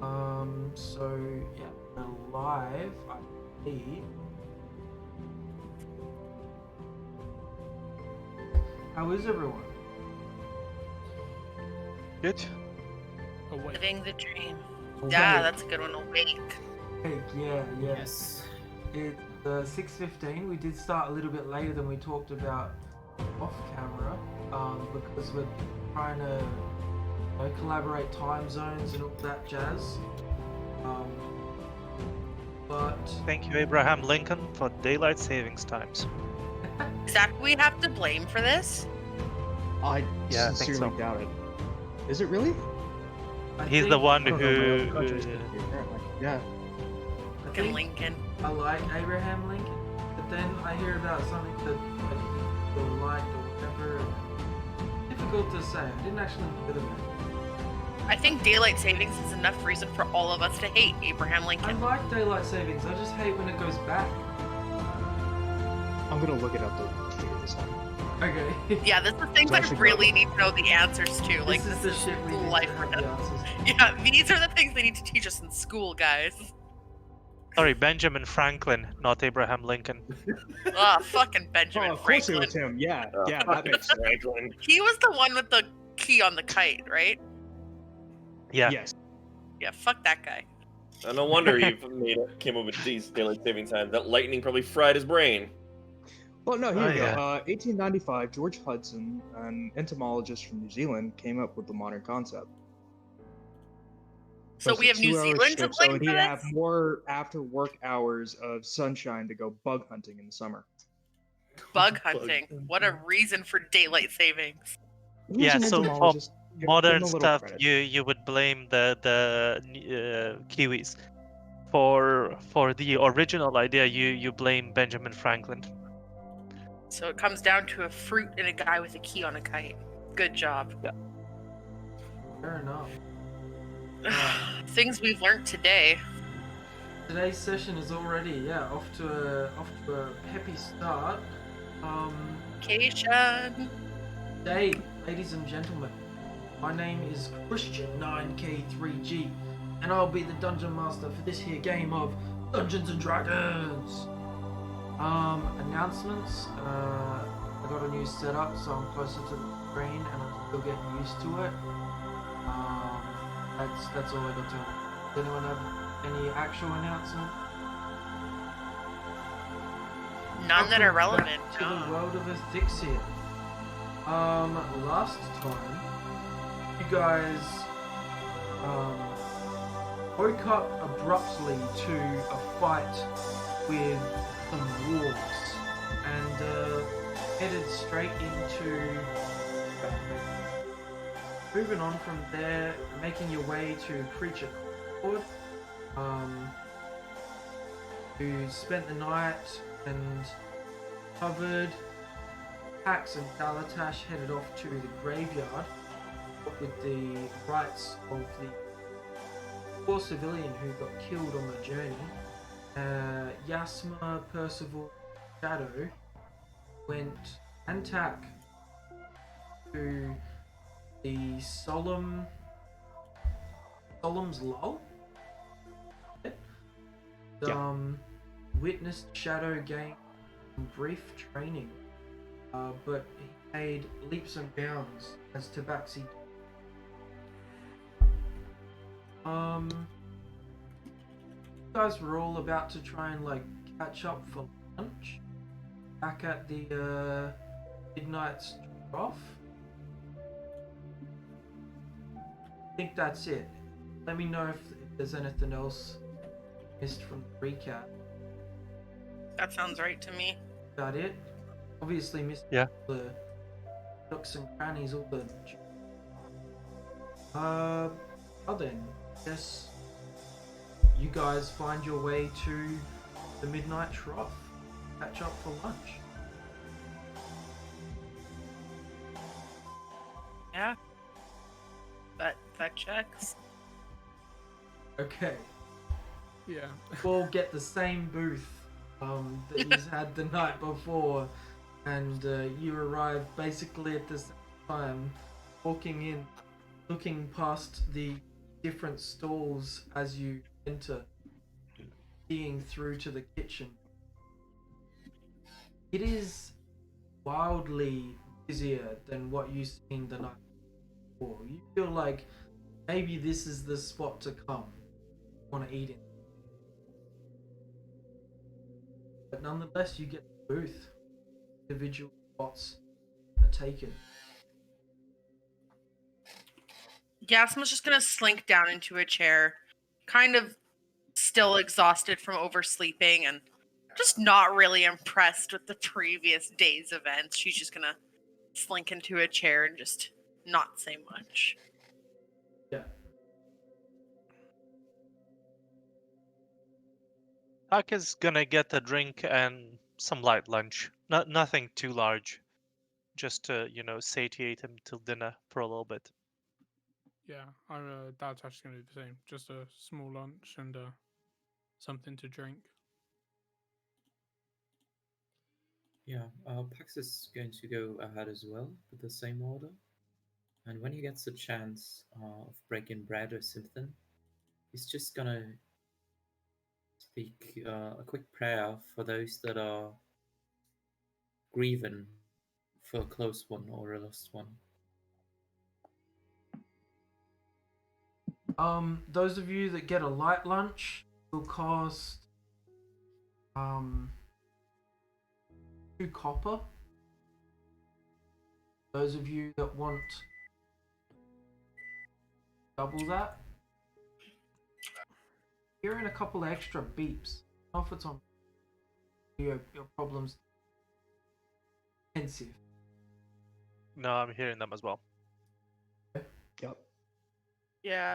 So yeah, we're live, I believe. How is everyone? Good. Awake. Living the dream. Awake. Yeah, that's a good one. Awake. Awake, yeah. Yes. It's 6:15. We did start a little bit later than we talked about off camera, because we're trying to collaborate time zones and all that jazz. But Thank you, Abraham Lincoln, for daylight savings times. Zach, we have to blame for this? I Yeah, I think sincerely so. doubt it. Is it really? I He's think, the one I don't know, my own who. conscience could be, apparently. Yeah. I Fucking think Lincoln. I like Abraham Lincoln, but then I hear about something that people liked or whatever. Difficult to say. I didn't actually hear about it. I think daylight savings is enough reason for all of us to hate Abraham I Lincoln. like daylight savings. I just hate when it goes back. I'm gonna look it up to figure this out. Okay. Yeah, this is the things I Actually, really need to know the answers to. Like, this is the shit we need life to for have the us. answers. Yeah, these are the things they need to teach us in school, guys. Sorry, Benjamin Franklin, not Abraham Lincoln. Ah, fucking Benjamin Oh, of course Franklin. it was him. Yeah, yeah, that makes sense. Franklin. He was the one with the key on the kite, right? Yeah. Yes. Yeah, fuck that guy. No wonder he came up with these daylight saving time. That lightning probably fried his brain. Well, no, here Oh, we go. yeah. 1895, George Hudson, an entomologist from New Zealand, came up with the modern concept. So we have New Zealand to so blame he'd for have this? more after-work hours of sunshine to go bug hunting in the summer. Bug hunting. What a reason for daylight savings. He was Yeah, an so for entomologist. Give him Modern a little stuff, credit. you would blame the Kiwis. For the original idea, you blame Benjamin Franklin. So it comes down to a fruit and a guy with a key on a kite. Good job. Fair enough. Things we've learned today. Today's session is already off to a peppy start. Vacation. Today, ladies and gentlemen, my name is Christian 9K3G, and I'll be the dungeon master for this here game of Dungeons and Dragons. Announcements. I got a new setup, so I'm closer to the screen, and I'm still getting used to it. That's all I got to. Does anyone have any actual announcement? None that are Welcome relevant. back to the No. world of Ethicsia. Last time, you guys woke up abruptly to a fight with some wolves and headed straight into. Moving on from there, making your way to Creature Concord, who spent the night and covered. Pax and Dalatash headed off to the graveyard with the rights of the poor civilian who got killed on the journey. Yasma, Percival, Shadow went and tack to the Solemn's Lull. Witnessed Shadow gain some brief training, but he made leaps and bounds as Tabaxi. You guys were all about to try and catch up for lunch back at the Midnight's Trough. I think that's it. Let me know if there's anything else missed from the recap. That sounds right to me. About it. Obviously missed Yeah. the nooks and crannies, all the. Well then, guess you guys find your way to the Midnight Trough. Catch up for lunch. Yeah. That checks. Okay. Yeah. All get the same booth that you had the night before, and you arrive basically at the same time, walking in, looking past the different stalls as you enter, seeing through to the kitchen. It is wildly busier than what you've seen the night before. You feel like maybe this is the spot to come. Want to eat in. But nonetheless, you get the booth. Individual spots are taken. Yasma's just gonna slink down into a chair, kind of still exhausted from oversleeping and just not really impressed with the previous day's events. She's just gonna slink into a chair and just not say much. Yeah. Huck is gonna get a drink and some light lunch. Nothing too large. Just to, satiate him till dinner for a little bit. Yeah, I'm Dad's actually gonna do the same. Just a small lunch and something to drink. Yeah, Pax is going to go ahead as well with the same order. And when he gets a chance of breaking bread or something, he's just gonna speak a quick prayer for those that are grieving for a close one or a lost one. Those of you that get a light lunch will cost 2 copper. Those of you that want double that, hearing a couple of extra beeps. I don't know if it's on your problems. Pensive. No, I'm hearing them as well. Yep. Yeah.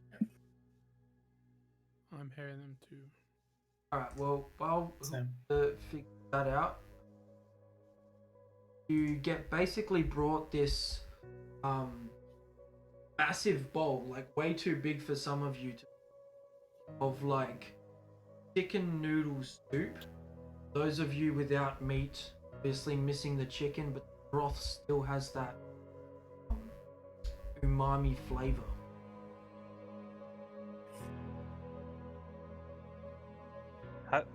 I'm hearing them too. Alright, well, while So, figure that out, you get basically brought this massive bowl, like way too big for some of you to, of like chicken noodle soup. Those of you without meat, obviously missing the chicken, but the broth still has that umami flavor.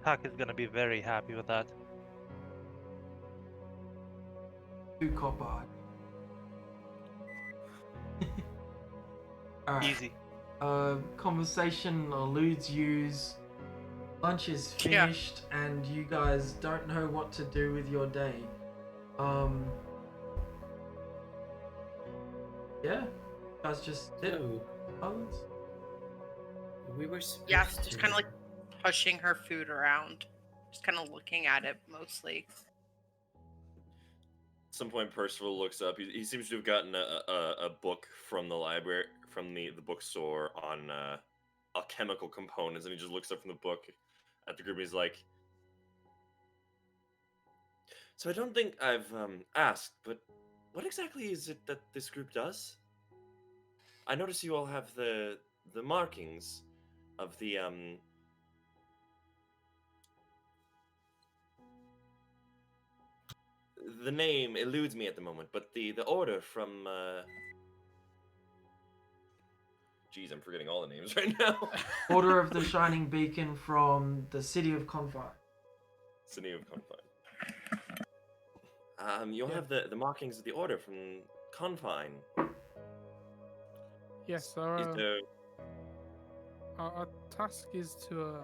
Huck is gonna be very happy with that. 2 copper. Alright. Easy. Conversation eludes yous. Lunch is Yeah. finished, and you guys don't know what to do with your day. Yeah, you guys just sit in so silence. we were supposed Yes, just to- kind of like pushing her food around. Just kind of looking at it mostly. At some point, Percival looks up. He seems to have gotten a book from the library, from the bookstore on alchemical components, and he just looks up from the book at the group. And he's like, "So I don't think I've asked, but what exactly is it that this group does? I notice you all have the markings of the The name eludes me at the moment, but the order from Geez, I'm forgetting all the names right now. Order of the Shining Beacon from the city of Confine. City of Confine. You'll Yeah. have the markings of the order from Confine. Yes, Is our there... task is to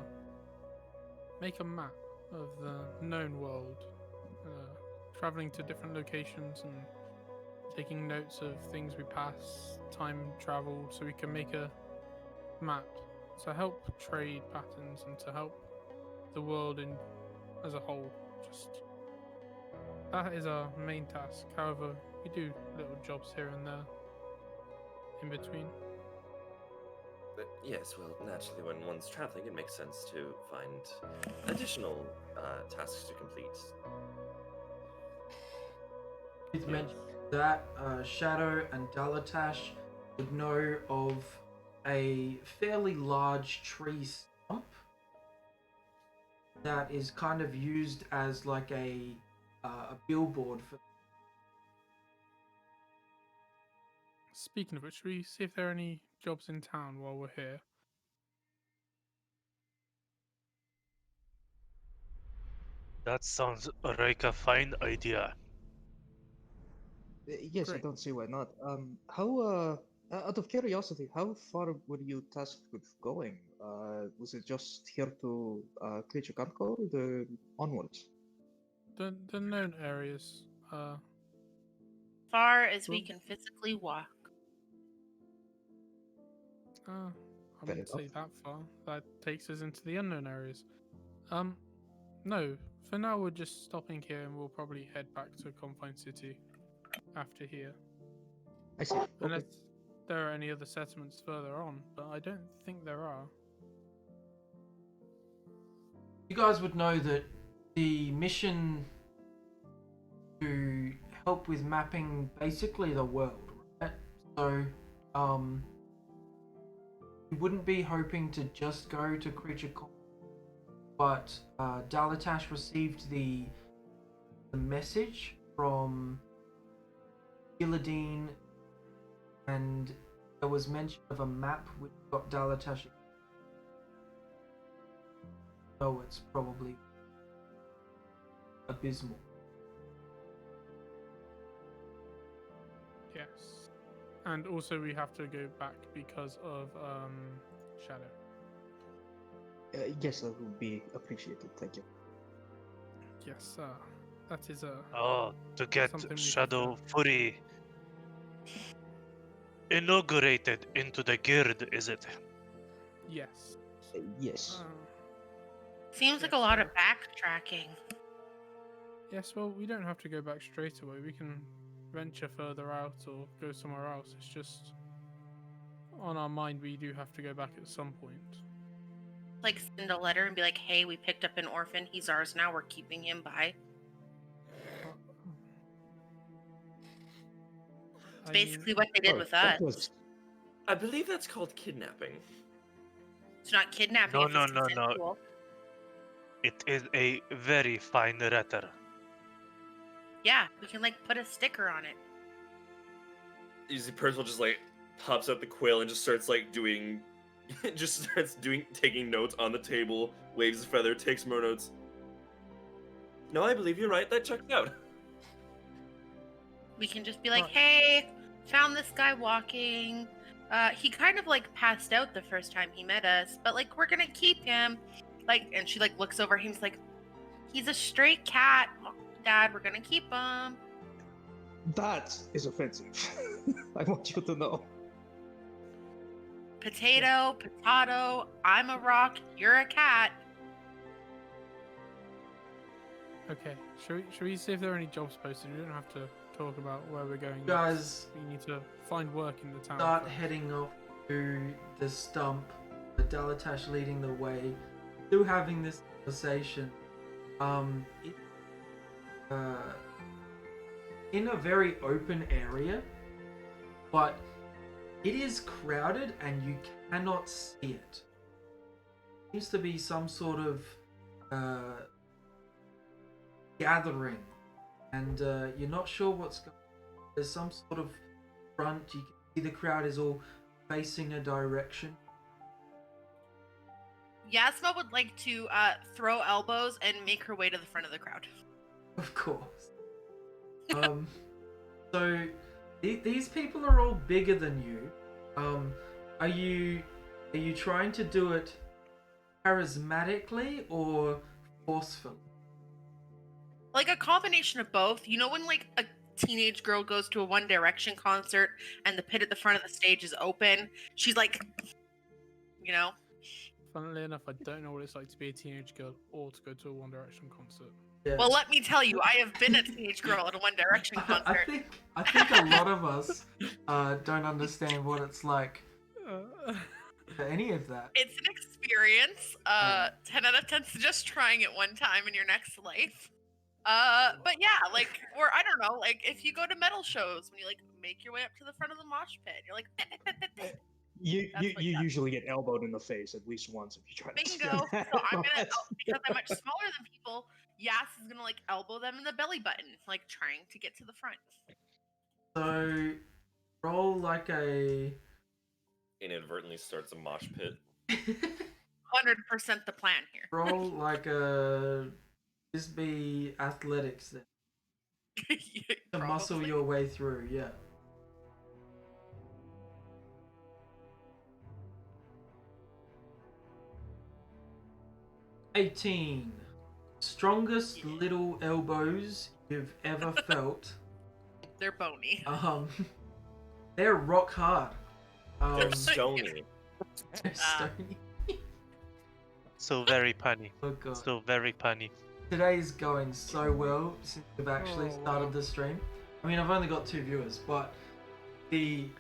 make a map of the known world, traveling to different locations and taking notes of things we pass, time travel, so we can make a map to help trade patterns and to help the world in as a whole. Just that is our main task. However, we do little jobs here and there in between. But yes, well, naturally, when one's traveling, it makes sense to find additional tasks to complete. It's mentioned that Shadow and Dalatash would know of a fairly large tree stump that is kind of used as like a billboard for. speaking of which, should we see if there are any jobs in town while we're here? That sounds like a fine idea. Yes, I Great. don't see why not. How out of curiosity, how far were you tasked with going? Was it just here to Creature Concord or onwards? The known areas. Far as we Well- can physically walk. I Fair wouldn't say enough. that far. That takes us into the unknown areas. No. For now, we're just stopping here, and we'll probably head back to Confine City after here, I see. Okay. unless there are any other settlements further on. But I don't think there are. You guys would know that the mission to help with mapping basically the world, right? So, you wouldn't be hoping to just go to Creature Concord, but Dalatash received the message from Gilladine, and there was mention of a map which got Dalatash. Oh, it's probably abysmal. Yes. And also, we have to go back because of Shadow. Yes, that would be appreciated. Thank you. Yes, that is a. Oh, to get Something we have Shadow Fury inaugurated into the guild, is it? Yes. Yes. Seems like a Yes, lot sir. of backtracking. Yes, well, we don't have to go back straight away. We can venture further out or go somewhere else. It's just on our mind, we do have to go back at some point. Like send a letter and be like, "Hey, we picked up an orphan. He's ours now. We're keeping him by." It's I basically mean, what they did Oh, with that us. was- I believe that's called kidnapping. It's not kidnapping. No, if no, it's no, no. consensual. It is a very fine letter. Yeah, we can like put a sticker on it. Easy Percival just like pops up the quill and just starts like doing, taking notes on the table, waves his feather, takes more notes. No, I believe you're right. That checked out. We can just be like, Right. "Hey, found this guy walking. He kind of like passed out the first time he met us, but like we're gonna keep him." Like, and she like looks over him. He's like, "He's a stray cat, Dad. We're gonna keep him." That is offensive. I want you to know. Potato, potato. I'm a rock. You're a cat. okay. Should we see if there are any jobs posted? We don't have to talk about where we're going. You guys We need to find work in the town. start first. heading off to the stump, Dalatash leading the way, still having this conversation. In a very open area, but it is crowded and you cannot see it. Seems to be some sort of gathering, and you're not sure what's going on. There's some sort of front. You can see the crowd is all facing a direction. Yasma would like to throw elbows and make her way to the front of the crowd. Of course. So these people are all bigger than you. Are you trying to do it charismatically or forcefully? Like a combination of both. You know when like a teenage girl goes to a One Direction concert and the pit at the front of the stage is open? She's like, you know? Funnily enough, I don't know what it's like to be a teenage girl or to go to a One Direction concert. Yeah. Well, let me tell you, I have been a teenage girl at a One Direction concert. I think a lot of us don't understand what it's like for any of that. It's an experience. 10 out of 10 suggest trying it one time in your next life. But yeah, like, or I don't know, like if you go to metal shows, when you like make your way up to the front of the mosh pit, you're like, You That's like that. usually get elbowed in the face at least once if you try to bingo. do that. So I'm gonna, because I'm much smaller than people, Yas is gonna like elbow them in the belly button, like trying to get to the front. So roll like a. Inadvertently starts a mosh pit. 100% the plan here. Roll like a. This be athletics then. To muscle Probably. your way through, yeah. $18. Strongest little elbows you've ever felt. They're bony. They're rock hard. They're stony. They're stony. So very punny. Oh god. So very punny. Today's going so well since we've actually Oh, started wow. the stream. I mean, I've only got 2 viewers, but the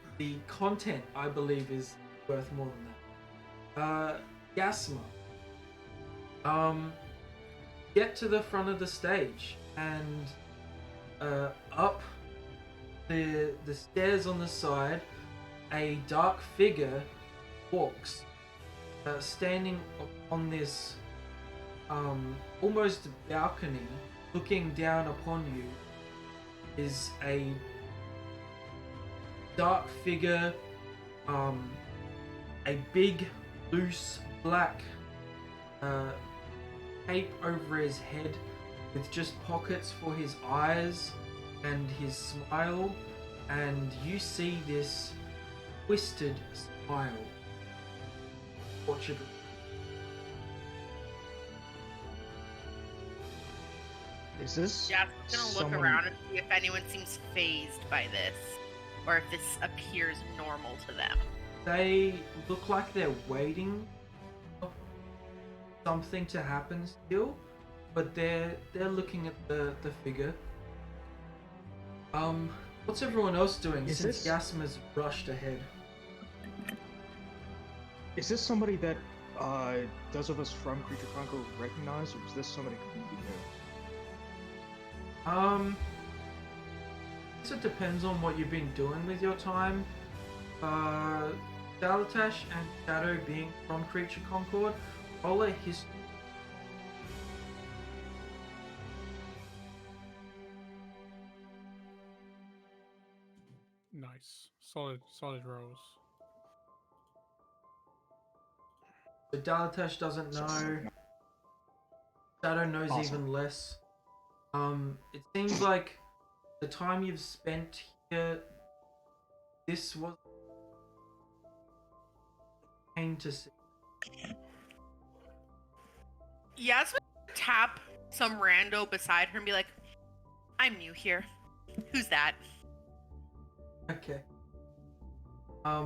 content I believe is worth more than that. Gasma. Get to the front of the stage and up the stairs on the side, a dark figure walks, standing on this almost balcony, looking down upon you, is a dark figure, a big, loose, black cape over his head with just pockets for his eyes and his smile, and you see this twisted smile. Portugal. Is this? Yeah, I'm gonna look someone- around and see if anyone seems phased by this, or if this appears normal to them. They look like they're waiting for something to happen still, but they're looking at the figure. What's everyone else doing Is since this- Yasma's rushed ahead? Is this somebody that those of us from Creature Concord recognize, or is this somebody completely new? So it depends on what you've been doing with your time. Dalatash and Shadow being from Creature Concord, roll a history. Nice. Solid rolls. So Dalatash doesn't know. Shadow knows Awesome. even less. It seems like the time you've spent here, this was pain to see. Yasmin tap some rando beside her and be like, "I'm new here. Who's that?" Okay. I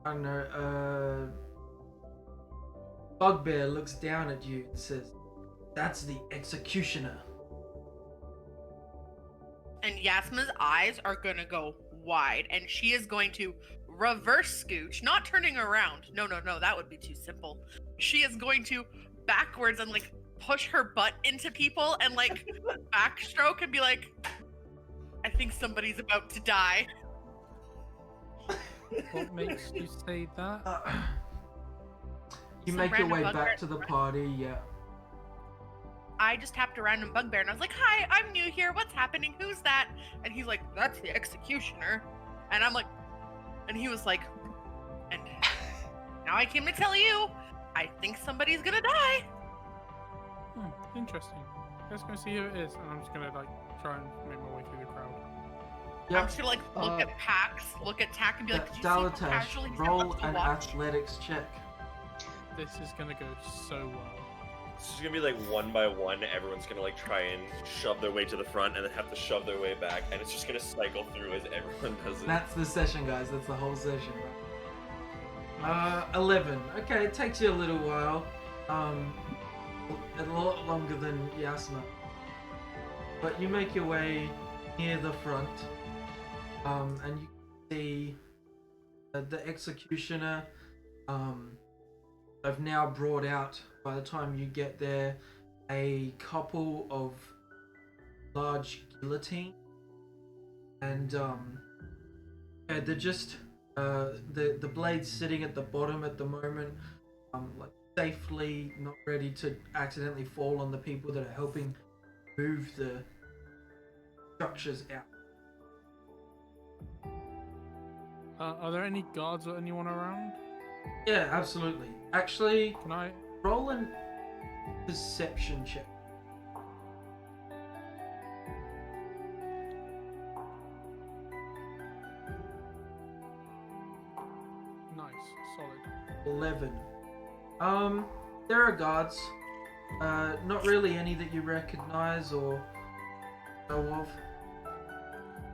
don't know, Bugbear looks down at you and says, "That's the executioner." And Yasmin's eyes are gonna go wide, and she is going to reverse scooch, not turning around. No, that would be too simple. She is going to backwards and like push her butt into people and like backstroke and be like, "I think somebody's about to die." What makes you say that? You Some make your random way bugbear back to the party, yeah. I just tapped a random bugbear and I was like, "Hi, I'm new here. What's happening? Who's that?" And he's like, "That's the executioner." And I'm like, and he was like, "And now I came to tell you, I think somebody's gonna die." Interesting. Let's go see who it is, and I'm just gonna like try and make my way through the crowd. I'm Yeah. just gonna like look at Pax, look at Tack, and be like, "Did you see how Dalatash, casually he roll left the an watch?" athletics check. This is gonna go so well. It's just gonna be like one by one, everyone's gonna like try and shove their way to the front and then have to shove their way back, and it's just gonna cycle through as everyone does it. That's the session, guys. That's the whole session. 11. Okay, it takes you a little while. A lot longer than Yasma. But you make your way near the front. And you see the executioner. I've now brought out, by the time you get there, a couple of large guillotine. And yeah, they're just the blades sitting at the bottom at the moment, like safely not ready to accidentally fall on the people that are helping move structures out. Are there any guards or anyone around? Yeah, absolutely. Actually, Can I? roll a perception check. Nice, solid. 11. There are guards. Not really any that you recognize or know of.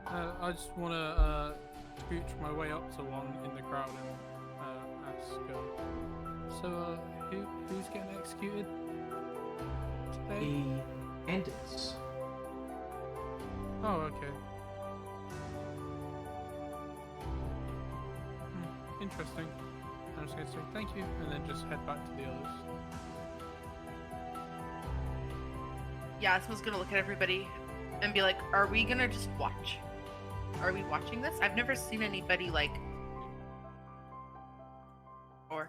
I just want to scooch my way up to one in the crowd and ask. So, who's getting executed today? The bandits. Oh, okay. Interesting. I'm just going to say thank you and then just head back to the others. Yasma's gonna look at everybody and be like, are we gonna just watch? Are we watching this? I've never seen anybody like... Or...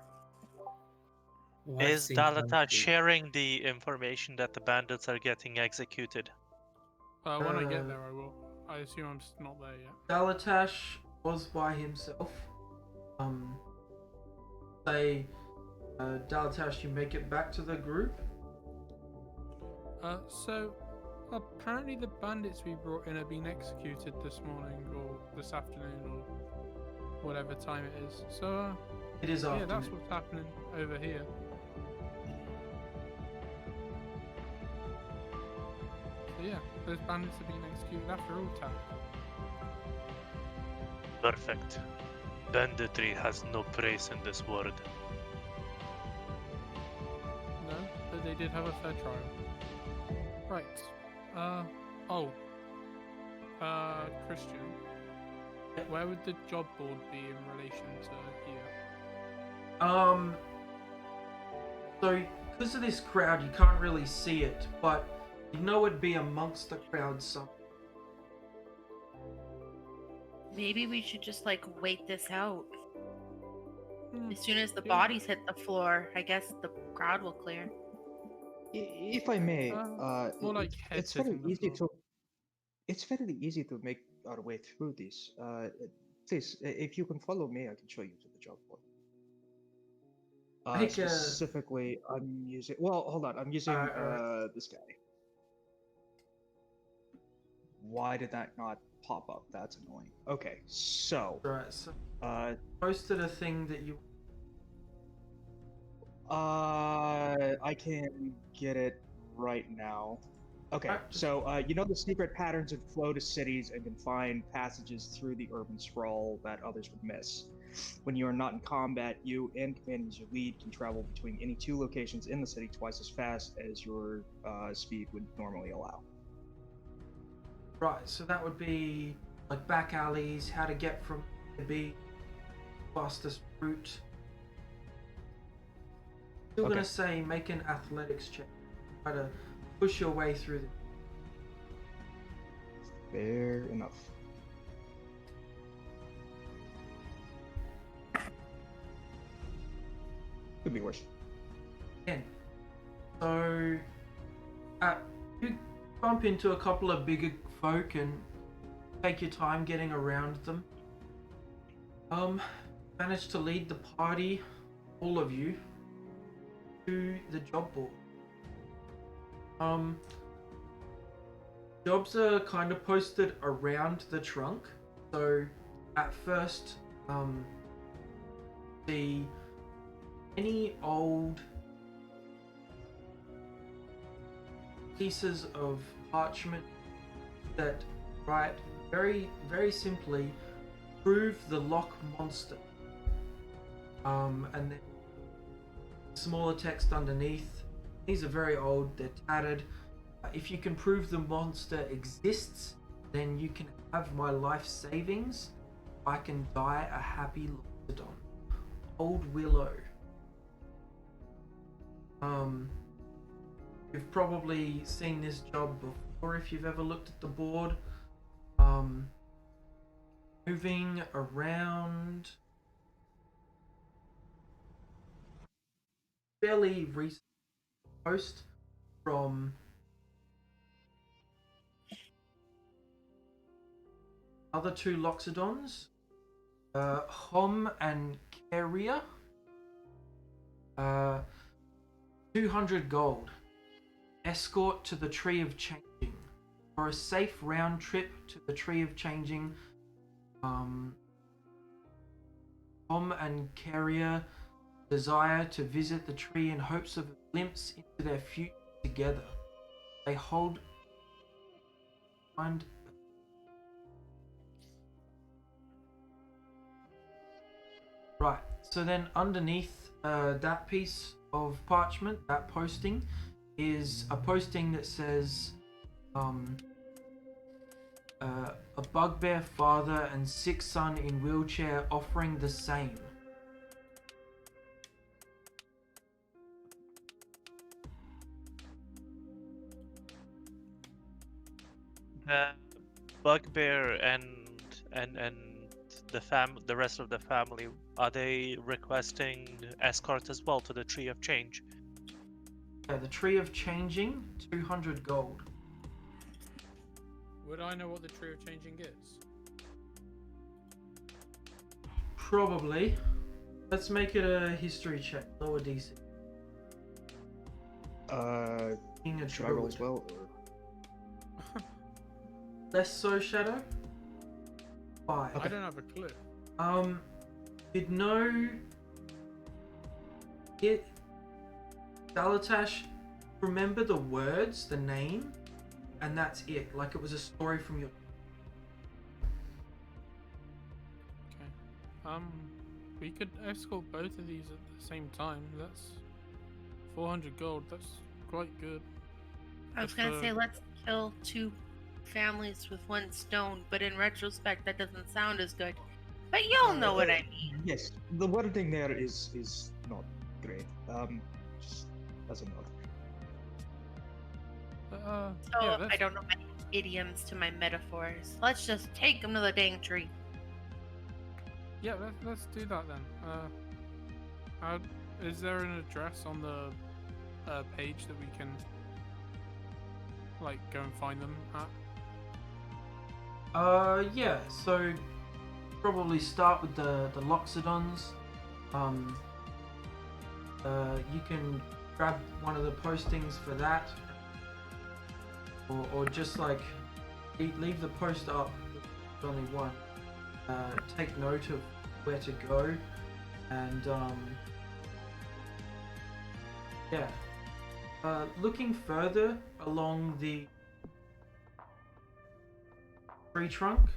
Well, I've Is seen Dalata plenty. sharing the information that the bandits are getting executed? When I get there, I will. I assume I'm not there yet. Dalatash was by himself. Dalatash, you make it back to the group? So apparently the bandits we brought in are being executed this morning or this afternoon or whatever time it is. So It is yeah, afternoon. that's what's happening over here. So yeah, those bandits are being executed after all time. Perfect. Banditry has no place in this world. No, but they did have a fair trial. Right. Christian. Where would the job board be in relation to here? So because of this crowd, you can't really see it, but you know it'd be amongst the crowd somewhere. Maybe we should just like wait this out. Hmm. As soon as the Yeah. bodies hit the floor, I guess the crowd will clear. If I may, more like it's heads very hitting the easy floor. it's fairly easy to make our way through these. Please, if you can follow me, I can show you to the job board. Make a- Specifically, I'm using. Well, hold on. I'm using Alright. this guy. Why did that not pop up? That's annoying. Okay, so Right, so uh, posted a thing that you... I can get it right now. Okay, Alright. so you know the secret patterns that flow to cities and can find passages through the urban sprawl that others would miss. When you are not in combat, you and companions you lead can travel between any two locations in the city twice as fast as your speed would normally allow. Right, so that would be like back alleys, how to get from A to B, fastest route. Still Okay. gonna say make an athletics check. Try to push your way through the... Fair enough. Could be worse. Again. So, you bump into a couple of bigger folk and take your time getting around them. Manage to lead the party, all of you, to the job board. Jobs are kind of posted around the trunk. So, at first, any old pieces of parchment that write very, very simply, prove the lock monster. And then smaller text underneath. These are very old, they're tattered. If you can prove the monster exists, then you can have my life savings. I can die a happy Loxodon. Old Willow. You've probably seen this job before if you've ever looked at the board. Moving around. Fairly recent post from other two Loxodons, Hom and Keria. 200 gold. Escort to the Tree of Changing. For a safe round trip to the Tree of Changing, Hom and Keria desire to visit the tree in hopes of a glimpse into their future together. They hold find right. So then underneath that piece of parchment, that posting, is a posting that says a bugbear father and sick son in wheelchair offering the same. The bugbear and the rest of the family, are they requesting escort as well to the Tree of Change? Yeah, the Tree of Changing, 200 gold. Would I know what the Tree of Changing is? Probably. Let's make it a history check. Lower DC. Being a Should I roll druid. as well? Or... Less so, Shadow? 5. I don't have a clue. You'd know it. Dalatash, remember the words, the name, and that's it. Like it was a story from your. Okay. We could escort both of these at the same time. That's 400 gold. That's quite good. I was gonna say let's kill two families with one stone, but in retrospect that doesn't sound as good. But you'll know what I mean. Yes, the wording there is not great. Just as a note. So yeah, that's, I don't know my idioms to my metaphors. Let's just take them to the dang tree. yeah, let's do that then. Is there an address on the page that we can like go and find them at? Yeah. So probably start with the Loxodons. You can grab one of the postings for that, or just like leave the post up. There's only one. Take note of where to go, and yeah. Looking further along the tree trunk,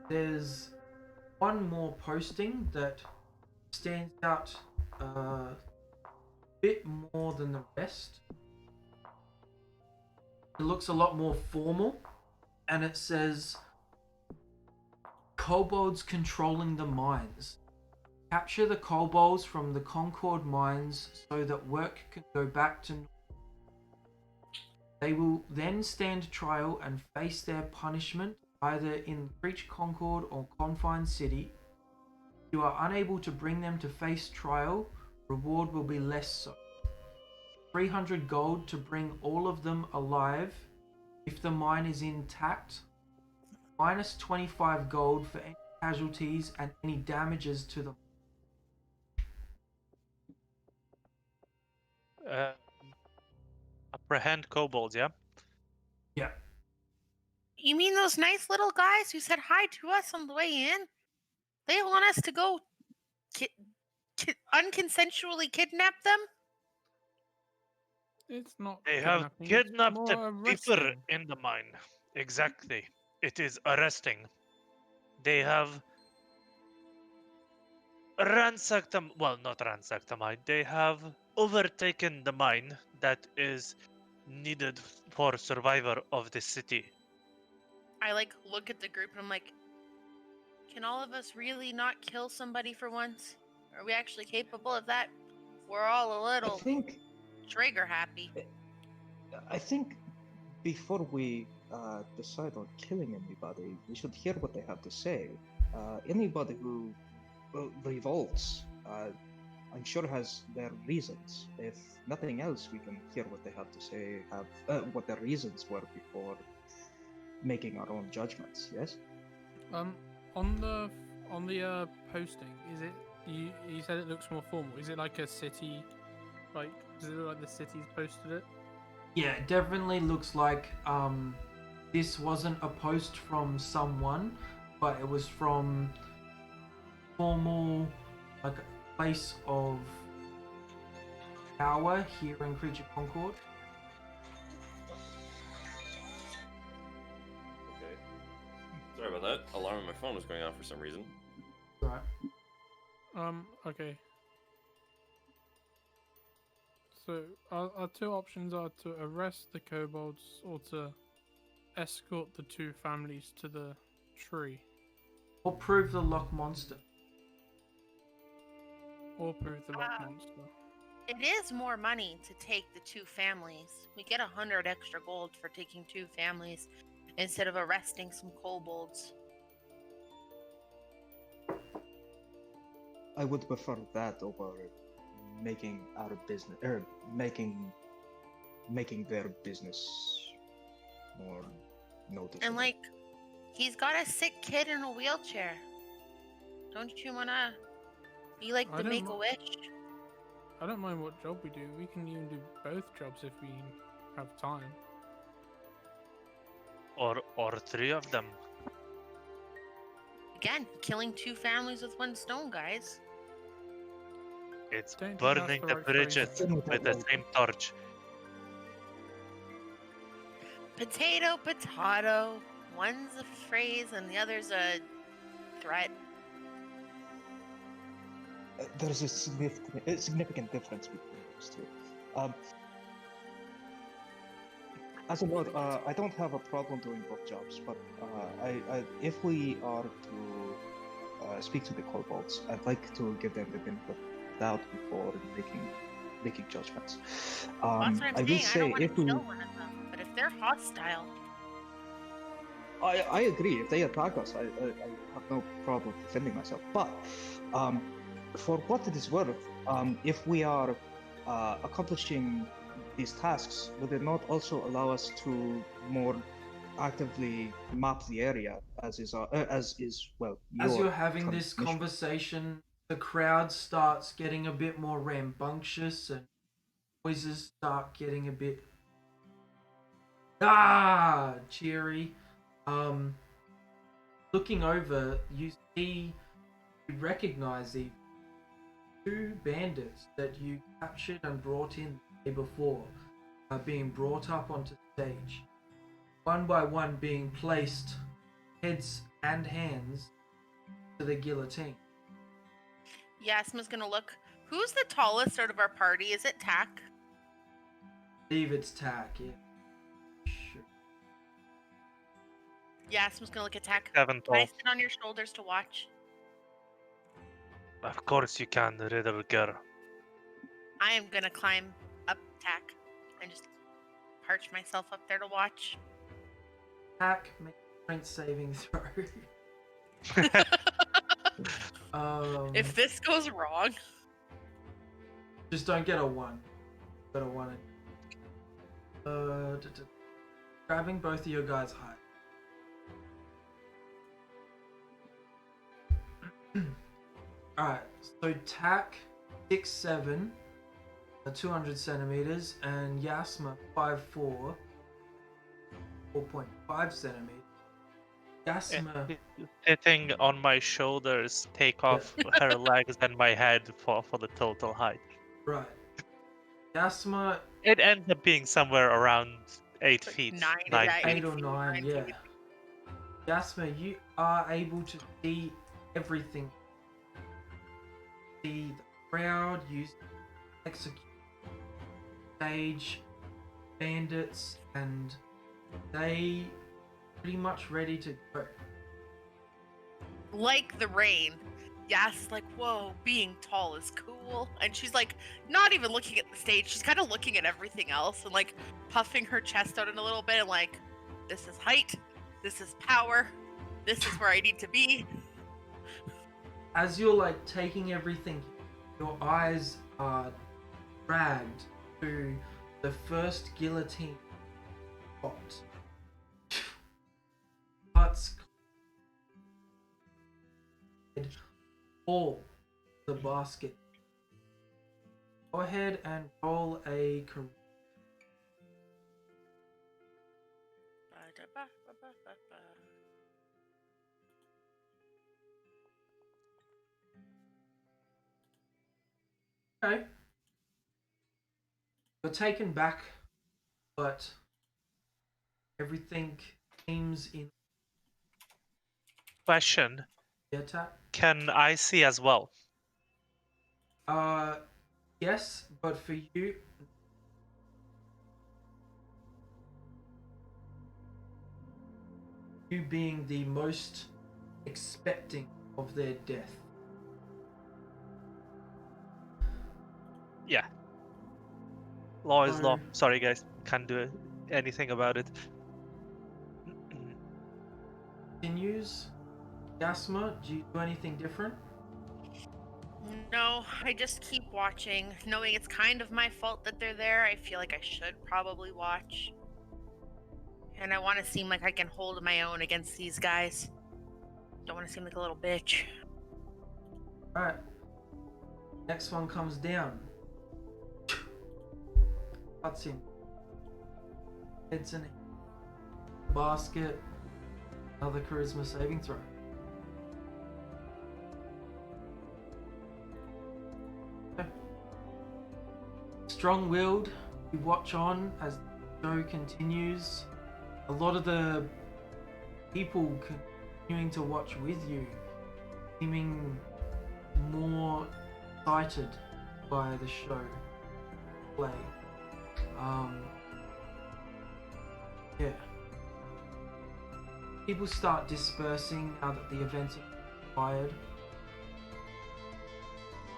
there's one more posting that stands out a bit more than the rest. It looks a lot more formal, and it says kobolds controlling the mines. Capture the kobolds from the Concord mines so that work can go back to normal. They will then stand trial and face their punishment either in Creature Concord or Confined City. If you are unable to bring them to face trial, reward will be less so. 300 gold to bring all of them alive if the mine is intact. Minus 25 gold for any casualties and any damages to them. Apprehend kobolds, yeah? Yeah. You mean those nice little guys who said hi to us on the way in? They want us to go unconsensually kidnap them? It's not. They have kidnapping, it's kidnapped more the people arresting. in the mine. Exactly. It is arresting. They have ransacked them. Well, not ransacked the mine. They have overtaken the mine that is needed for survivor of the city. I like look at the group and I'm like, can all of us really not kill somebody for once? Are we actually capable of that? We're all a I little think trigger happy. before we decide on killing anybody, we should hear what they have to say. Anybody who revolts, I'm sure has their reasons. If nothing else, we can hear what they have to say, what their reasons were before making our own judgments. Yes. On the posting, is it you said it looks more formal? Is it like a city? Like, does it look like the city's posted it? Yeah, it definitely looks like this wasn't a post from someone, but it was from formal, like a place of power here in Creature Concord. Okay. Sorry about that. Alarm on my phone was going off for some reason. Right. Okay. So our two options are to arrest the kobolds or to escort the two families to the tree, Or prove the lock monster. or prove the lock monster. It is more money to take the two families. We get 100 extra gold for taking two families instead of arresting some kobolds. I would prefer that over making our business, making their business more noticeable. And like, he's got a sick kid in a wheelchair. Don't you wanna be like I the don't Make-A-Wish? I don't mind what job we do. We can even do both jobs if we have time. Or three of them. Again, killing two families with one stone, guys. It's Don't think that's burning the the right bridges phrasing. with the same torch. Potato, potato. One's a phrase and the other's a threat. There's a significant difference between those two. As a note, I don't have a problem doing both jobs, but if we are to speak to the kobolds, I'd like to give them the benefit of the doubt before making judgments. That's what I'm I saying. will I say don't want to if we, kill one of them, but if they're hostile, I agree. If they attack us, I have no problem defending myself. But for what it is worth, if we are accomplishing these tasks, would it not also allow us to more actively map the area, as is well? As your you're having current this mission? conversation, the crowd starts getting a bit more rambunctious and noises start getting a bit cheery. Looking over, you recognize the two bandits that you captured and brought in the day before are being brought up onto the stage. One by one being placed, heads and hands, to the guillotine. Yasma's gonna look. Who's the tallest out of our party? Is it Tack? I believe it's Tack, yeah. Sure. Yasma's gonna look at Tack. 7 Can I tall. sit on your shoulders to watch? Of course you can, little girl. I am gonna climb up Tack and just perch myself up there to watch. Tack, make a strength saving throw. If this goes wrong, Just don't get a 1. Got a 1. Grabbing both of your guys' height. Alright, so Tack 6'7", 200 centimeters, and Yasma 5'4", 4.5 centimeters. Yasma, Sitting on my shoulders, take off her legs and my head for the total height. right. Yasma, It ends up being somewhere around 8 Like feet. 9 9 yeah, feet. 8 or 9, yeah. feet. Yasma, you are able to see everything. See the crowd, you execute stage, bandits, and they pretty much ready to go. Like the rain. Yas like, whoa, being tall is cool. And she's like, not even looking at the stage. She's kind of looking at everything else and like puffing her chest out in a little bit and like, this is height. This is power. This is where I need to be. As you're like taking everything, your eyes are dragged to the first guillotine spot. Cuts all the basket. Go ahead and roll a charisma. Okay. You're taken back, but everything seems in Question: the attack. Can I see as well? Yes, but for you, you being the most expecting of their death. Yeah. Law is law. So- Sorry, guys. Can't do anything about it. Continues. Gasma, do you do anything different? No, I just keep watching, knowing it's kind of my fault that they're there. I feel like I should probably watch. And I want to seem like I can hold my own against these guys. Don't want to seem like a little bitch. Alright. Next one comes down. Cuts him. Heads in basket. Another charisma saving throw. Okay. Strong-willed, you watch on as the show continues. A lot of the people continuing to watch with you seeming more excited by the show play. Yeah. People start dispersing now that the events are expired.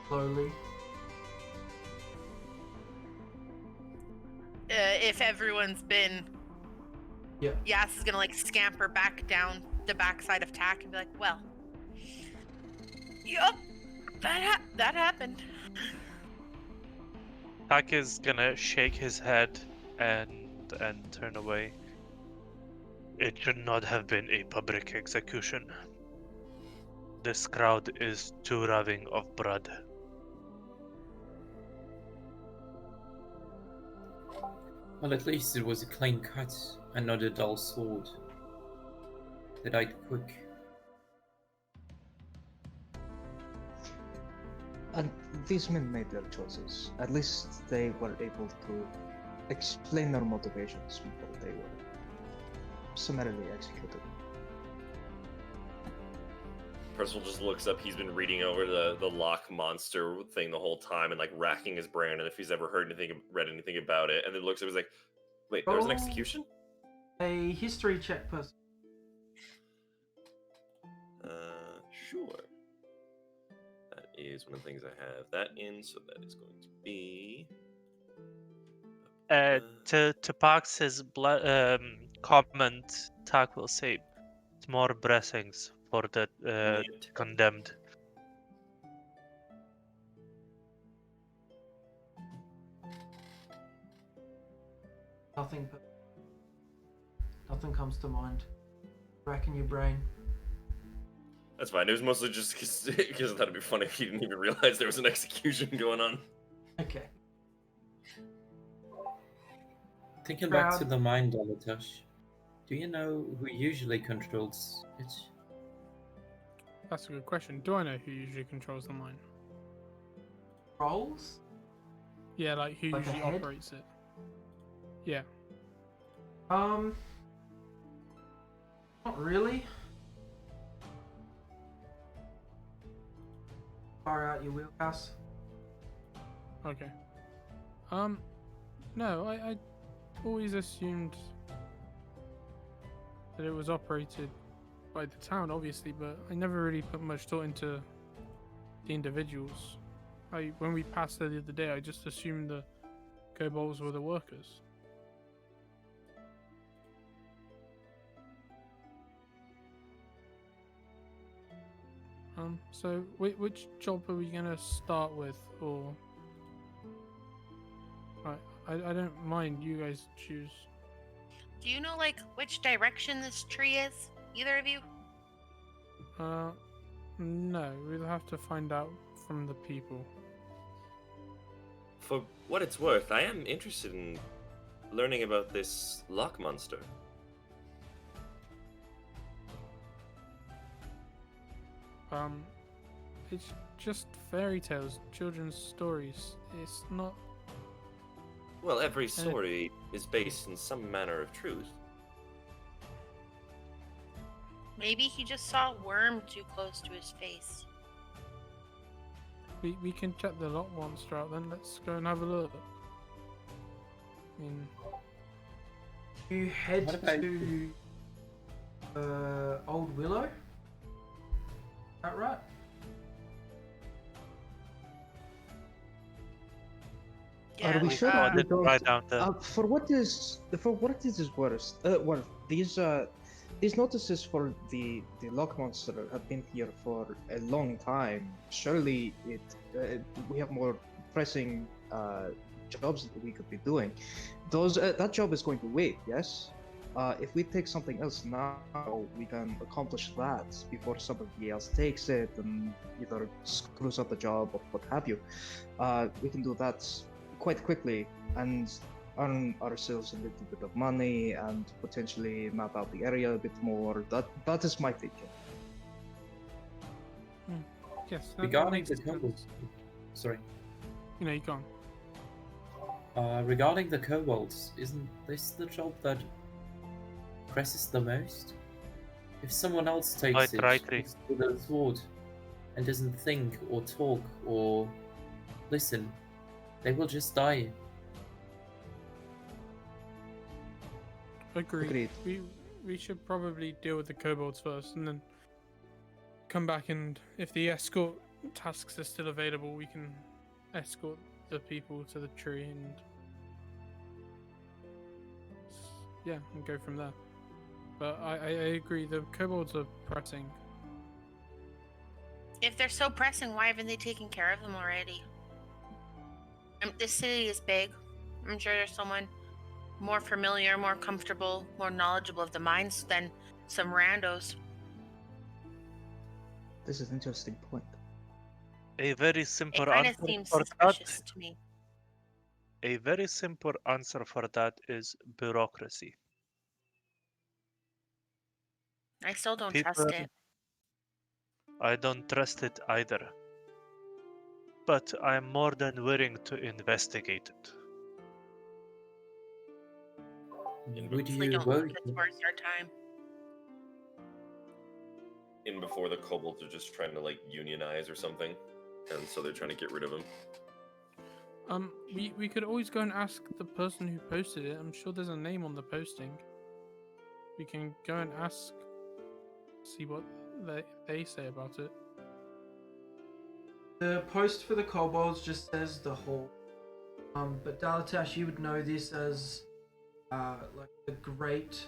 Slowly. If everyone's been... Yeah. Yas is gonna like scamper back down the backside of Tack and be like, well... Yup! That happened. Tak is gonna shake his head and turn away. It should not have been a public execution. This crowd is too raving of blood. Well, at least it was a clean cut and not a dull sword. They died quick. And these men made their choices. At least they were able to explain their motivations before they were summarily executed. Percival just looks up. He's been reading over the lock monster thing the whole time and like racking his brain, and if he's ever read anything about it, and then looks up. He's like, "Wait, there was an Oh. execution?" A history check person. Sure. That is one of the things I have that in, so that is going to be. To Pax's comment, Tak will say, more blessings for the Neat. condemned. Nothing. Nothing comes to mind. Racking your brain. That's fine. It was mostly just because I thought it'd be funny if you didn't even realize there was an execution going on. Okay. Thinking back to Crowd. the mine, Dolatosh, do you know who usually controls it? That's a good question. Do I know who usually controls the mine? Rolls? Yeah, like who Like a usually head? operates it? Yeah. Not really. Far out your wheelhouse. Okay. No, I always assumed that it was operated by the town, obviously, but I never really put much thought into the individuals. When we passed there the other day, I just assumed the kobolds were the workers. So which job are we gonna start with, or I don't mind, you guys choose. Do you know like which direction this tree is? Either of you? No, we'll have to find out from the people. For what it's worth, I am interested in learning about this lock monster. It's just fairy tales, children's stories. It's not. Well, every story is based in some manner of truth. Maybe he just saw a worm too close to his face. We can check the lock monster out then. Let's go and have a look. I mean, You head What about- to Old Willow. Is that right? Yeah, we sure I we didn't don't- write down the. For what is worse? Well, these notices for the lock monster have been here for a long time. Surely we have more pressing jobs that we could be doing. That job is going to wait. Yes. If we take something else now, we can accomplish that before somebody else takes it and either screws up the job or what have you. We can do that quite quickly and earn ourselves a little bit of money and potentially map out the area a bit more. That is my thinking. yes. that Regarding makes the sense. kobolds, sorry. You know, you gone. Regarding the kobolds, isn't this the job that presses the most? If someone else takes it with a sword and doesn't think or talk or listen, they will just die. Agreed. We should probably deal with the kobolds first, and then come back. And if the escort tasks are still available, we can escort the people to the tree and and go from there. But I agree. The kobolds are pressing. if they're so pressing, why haven't they taken care of them already? This city is big. I'm sure there's someone more familiar, more comfortable, more knowledgeable of the mines than some randos. This is an interesting point. A very It simple kind answer of seems for suspicious that. to me. A very simple answer for that is bureaucracy. I still don't People- trust it. I don't trust it either. But I'm more than willing to investigate it. Would If we you don't vote? think it's worth our time. In before the kobolds are just trying to like unionize or something, and so they're trying to get rid of him. We could always go and ask the person who posted it. I'm sure there's a name on the posting. We can go and ask, see what they say about it. The post for the kobolds just says the hall. But Dalatash, you would know this as like the great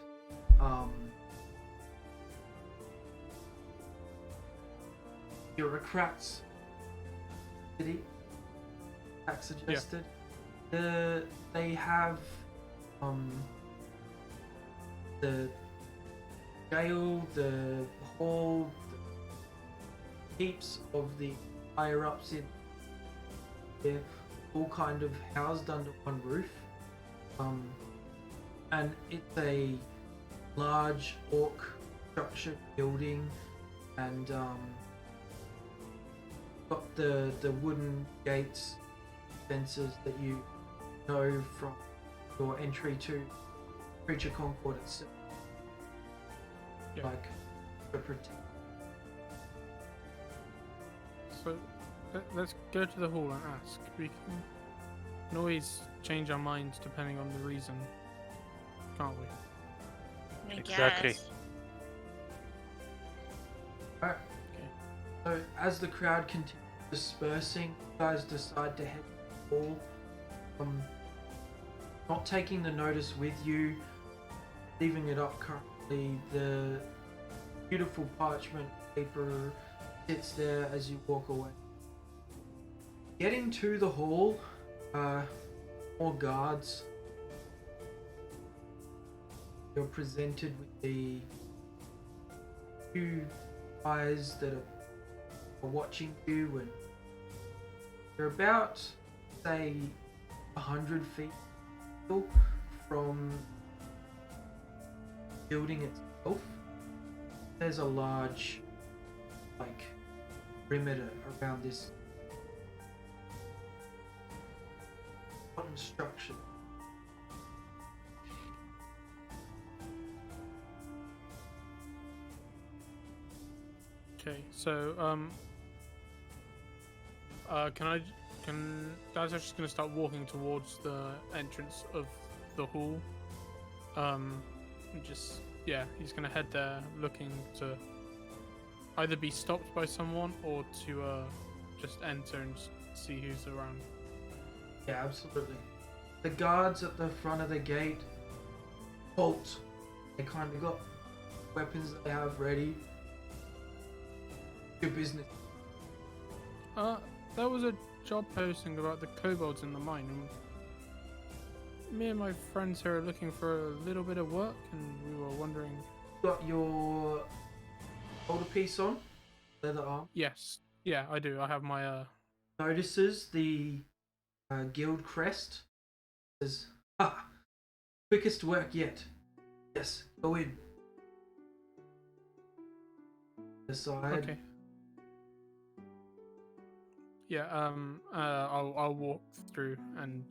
bureaucrats city. That suggested. They have the jail, the hall, the heaps of the higher ups in there, all kind of housed under one roof. And it's a large orc structured building, and got the wooden gates, fences that you know from your entry to Creature Concord itself. Yeah. Like to protect. So let's go to the hall and ask. We can always change our minds depending on the reason, can't we? I Exactly. guess. Alright. Okay. So as the crowd continues dispersing, you guys decide to head to the hall. Not taking the notice with you, leaving it up currently. The beautiful parchment paper sits there as you walk away. Getting to the hall, more guards. You're presented with the two eyes that are are watching you, and you're about, say, 100 feet from the building itself. There's a large, like, perimeter around this structure. Okay, so can guys are just gonna start walking towards the entrance of the hall. And just he's gonna head there, looking to either be stopped by someone or to just enter and see who's around. Yeah, absolutely. The guards at the front of the gate halt. They kind of got weapons they have ready. Your business. There was a job posting about the kobolds in the mine, and me and my friends here are looking for a little bit of work, and we were wondering. Got your shoulder piece on, leather arm. Yes, yeah, I do. I have my Notices the guild crest. Says, quickest work yet. Yes, go in. Aside. Okay. Yeah, I'll walk through and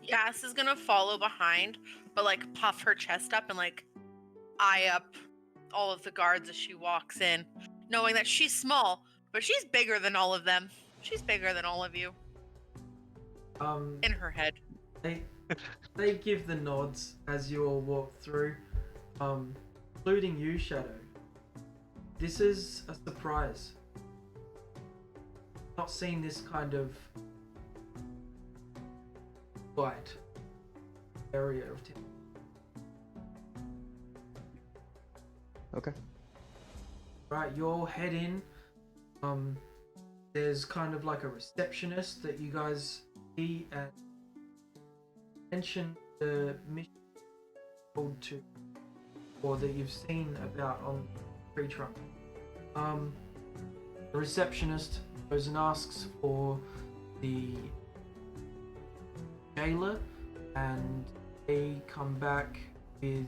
Yas is gonna follow behind, but like puff her chest up and like eye up all of the guards as she walks in, knowing that she's small, but she's bigger than all of them. She's bigger than all of you. In her head. They give the nods as you all walk through, including you, Shadow. This is a surprise. Not seen this kind of light area of town. Okay. Right, you'll head in. There's kind of like a receptionist that you guys see and mention the mission called to, or that you've seen about on Creature Concord. The receptionist goes and asks for the jailer, and they come back with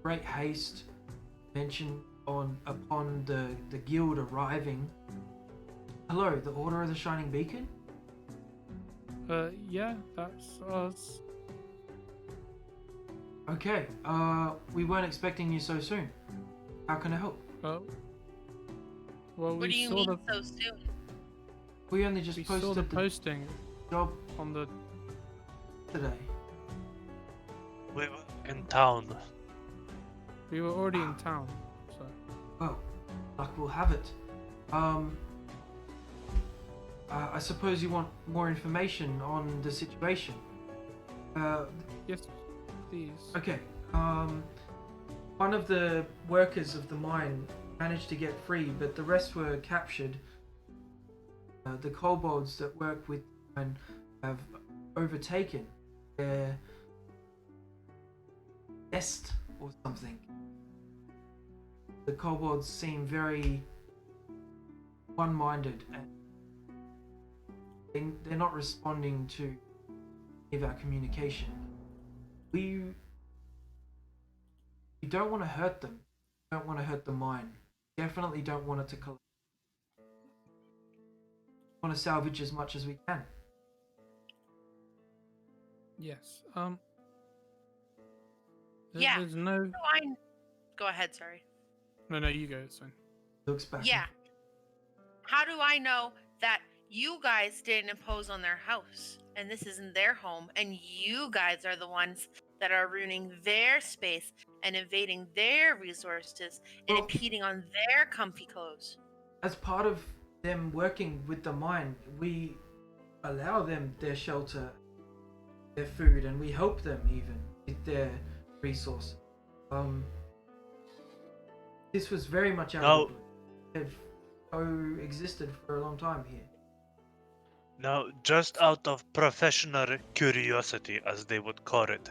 great haste, mention upon the guild arriving. Hello, the Order of the Shining Beacon? yeah, that's us. Okay, we weren't expecting you so soon. How can I help? Well, What we do you saw mean the so soon? We only just we posted saw the posting job on the. today. We were in town. We were already in town, so. Well, luck will have it. I suppose you want more information on the situation. Yes, please. Okay. One of the workers of the mine managed to get free, but the rest were captured. The kobolds that work with the mine have overtaken their nest or something. The kobolds seem very one-minded, and they're not responding to any of our communication. We don't want to hurt them. We don't want to hurt the mine. Definitely don't want it to collapse. We want to salvage as much as we can. Yes. Yeah. There's no. Go ahead, sorry. No, you go. It's fine. Looks back. Yeah. How do I know that you guys didn't impose on their house and this isn't their home, and you guys are the ones that are ruining their space and invading their resources and Well- impeding on their comfy clothes? As part of them working with the mine, we allow them their shelter, their food, and we help them even with their resources. This was very much out of the blue. They've coexisted for a long time here. Now, just out of professional curiosity, as they would call it,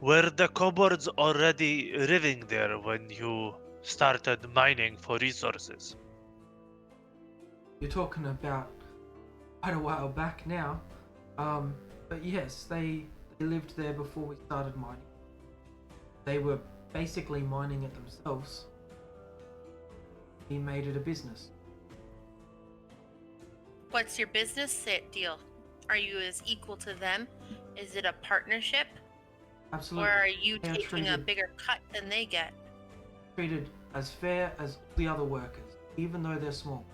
were the kobolds already living there when you started mining for resources. You're talking about quite a while back now. But yes, they lived there before we started mining. They were basically mining it themselves. He made it a business. What's your business deal? Are you as equal to them? Is it a partnership? Absolutely. Or are you They are taking a treated- bigger cut than they get? Treated as fair as all the other workers, even though they're small.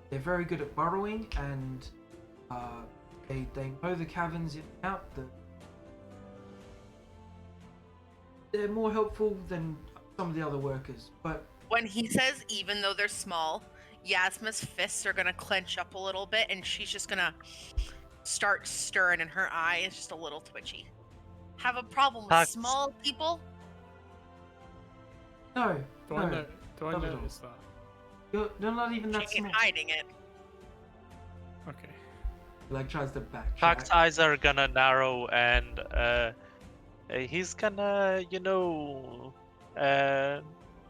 They're very good at burrowing, and they know the caverns in and out. They're more helpful than some of the other workers, but When he says even though they're small, Yasma's fists are gonna clench up a little bit, and she's just gonna start stirring, and her eye is just a little twitchy. Have a problem with That's- small people? no, Do no, I know? Do I not at all. notice that? you're not even that She ain't small. hiding it. Okay. Like tries to backtrack. Pack's eyes are gonna narrow, and he's gonna,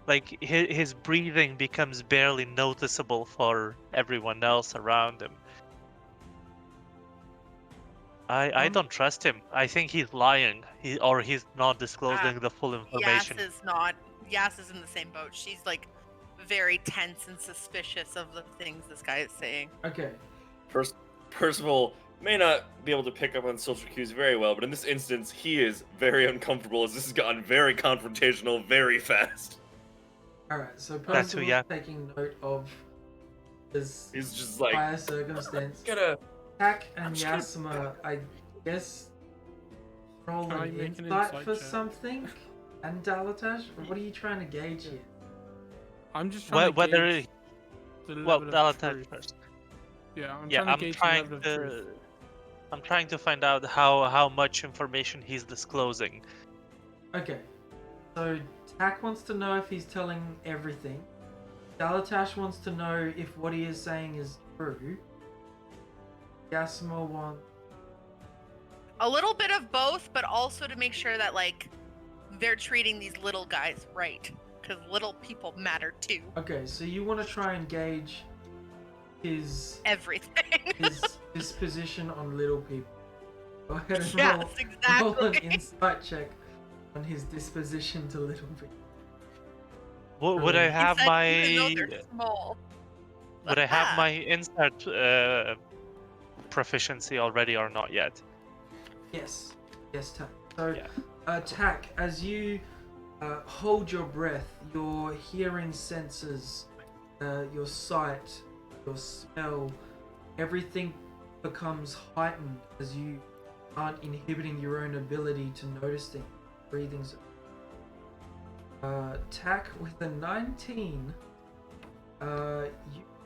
like his breathing becomes barely noticeable for everyone else around him. I don't trust him. I think he's lying. He's not disclosing the full information. Yas is in the same boat. She's like very tense and suspicious of the things this guy is saying. Okay, Percival may not be able to pick up on social cues very well, but in this instance, he is very uncomfortable as this has gotten very confrontational very fast. alright, so That's who, Percival's yeah. taking note of this He's just like, dire circumstance. gonna. Tak I'm and just gonna- Yasma, I guess, roll Can I an make an insight insight for check? something? And Dalatash, what are you trying to gauge here? I'm just trying to Whether gauge the well, level of Dalatash truth. first. Yeah, I'm Yeah, trying to gauge the level of truth. I'm trying to find out how much information he's disclosing. Okay, so Tak wants to know if he's telling everything. Dalatash wants to know if what he is saying is true. Yasma wants... A little bit of both, but also to make sure that like they're treating these little guys right, because little people matter too. Okay, so you want to try and gauge his Everything. disposition on little people. Go ahead and Yes, roll an exactly. insight check on his disposition to little people. Would I He have He said my even though they're small. would I have my insert proficiency already or not yet? Yes, Tak. So, Yeah. Tak, as you hold your breath, your hearing senses, your sight, your smell, everything becomes heightened as you aren't inhibiting your own ability to notice things. Breathing's. Tak with a 19. You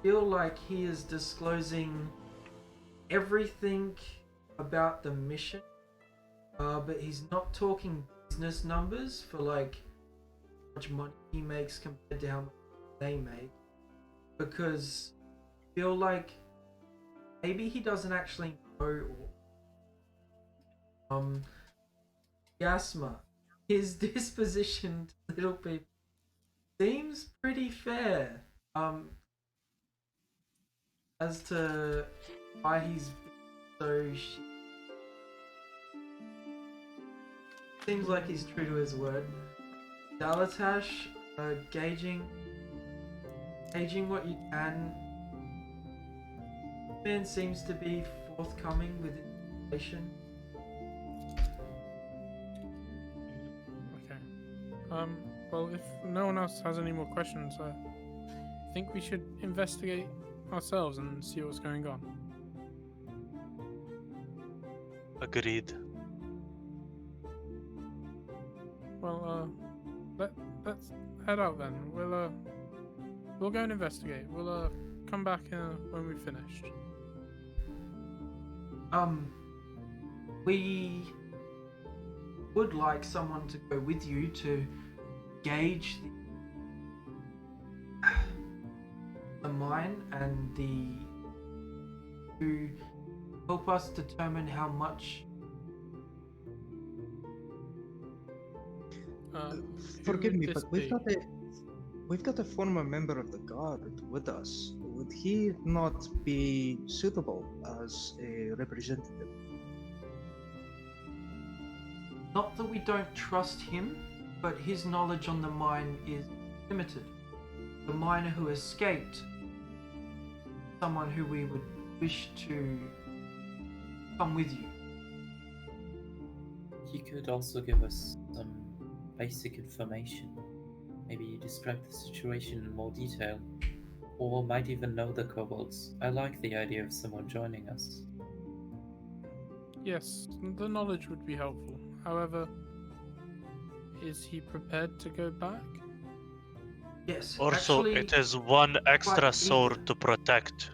feel like he is disclosing everything about the mission, but he's not talking business numbers for like how much money he makes compared to how much they make, because I feel like maybe he doesn't actually know. Yasma, his disposition to little people seems pretty fair. As to why he's so seems like he's true to his word. Dalatash, gauging what you can. Man seems to be forthcoming with information. Okay. Well, if no one else has any more questions, I think we should investigate ourselves and see what's going on. Agreed. Well, let's head out then. We'll go and investigate. We'll come back when we've finished. We would like someone to go with you to gauge the mine and to help us determine how much. Forgive who me, would but this we've be? got a We've got a former member of the guard with us. Would he not be suitable as a representative? Not that we don't trust him, but his knowledge on the mine is limited. The miner who escaped, someone who we would wish to come with you. You could also give us some basic information. Maybe you describe the situation in more detail, or might even know the kobolds. I like the idea of someone joining us. Yes, the knowledge would be helpful. However, is he prepared to go back? Yes. Also, actually, it is one extra quite sword eager. to protect.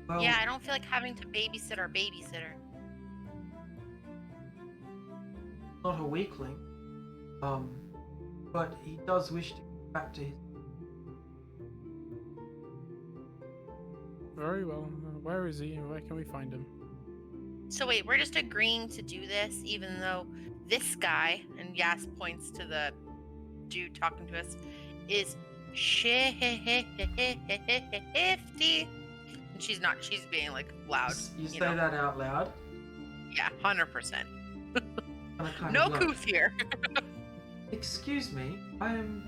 Well, Yeah, I don't feel like having to babysit our babysitter. not a weakling. But he does wish to get back to his. Very well. Where is he and where can we find him? So wait, we're just agreeing to do this, even though this guy, and Yas points to the dude talking to us, is shifty. And she's not. She's being like loud. You say know? that out loud. Yeah, 100%. Kind No of like, couth here. Excuse me, I am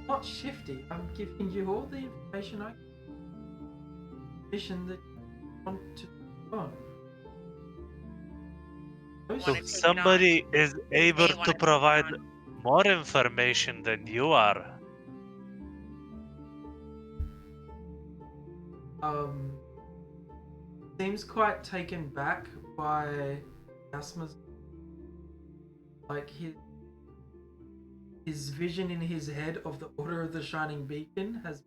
not shifty. I'm giving you all the information I that you want to on. So Wanna take it somebody is able They to wanna take it provide on. more information than you are. Seems quite taken back by Asma's, like his vision in his head of the Order of the Shining Beacon has.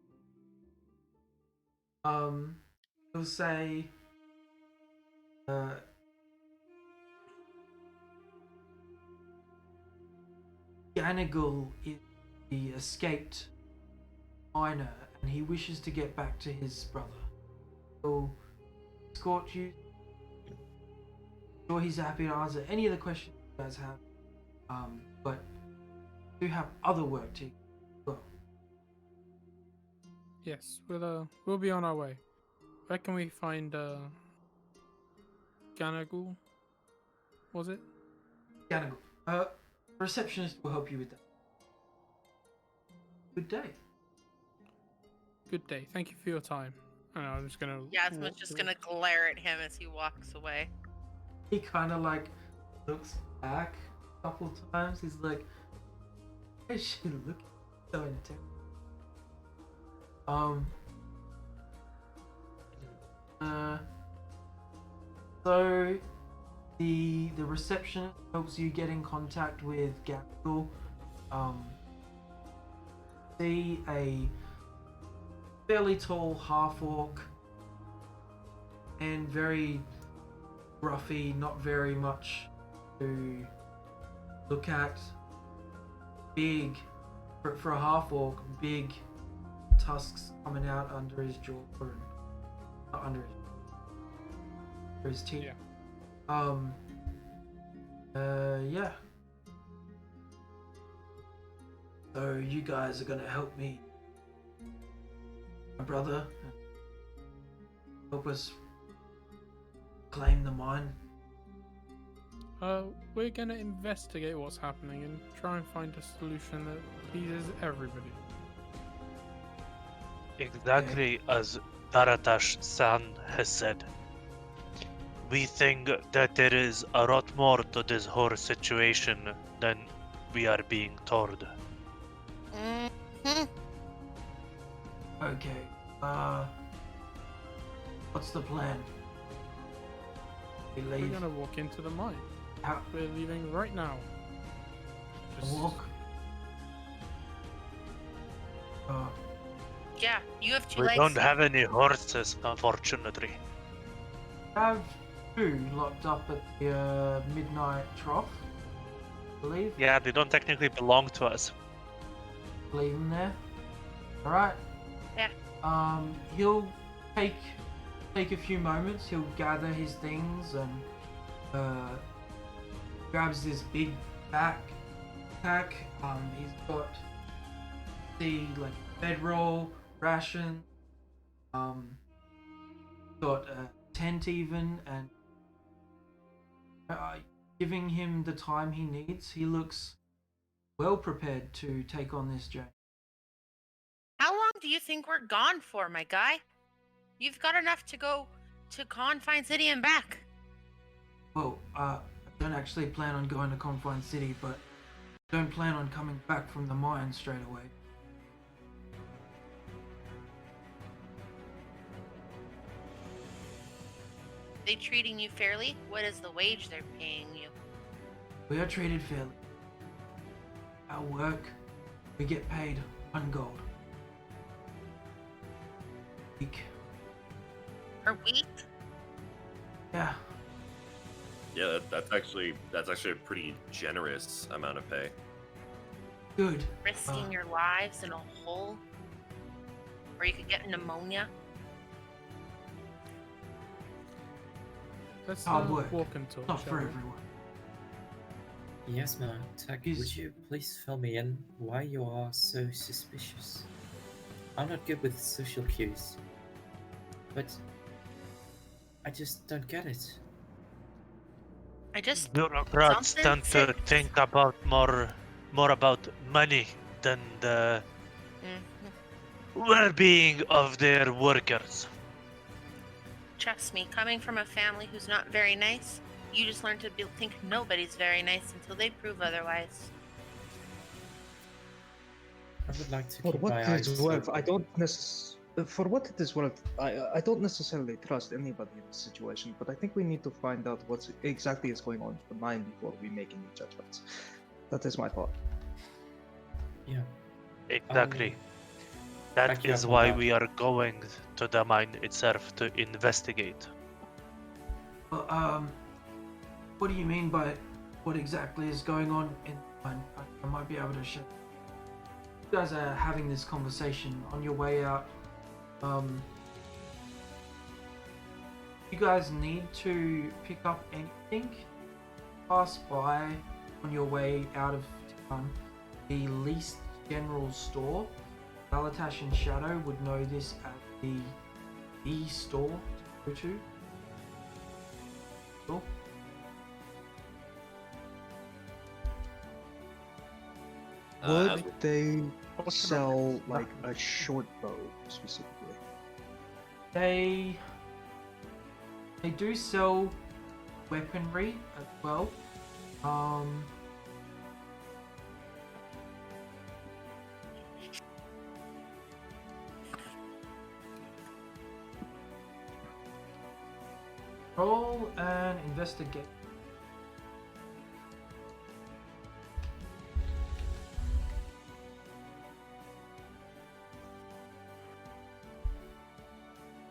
He'll say, Ganagul is the escaped miner, and he wishes to get back to his brother. He'll escort you. Sure, he's happy to answer any of the questions you guys have. But we do have other work to do. Well, Yes, we'll be on our way. Where can we find Ganagul? Was it? Ganagul. Receptionist will help you with that. Good day. Good day. Thank you for your time. And I'm just gonna. Yasma's just gonna glare at him as he walks away. He kind of like looks back a couple times. He's like, "Why is she looking so intense?" So the receptionist helps you get in contact with Gabriel. See a fairly tall half-orc and very roughy, not very much to look at. Big, for a half-orc, big tusks coming out under his jaw, and not under his teeth. Yeah. So you guys are gonna help me, my brother, help us claim the mine. We're gonna investigate what's happening and try and find a solution that pleases everybody. Exactly as Daratash-san has said. We think that there is a lot more to this whole situation than we are being told. Mm-hmm. Okay. What's the plan? We We're leave. gonna walk into the mine. How? We're leaving right now. Walk. Yeah, you have two We legs. don't have any horses, unfortunately. I have two locked up at the midnight trough. I believe. Yeah, they don't technically belong to us. Leave him there. All right. Yeah. He'll take a few moments. He'll gather his things and grabs this big backpack. He's got see like bedroll, ration, got a tent even, and giving him the time he needs. He looks well prepared to take on this journey. How long do you think we're gone for, my guy? You've got enough to go to Confine City and back. Well, I don't actually plan on going to Confine City, but don't plan on coming back from the mine straight away. They treating you fairly? What is the wage they're paying you? We are treated fairly. Our work, we get paid 1 gold. Week. Per week? Yeah. Yeah, that's actually a pretty generous amount of pay. Good. Risking your lives in a hole? Or you could get pneumonia? Let's Hard work. walk and talk. Not shall for we? everyone. Yes, ma'am. Tech, Is- would you please fill me in why you are so suspicious? I'm not good with social cues, but I just don't get it. I just Bureaucrats Something tend to says- think about more about money than the Mhm. well-being of their workers. Trust me, coming from a family who's not very nice, you just learn to think nobody's very nice until they prove otherwise. I would like to For keep what my it eyes is worth, open. I don't for what it is worth, I don't necessarily trust anybody in this situation, but I think we need to find out what exactly is going on with the mine before we make any judgments. That is my thought. Yeah. Exactly. back That you is up on why that. we are going to the mine itself to investigate. Well, what do you mean by what exactly is going on in the mine? I might be able to share. You guys are having this conversation on your way out. You guys need to pick up anything, pass by on your way out of town the least general store. Balatash and Shadow would know this as the store to go to. Cool. As- Would they sell like a short bow specifically? They do sell weaponry as well. Roll and investigate.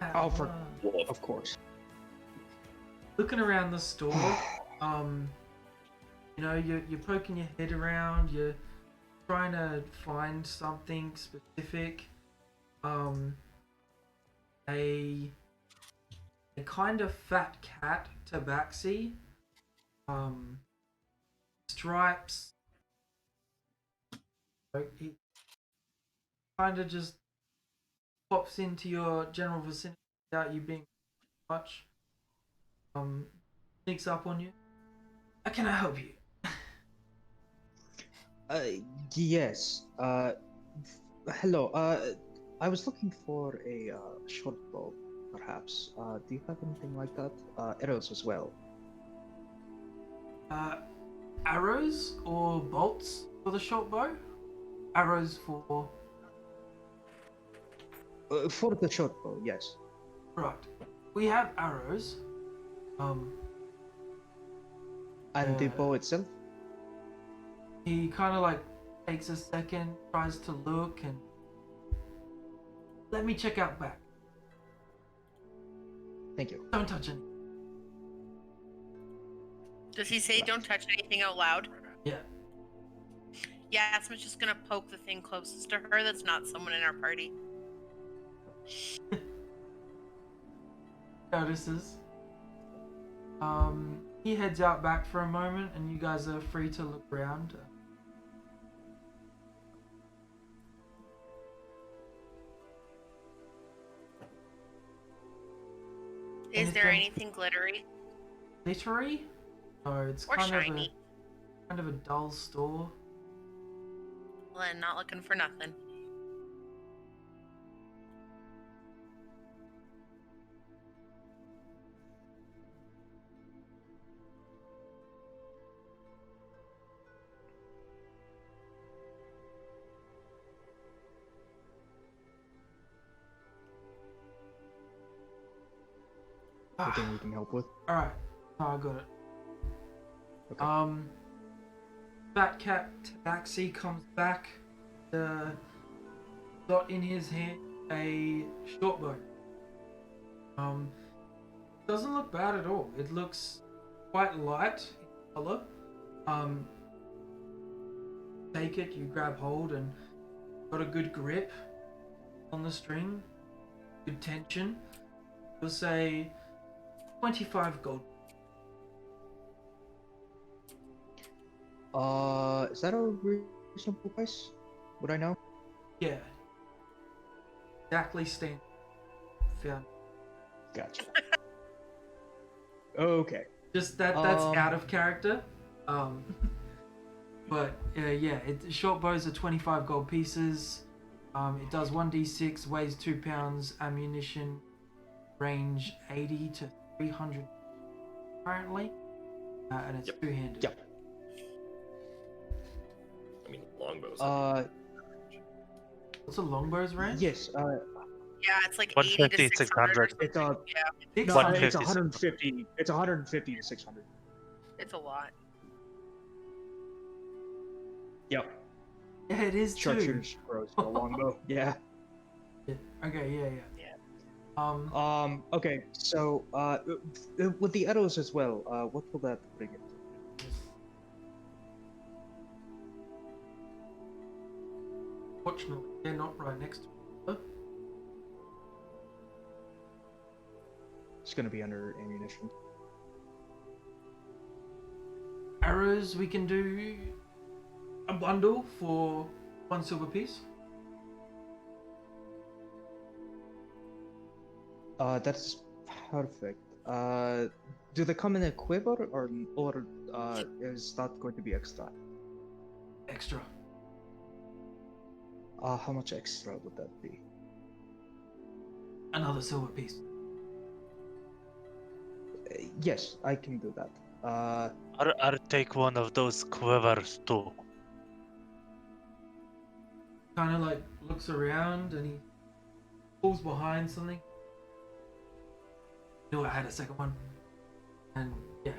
Alfred. Wolf. Of course. Looking around the store, you know, you're poking your head around, you're trying to find something specific. A kind of fat cat tabaxi, stripes. It kind of just pops into your general vicinity without you being much. Sneaks up on you. How can I help you? Yes. Hello. I was looking for a short bow, perhaps. Do you have anything like that? Arrows as well. Arrows or bolts for the short bow? Arrows for... For the short bow, yes. Right. We have arrows. And the bow itself? He kind of like takes a second, tries to look, and... Let me check out back. Thank you. Don't touch it. Does he say don't touch anything out loud? Yeah. Yeah, Asma's just gonna poke the thing closest to her that's not someone in our party. Notices. He heads out back for a moment, and you guys are free to look around. Is there Anything- anything glittery Glittery? No, it's or kind shiny? of a dull store. Well, I'm not looking for nothing. Anything we can help with? Alright. Oh, I got it. Okay. Fat Cat Tabaxi comes back. Got in his hand a short bow. Doesn't look bad at all. It looks quite light in color. Take it, you grab hold, and got a good grip on the string. Good tension. We'll say 25 gold. Is that a reasonable price? Would I know? Yeah. Exactly stand. Found. Gotcha. Okay. Just that's out of character. But yeah, short bows are 25 gold pieces. It does 1d6, weighs 2 pounds, ammunition, range 80 to 300 currently, and it's two-handed. Yep. I mean, longbows. What's a longbow's range? Yes. Yeah, it's like 80 150, to 600. 600. It's Yeah, no, it's 150. 150. It's 150 to 600. it's a lot. Yep. Yeah, it is too. Sharpshooter's grows for a longbow. Yeah. Yeah. Okay, yeah. Okay. So, with the arrows as well. What will that bring it? Fortunately, they're not right next to each other. It's gonna be under ammunition. Arrows, we can do a bundle for 1 silver piece. That's perfect. Do they come in a quiver or is that going to be extra? Extra. How much extra would that be? Another silver piece. Yes, I can do that. I'll take one of those quivers too. Kind of like looks around and he pulls behind something. No, I had a second one. And yeah,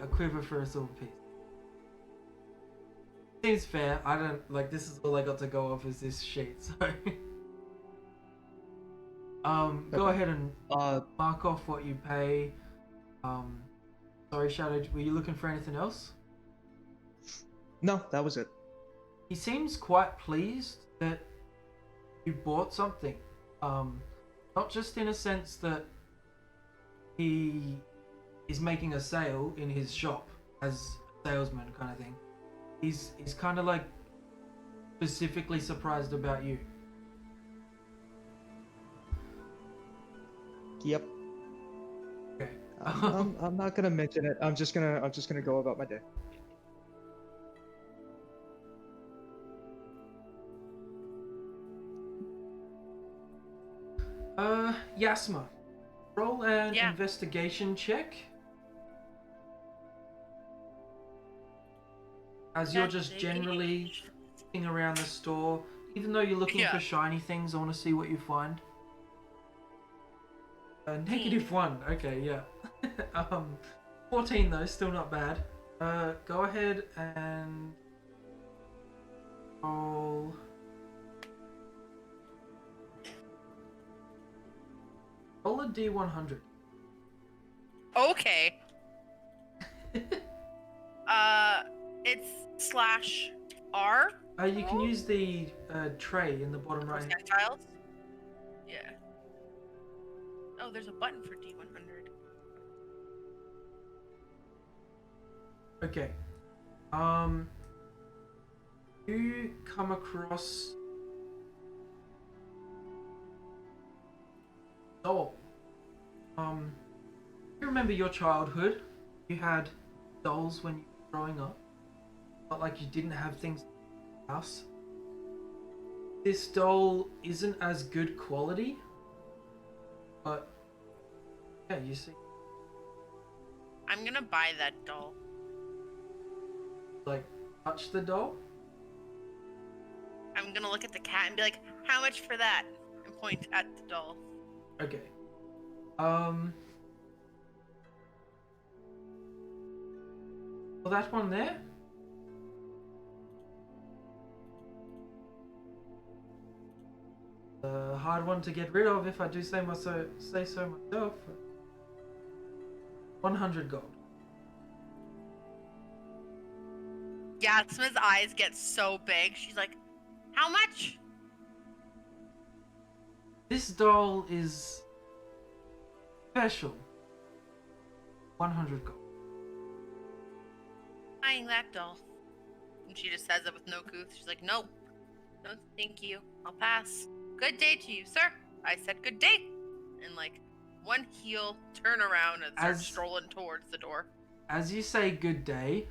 a quiver for a silver piece. Seems fair. I don't like this is all I got to go off is this sheet. So, go ahead and mark off what you pay. Sorry, Shadow. Were you looking for anything else? No, that was it. He seems quite pleased that you bought something. Not just in a sense that he is making a sale in his shop as a salesman kind of thing. He's kind of like specifically surprised about you. Yep. Okay. I'm not gonna mention it. I'm just gonna go about my day. Yasma, roll an Yeah. investigation check. As you're just generally looking around the store, even though you're looking Yeah. for shiny things, I want to see what you find. -1. Okay, yeah. 14 though, still not bad. Go ahead and roll. Roll a D100. Okay. It's /R. You can use the tray in the bottom right. Projectiles. Yeah. Oh, there's a button for D100. Okay. You come across Soul. You remember your childhood? You had dolls when you were growing up. Not like you didn't have things in the house. This doll isn't as good quality, but yeah, you see, I'm gonna buy that doll. like, touch the doll. I'm gonna look at the cat and be like, how much for that? And point at the doll. Okay. Well, that one there. A hard one to get rid of, if I do say so myself. 100 gold. Yasma's eyes get so big. She's like, how much? This doll is special. 100 gold. Buying that doll. And she just says it with no couth. She's like, nope. No, thank you. I'll pass. Good day to you, sir. I said good day. And like, one heel, turn around and start strolling towards the door. As you say good day,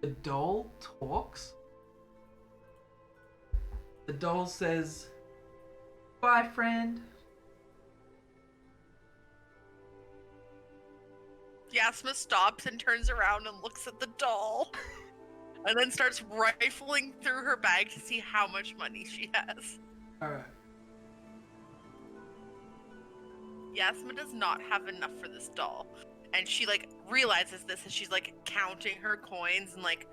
the doll talks. The doll says, bye, friend. Yasma stops and turns around and looks at the doll. And then starts rifling through her bag to see how much money she has. Alright. Yasma does not have enough for this doll. And she like realizes this as she's like counting her coins and like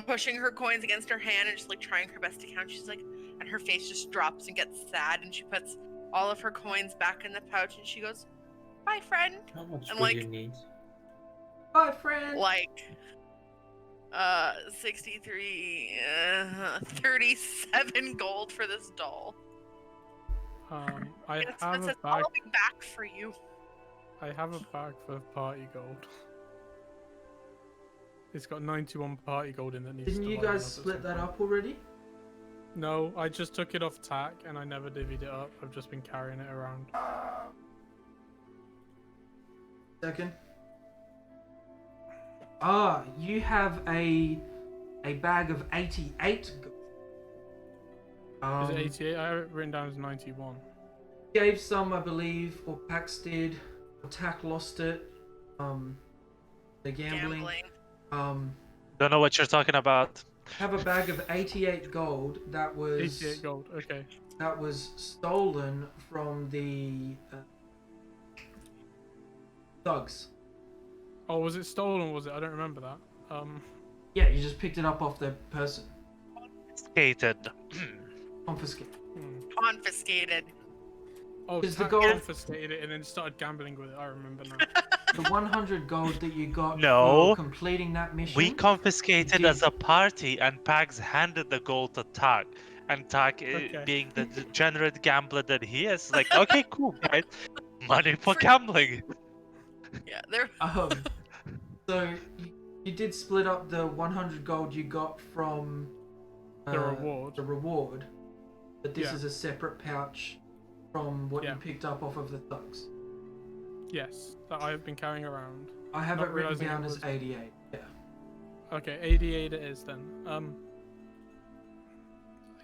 pushing her coins against her hand and just like trying her best to count. She's like, and her face just drops and gets sad and she puts all of her coins back in the pouch and she goes, bye, friend. How much And would like, you need? Bye, friend. like 63 37 gold for this doll. I It's have a says, bag. I'll be back for you. I have a bag full of party gold. It's got 91 party gold in that needs Didn't to you line guys up at split some that point. up already? No, I just took it off tack and I never divvied it up. I've just been carrying it around. Second. You have a bag of 88 gold. Is it 88? I have it written down as 91. Gave some, I believe, or Pax did. Tack lost it. The gambling. Don't know what you're talking about. Have a bag of 88 gold that was 88 gold, okay. that was stolen from the thugs. Oh, was it stolen, was it? I don't remember that. Yeah, you just picked it up off the person. Skated. Confiscate. Confiscated. Oh, Is the tack gold- confiscated it and then started gambling with it. I remember now. The 100 gold that you got No. for completing that mission. We confiscated did- as a party, and Pags handed the gold to Tak. And Tak, Okay. being the degenerate gambler that he is, like, okay, cool, guys. Money for gambling. Yeah, they're So you did split up the 100 gold you got from The reward. The reward, but this Yeah. is a separate pouch from what Yeah. you picked up off of the thugs. Yes, that I have been carrying around. I have Not it written realising it down as was- 88. Yeah. Okay, 88 it is then.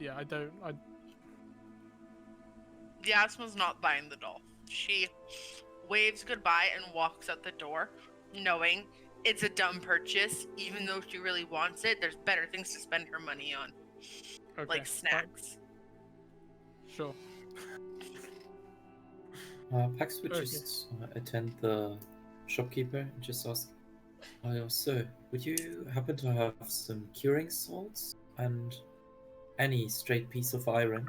Yeah, Yasma's not buying the doll. She waves goodbye and walks out the door, knowing it's a dumb purchase. Even though she really wants it, there's better things to spend her money on, Okay. like snacks. Sure. Pax would Okay. just attend the shopkeeper and just ask, sir, would you happen to have some curing salts and any straight piece of iron?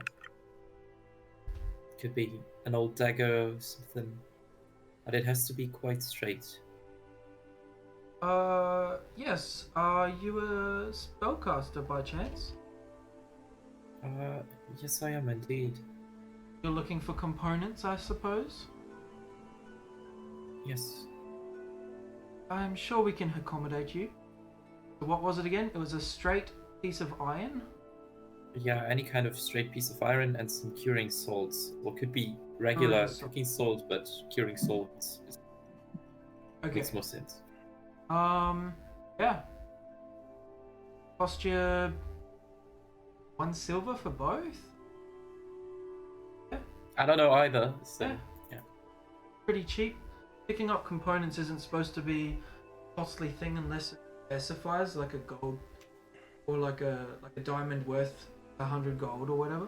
Could be an old dagger or something, but it has to be quite straight. Yes. Are you a spellcaster by chance? Yes, I am indeed. You're looking for components, I suppose? Yes. I'm sure we can accommodate you. So what was it again? It was a straight piece of iron? Yeah, any kind of straight piece of iron and some curing salts. Or could be regular salt. cooking salt, but curing salts is Okay. Makes more sense. Yeah. Cost you 1 silver for both? I don't know either, so Yeah. yeah. Pretty cheap. Picking up components isn't supposed to be a costly thing unless it specifies like a gold or like a diamond worth 100 gold or whatever.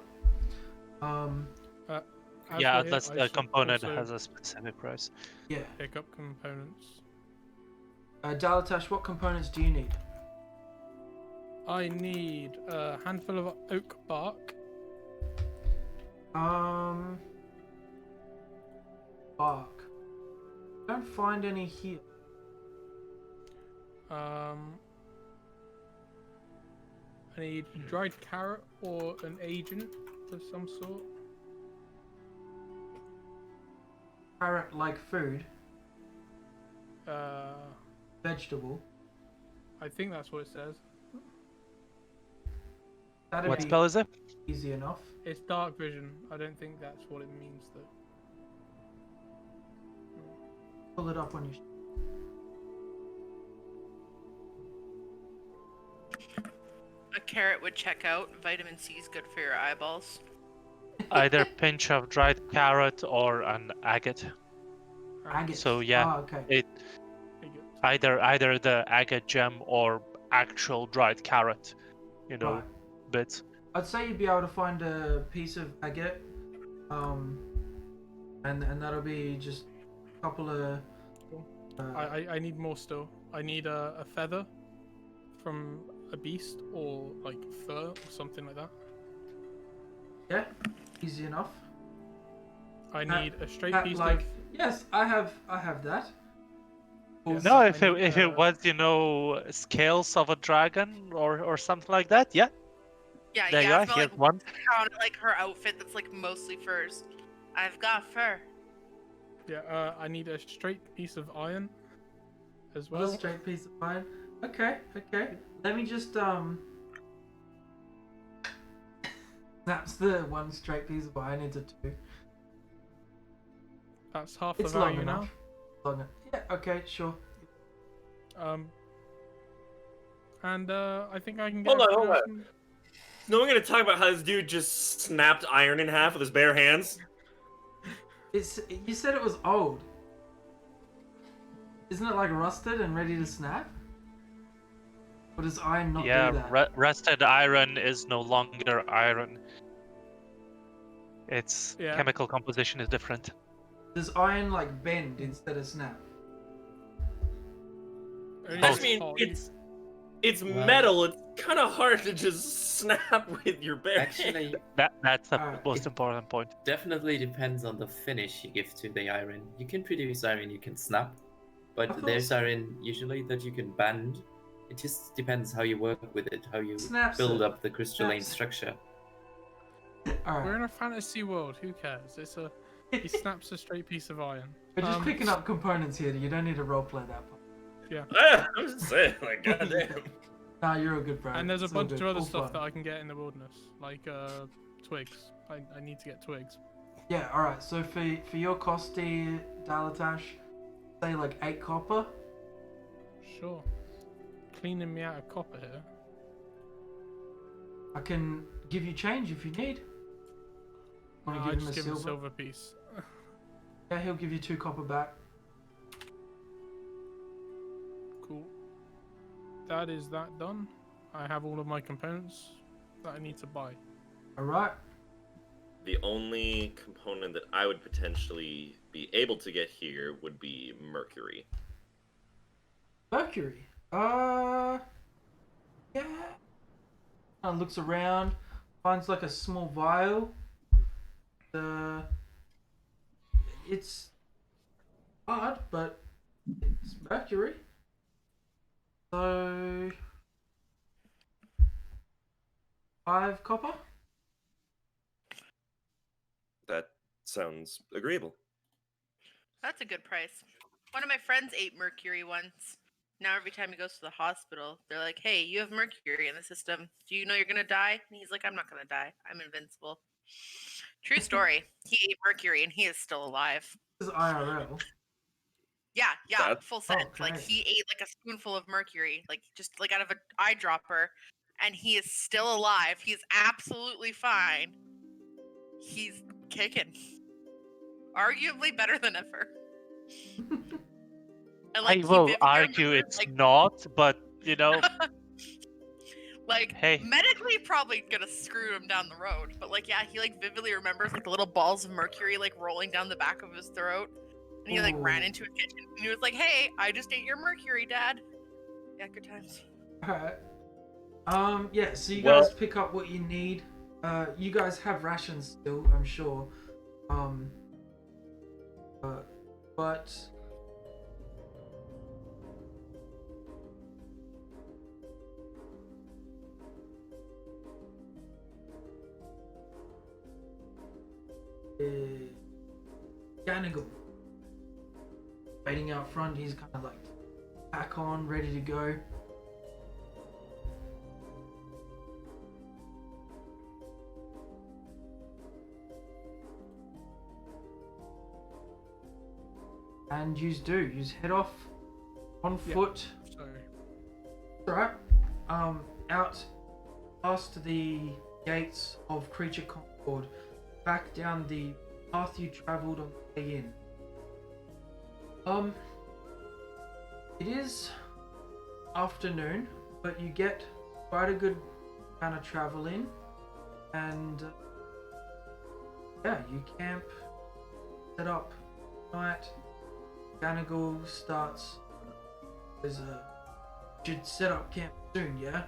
As Yeah, we're here, unless I the should component also has a specific price. Yeah. pick up components. Dalatash, what components do you need? I need a handful of oak bark. Bark. Don't find any here. I need dried carrot or an agent of some sort. Carrot like food. Uh, Vegetable. I think that's what it says. That'd What be spell is it? easy enough. It's dark vision. I don't think that's what it means though. Pull it up on your. A carrot would check out. Vitamin C is good for your eyeballs. Either pinch of dried carrot or an agate. Agate. So yeah, Oh, okay. it either the agate gem or actual dried carrot, Right. bits. I'd say you'd be able to find a piece of agate, and that'll be just a couple of. I need more still. I need a feather from a beast or like fur or something like that. Yeah, easy enough. I need a straight Cat piece like of. yes, I have that. Yeah. Also, No, I if need, it was scales of a dragon or something like that, yeah. Yeah, There you are. Yasma Here's like one. found like her outfit that's like mostly furs. I've got fur. Yeah, I need a straight piece of iron as Well, well. a straight piece of iron. Okay. Let me just snaps the one straight piece of iron into 2. That's half It's the long value now. enough. Yeah. Okay. Sure. And I think I can get. Hold on. No one gonna talk about how this dude just snapped iron in half with his bare hands? You said it was old. Isn't it like rusted and ready to snap? Or does iron not do that? Rusted iron is no longer iron. Its chemical composition is different. Does iron like bend instead of snap? I mean, it's metal. It's kind of hard to just snap with your bare Actually, that's the most important point. Definitely depends on the finish you give to the iron. You can produce iron you can snap, but there's iron usually that you can bend. It just depends how you work with it, how you build up the crystalline structure. We're in a fantasy world. Who cares? He snaps a straight piece of iron. We're just picking up components here. You don't need to roleplay that part. Yeah. I'm just saying, like, goddamn. Nah, you're all good, bro. And there's a It's all bunch good. of other All stuff fun. that I can get in the wilderness, like twigs. I need to get twigs. Yeah, alright, so for your costy, Dalatash, say like 8 copper. Sure. Cleaning me out of copper here. I can give you change if you need. Want to I give him just a give him silver? a silver piece. Yeah, he'll give you 2 copper back. Cool. That is that done. I have all of my components that I need to buy. Alright. The only component that I would potentially be able to get here would be mercury. Mercury. Yeah. Looks around, finds like a small vial. It's hard, but it's mercury. So 5 copper. That sounds agreeable. That's a good price. One of my friends ate mercury once. Now every time he goes to the hospital, they're like, "Hey, you have mercury in the system. Do you know you're gonna die?" And he's like, "I'm not gonna die. I'm invincible." True story. He ate mercury and he is still alive. This is IRL. Yeah, That's- full send. Like Okay. he ate like a spoonful of mercury, like just like out of an eyedropper, and he is still alive. He's absolutely fine. He's kicking, arguably better than ever. And I he will vividly argue remembers, it's like, not, but you know, like hey. medically probably gonna screw him down the road. But like, yeah, he like vividly remembers like the little balls of mercury like rolling down the back of his throat. And he like ran Ooh. into a kitchen and he was like, "Hey, I just ate your mercury, Dad." Yeah, good times. Alright. Yeah, so you Well- guys pick up what you need. You guys have rations still, I'm sure. But Ganigal waiting out front. He's kind of like back on, ready to go. And you head off on Yeah. foot. Sorry. Right. Out past the gates of Creature Concord, back down the path you travelled on the way in. It is afternoon, but you get quite a good amount of travel in, and yeah, you camp, set up night. Ganigal starts. Should set up camp soon, yeah?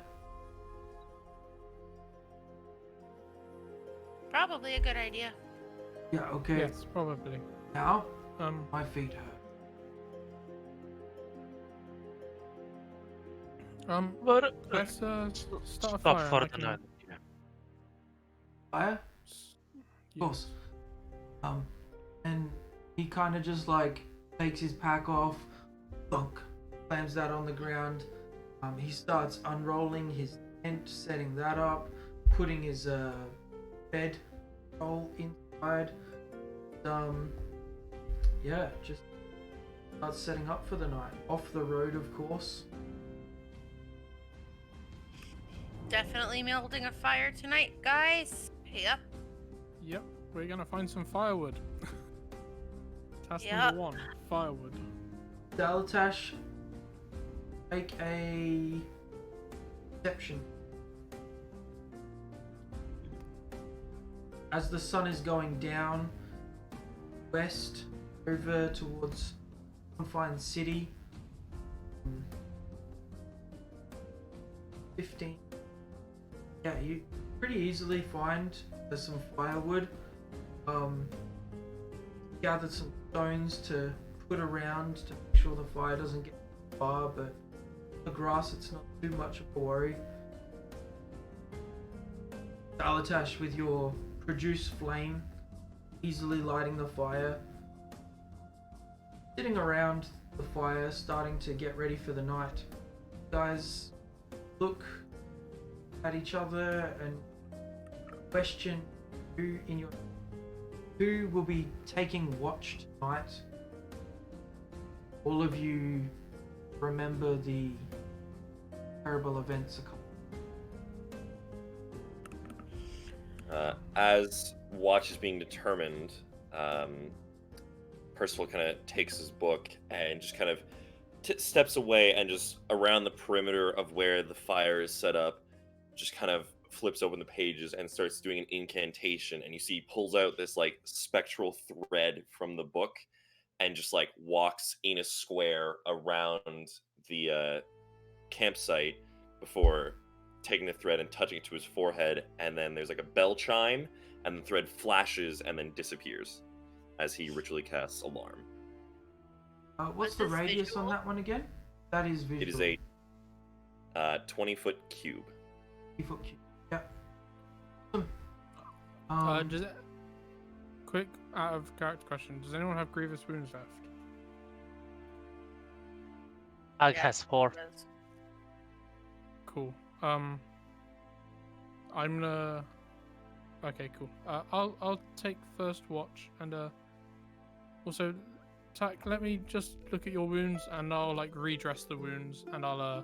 Probably a good idea. Yeah, okay. Yes, probably. Now, Um, my feet hurt. But let's start a stop fire. for I the can- night. Yeah. Fire? Yes. Of course. And he kind of just like takes his pack off, thunk, slams that on the ground. He starts unrolling his tent, setting that up, putting his bed roll inside. Yeah, just starts setting up for the night. Off the road, of course. Definitely building a fire tonight, guys. Yep. Yep, we're gonna find some firewood. Task Yep. number 1, firewood. Dalatash, make a perception. As the sun is going down west over towards Confine City, 15. Yeah, you pretty easily find there's some firewood. Gathered some stones to put around to make sure the fire doesn't get too far, but the grass, it's not too much of a worry. Dalatash, with your produce flame, easily lighting the fire. Sitting around the fire, starting to get ready for the night. You guys look at each other and question who will be taking watch tonight. All of you remember the terrible events As watch is being determined, Percival kind of takes his book and just kind of steps away and just around the perimeter of where the fire is set up, just kind of flips open the pages and starts doing an incantation. And you see he pulls out this like spectral thread from the book and just like walks in a square around the campsite before taking the thread and touching it to his forehead. And then there's like a bell chime and the thread flashes and then disappears as he ritually casts alarm. What's Was the this radius visual? on that one again? That is visual. It is a 20-foot cube. 3-foot cube. Yep. Does it... Quick, out of character question. Does anyone have grievous wounds left? Ag Yeah, has 4. it is. Cool. I'm gonna... Okay, cool. I'll take first watch, and also, Tak, let me just look at your wounds, and I'll like redress the wounds, and I'll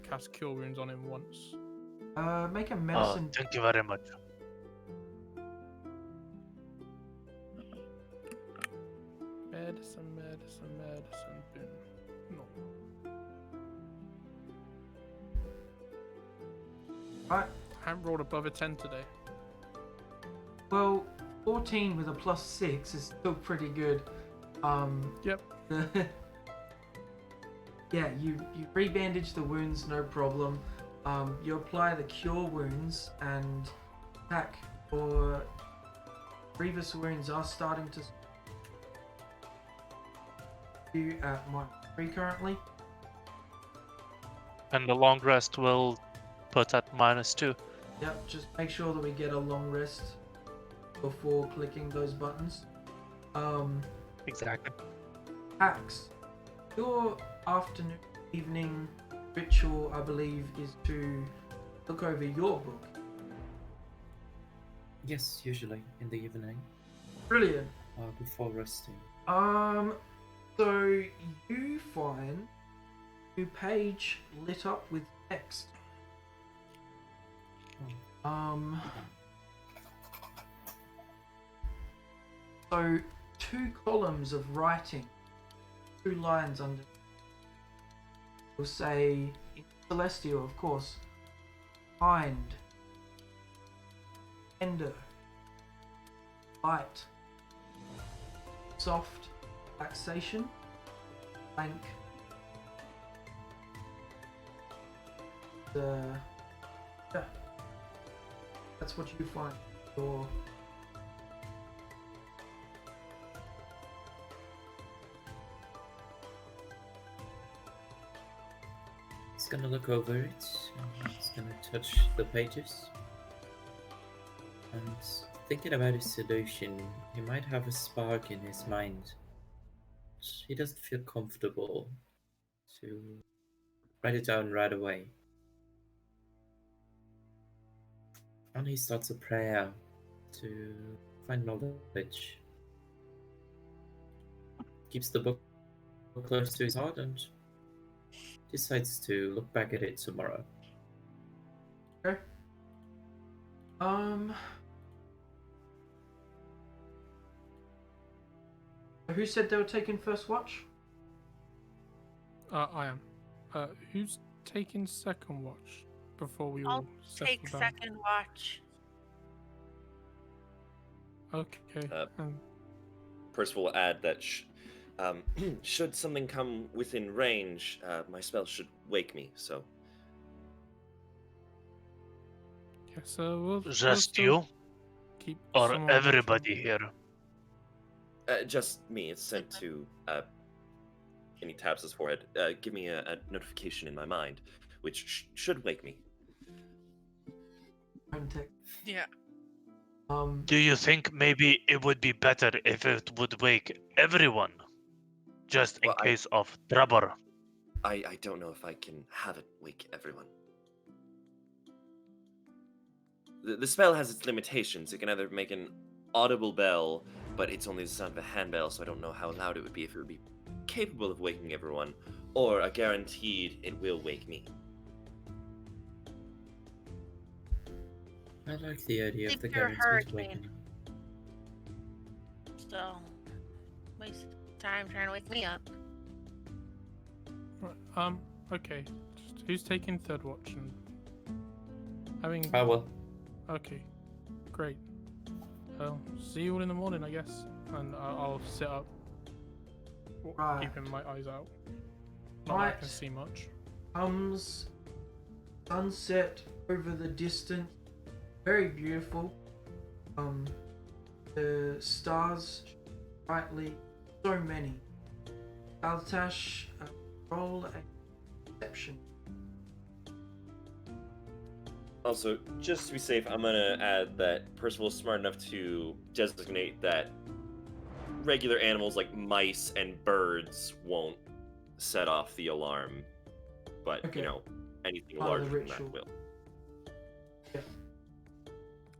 cast Cure Wounds on him once. Make a Oh, medicine. thank you very much. Medicine, boom. No. Right. I haven't rolled above a 10 today. Well, 14 with a +6 is still pretty good. Yep. Yeah, you rebandage the wounds, no problem. You apply the cure wounds, and attack your grievous wounds are starting to you at -3 currently. And the long rest will put at -2. Yep, just make sure that we get a long rest before clicking those buttons. Exactly. Axe, your afternoon, evening ritual, I believe, is to look over your book. Yes, usually in the evening, Brilliant. before resting. So you find your page lit up with text. So 2 columns of writing, 2 lines under. We'll say in Celestial, of course. Kind, tender, light, soft, relaxation, blank. Yeah, that's what you find. Your He's gonna look over it, and he's gonna touch the pages. And thinking about his solution, he might have a spark in his mind. He doesn't feel comfortable to write it down right away. And he starts a prayer to find knowledge. Keeps the book close to his heart and decides to look back at it tomorrow. okay. Who said they were taking first watch? I am. Who's taking second watch before we all I'll settle take down? second watch. Okay. Percival will add that should something come within range, my spell should wake me. So Yeah, so we'll Just still you keep or someone everybody watching. here? just me. It's sent to. And he taps his forehead. Give me a notification in my mind, which should wake me. Yeah. Do you think maybe it would be better if it would wake everyone? Just in Well, case of trouble. I don't know if I can have it wake everyone. The spell has its limitations. It can either make an audible bell, but it's only the sound of a handbell, so I don't know how loud it would be if it would be capable of waking everyone, or a guaranteed it will wake me. I like the idea of If the you're a guaranteed hurricane. waking. So, waste time trying to wake me up. Right, okay. Just who's taking third watch and having? I will. Okay, great. I'll see you all in the morning, I guess, and I'll sit up, Right. keeping my eyes out. Not that I can Right. see much. Comes sunset over the distance, very beautiful. The stars brightly, so many. Altash, roll a perception. Also, just to be safe, I'm gonna add that Percival's smart enough to designate that regular animals like mice and birds won't set off the alarm, but Okay. anything Part of the larger than that ritual. will.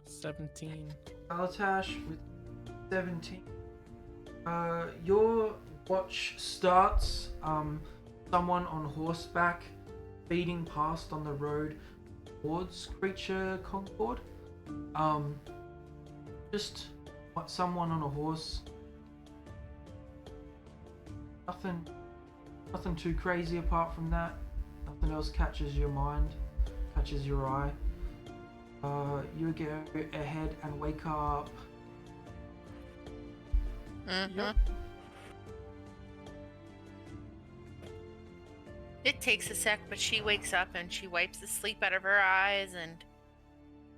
17. Altash with 17. Your watch starts. Someone on horseback speeding past on the road towards Creature Concord. Just someone on a horse. Nothing too crazy apart from that. Nothing else catches your mind, catches your eye. You go ahead and wake up. Yep. It takes a sec, but she wakes up and she wipes the sleep out of her eyes and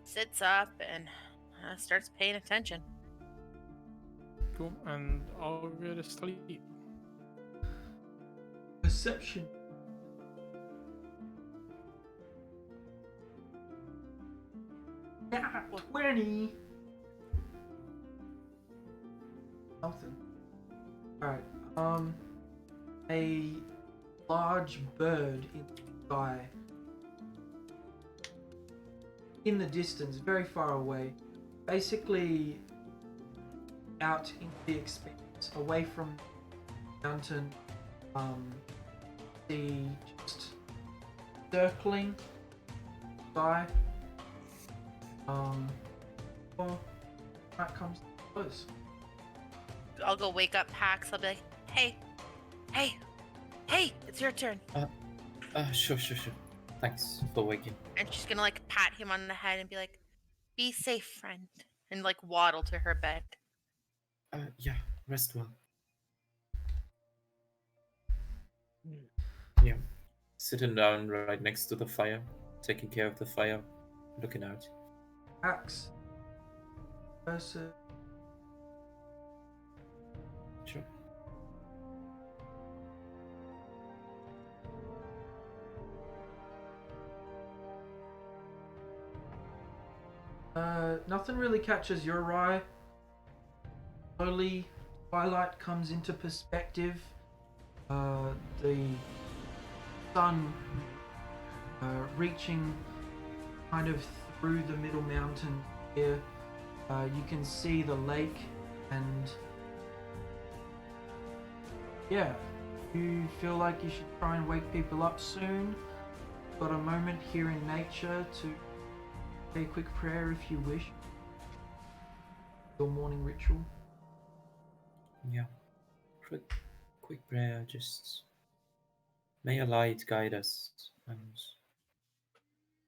sits up and starts paying attention. Cool. And I'll go to sleep. Perception. Yeah, 20. Something. Alright, a large bird in the sky. In the distance, very far away. Basically out into the expanse, away from the mountain. The just circling sky. Well, that comes close. I'll go wake up Pax. I'll be like, hey, it's your turn. Sure. Thanks for waking. And she's gonna like pat him on the head and be like, be safe, friend. And like waddle to her bed. Yeah, rest well. Yeah, sitting down right next to the fire, taking care of the fire, looking out. Axe. Versus. Sure. Nothing really catches your eye. Slowly, twilight comes into perspective. The sun reaching kind of through the middle mountain here. You can see the lake, and yeah, you feel like you should try and wake people up soon. Got a moment here in nature to say a quick prayer if you wish. Your morning ritual. Yeah. Quick prayer, just may your light guide us, and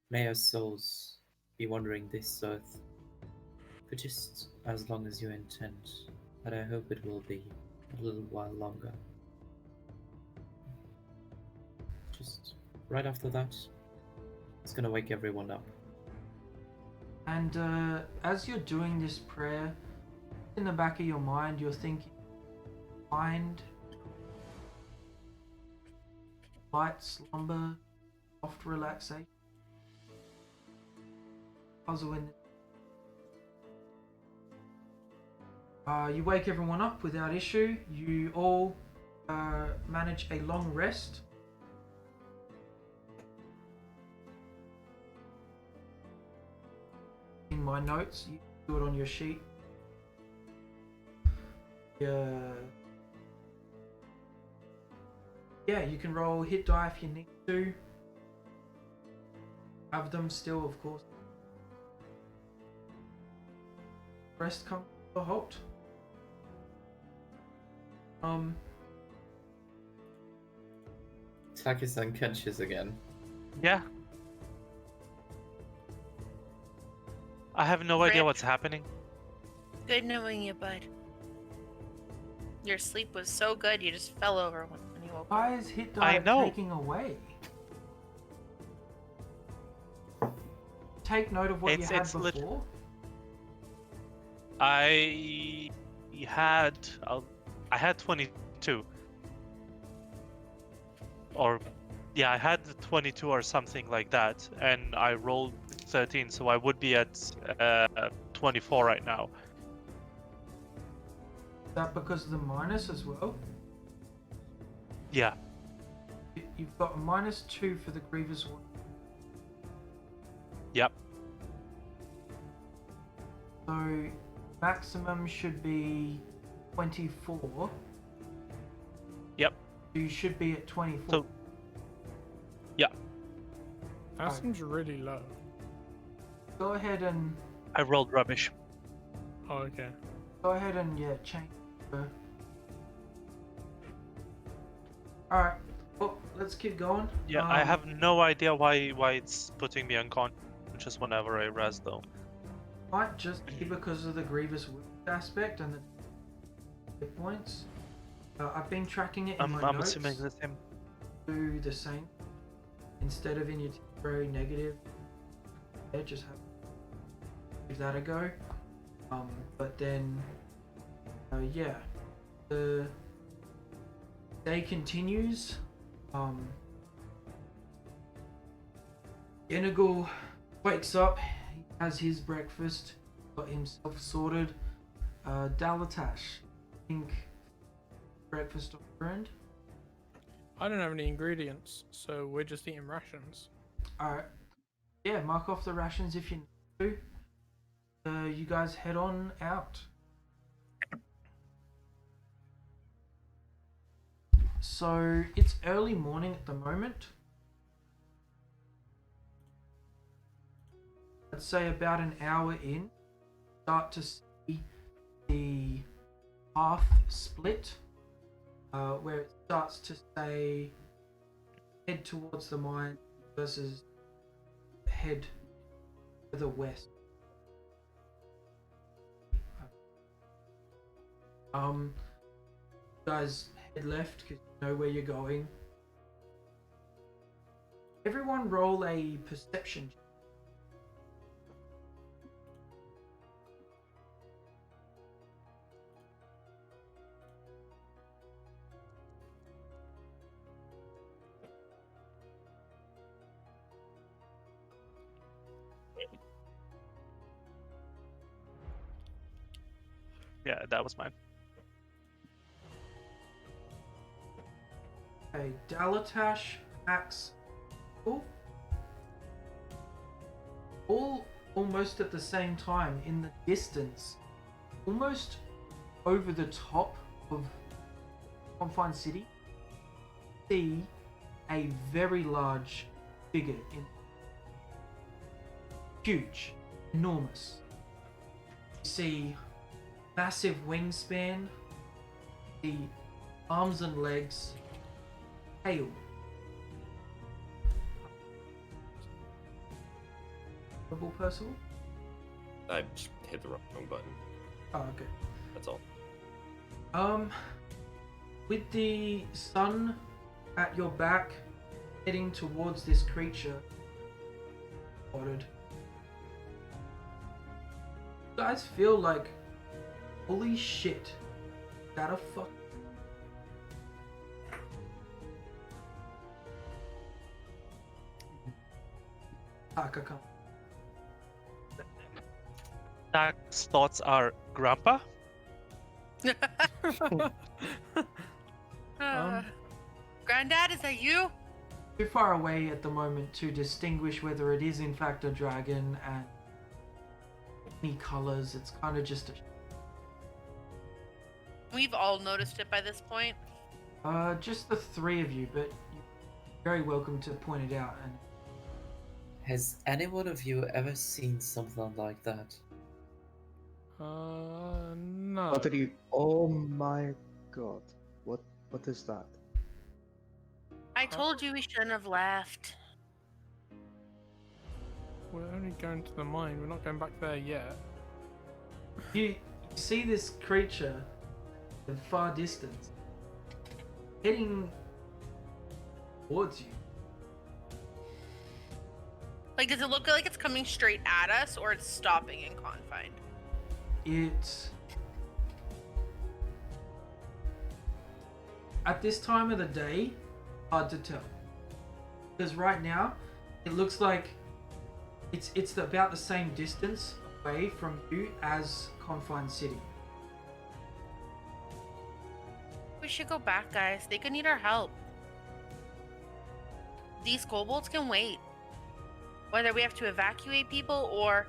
may our souls be wandering this earth for just as long as you intend, but I hope it will be a little while longer. Just right after that, it's gonna wake everyone up. And as you're doing this prayer, in the back of your mind, you're thinking, mind, light slumber, soft relaxation, puzzle in. You wake everyone up without issue. You all manage a long rest. In my notes, you do it on your sheet. Yeah, you can roll hit die if you need to. Have them still, of course. Rest comes to a halt. Tak is unconscious again. Yeah. I have no idea what's happening. Good knowing you, bud. Your sleep was so good, you just fell over when you woke up. Why is hit die taking away? Take note of what you had before. I had 22. Or yeah, I had 22 or something like that, and I rolled 13, so I would be at 24 right now. Is that because of the minus as well? Yeah. You've got a -2 for the Grievous one. Yep. So maximum should be 24. Yep. You should be at 24. So- That seems really low. Go ahead and I rolled rubbish. Oh, okay. change. Alright, well, let's keep going. Yeah, I have no idea why it's putting me unconscious whenever I rest though. Might just be because of the grievous wound aspect and the hit points. I've been tracking it in my I'm notes. assuming the same. Do the same. Instead of in your temporary negative, yeah, just give that a go. But then, yeah, the day continues. Inigal wakes up, he has his breakfast, got himself sorted. Dalatash, think breakfast on your end? I don't have any ingredients, so we're just eating rations. Alright. Yeah, mark off the rations if you need to. You guys head on out. So, it's early morning at the moment. I'd say about an hour in, start to see the path split, where it starts to say head towards the mine versus head to the west. You guys head left because you know where you're going. Everyone roll a perception check. Yeah, that was mine. Okay, Dalatash, Max, all almost at the same time in the distance, almost over the top of Confine City, see a very large figure, huge, enormous. You see massive wingspan, the arms and legs, tail. Double Percival? I just hit the wrong button. Oh, okay. That's all. With the sun at your back, heading towards this creature, spotted. You guys feel like, holy shit, is that a fuck? Akaka. Dak's thoughts are Grandpa? Granddad, is that you? Too far away at the moment to distinguish whether it is in fact a dragon and any colors. It's kind of just a... We've all noticed it by this point. Just the three of you, but you're very welcome to point it out. And Has any one of you ever seen something like that? No. What are you? Oh my god! What is that? I told you we shouldn't have left. We're only going to the mine. We're not going back there yet. you see this creature in far distance heading towards you. Like, does it look like it's coming straight at us, or it's stopping in Confined? It's at this time of the day, hard to tell. Because right now, it looks like it's about the same distance away from you as Confined City. We should go back, guys. They could need our help. These kobolds can wait. Whether we have to evacuate people or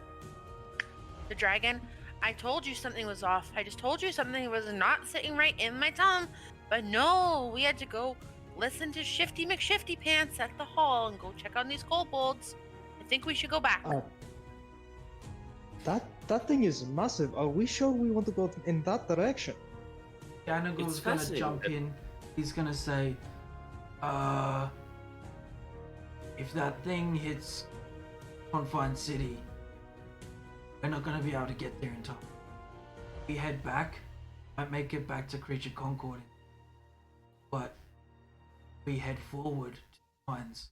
the dragon, I told you something was off. I just told you something was not sitting right in my tongue. But no, we had to go listen to Shifty McShifty Pants at the hall and go check on these kobolds. I think we should go back. That thing is massive. Are we sure we want to go in that direction? Ganagle's gonna jump in. He's gonna say, if that thing hits Confined City, we're not gonna be able to get there in time. We head back, might make it back to Creature Concord, but we head forward to the mines.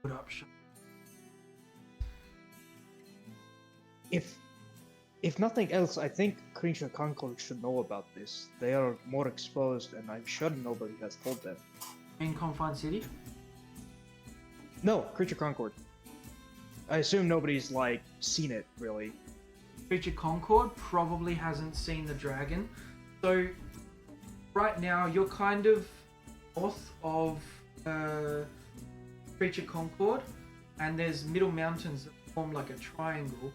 Put up shop. If nothing else, I think Creature Concord should know about this. They are more exposed, and I'm sure nobody has told them. In Confined City? No, Creature Concord. I assume nobody's, like, seen it, really. Creature Concord probably hasn't seen the dragon. So, right now, you're kind of north of Creature Concord, and there's middle mountains that form like a triangle.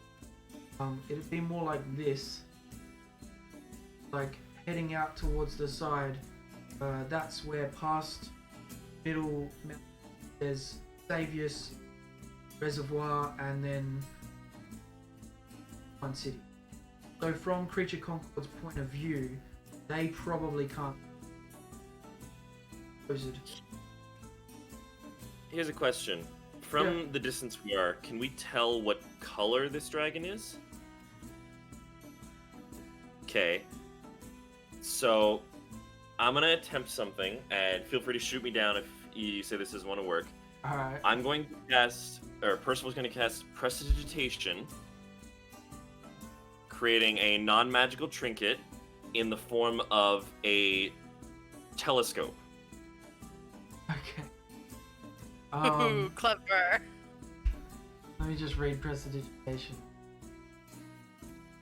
It'd be more like this, like heading out towards the side. That's where past middle there's Savius Reservoir and then one city. So from Creature Concord's point of view, they probably can't close it. Here's a question. From the distance we are, can we tell what color this dragon is? Okay. So, I'm gonna attempt something, and feel free to shoot me down if you say this doesn't want to work. Alright. I'm going to cast, or Percival's going to cast Prestidigitation, creating a non-magical trinket in the form of a telescope. Okay. Ooh, clever. Let me just read Prestidigitation.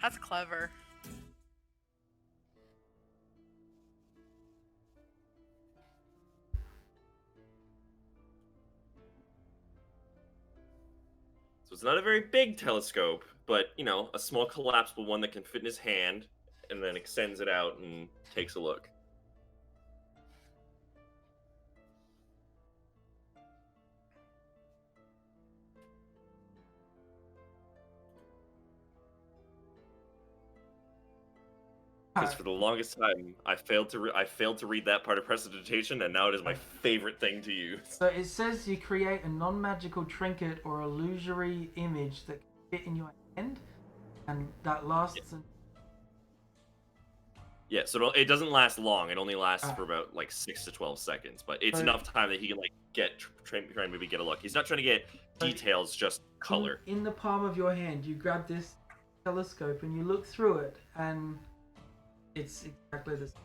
That's clever. So it's not a very big telescope, but, you know, a small collapsible one that can fit in his hand, and then extends it out and takes a look. Because for the longest time, I failed to read that part of Prestidigitation, and now it is my favorite thing to use. So it says you create a non-magical trinket or illusory image that can fit in your hand, and that lasts. Yeah, so it doesn't last long. It only lasts for about like 6 to 12 seconds, but it's enough time that he can like try and maybe get a look. He's not trying to get details, just color. In the palm of your hand, you grab this telescope and you look through it, and it's exactly the same.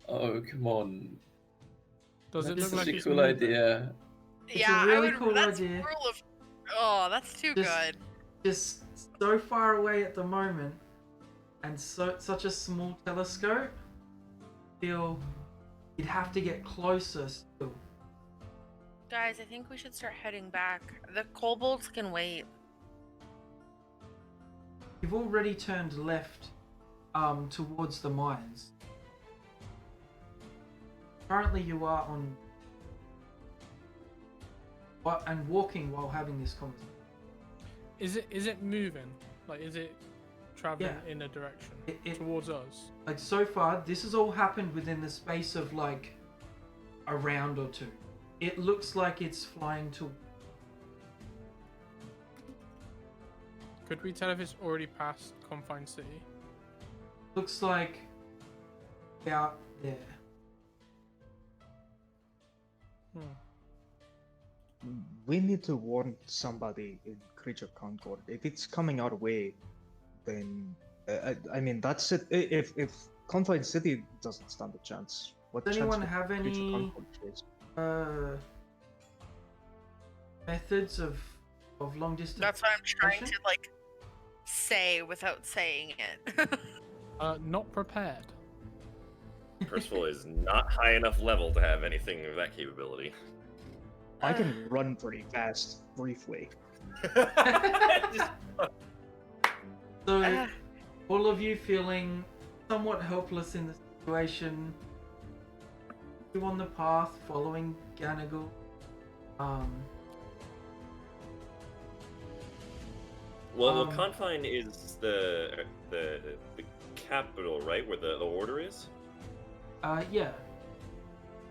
Oh, come on. Does it That's look like such a it's cool moving? idea. It's Yeah, a really I would. cool That's idea. rule of. Oh, that's too good. Just so far away at the moment, and such a small telescope. Feel you'd have to get closer still. Guys, I think we should start heading back. The kobolds can wait. You've already turned left, towards the mines. Currently, you are on. And walking while having this conversation. Is it moving? Like, is it traveling Yeah. in a direction It- towards us? Like so far, this has all happened within the space of like a round or two. It looks like it's flying to. Could we tell if it's already past Confined City? Looks like out there. We need to warn somebody in Creature Concord. If it's coming our way, then I mean that's it. If Confined City doesn't stand a chance, what Does chance anyone would have Creature any Concord face? methods of long distance? That's what I'm trying communication? to like say without saying it. Not prepared. Percival is not high enough level to have anything of that capability. I can run pretty fast, briefly. Just- So, all of you feeling somewhat helpless in the situation. You on the path following Ganigal. Well, Confine is the capital, right? Where the order is? Yeah.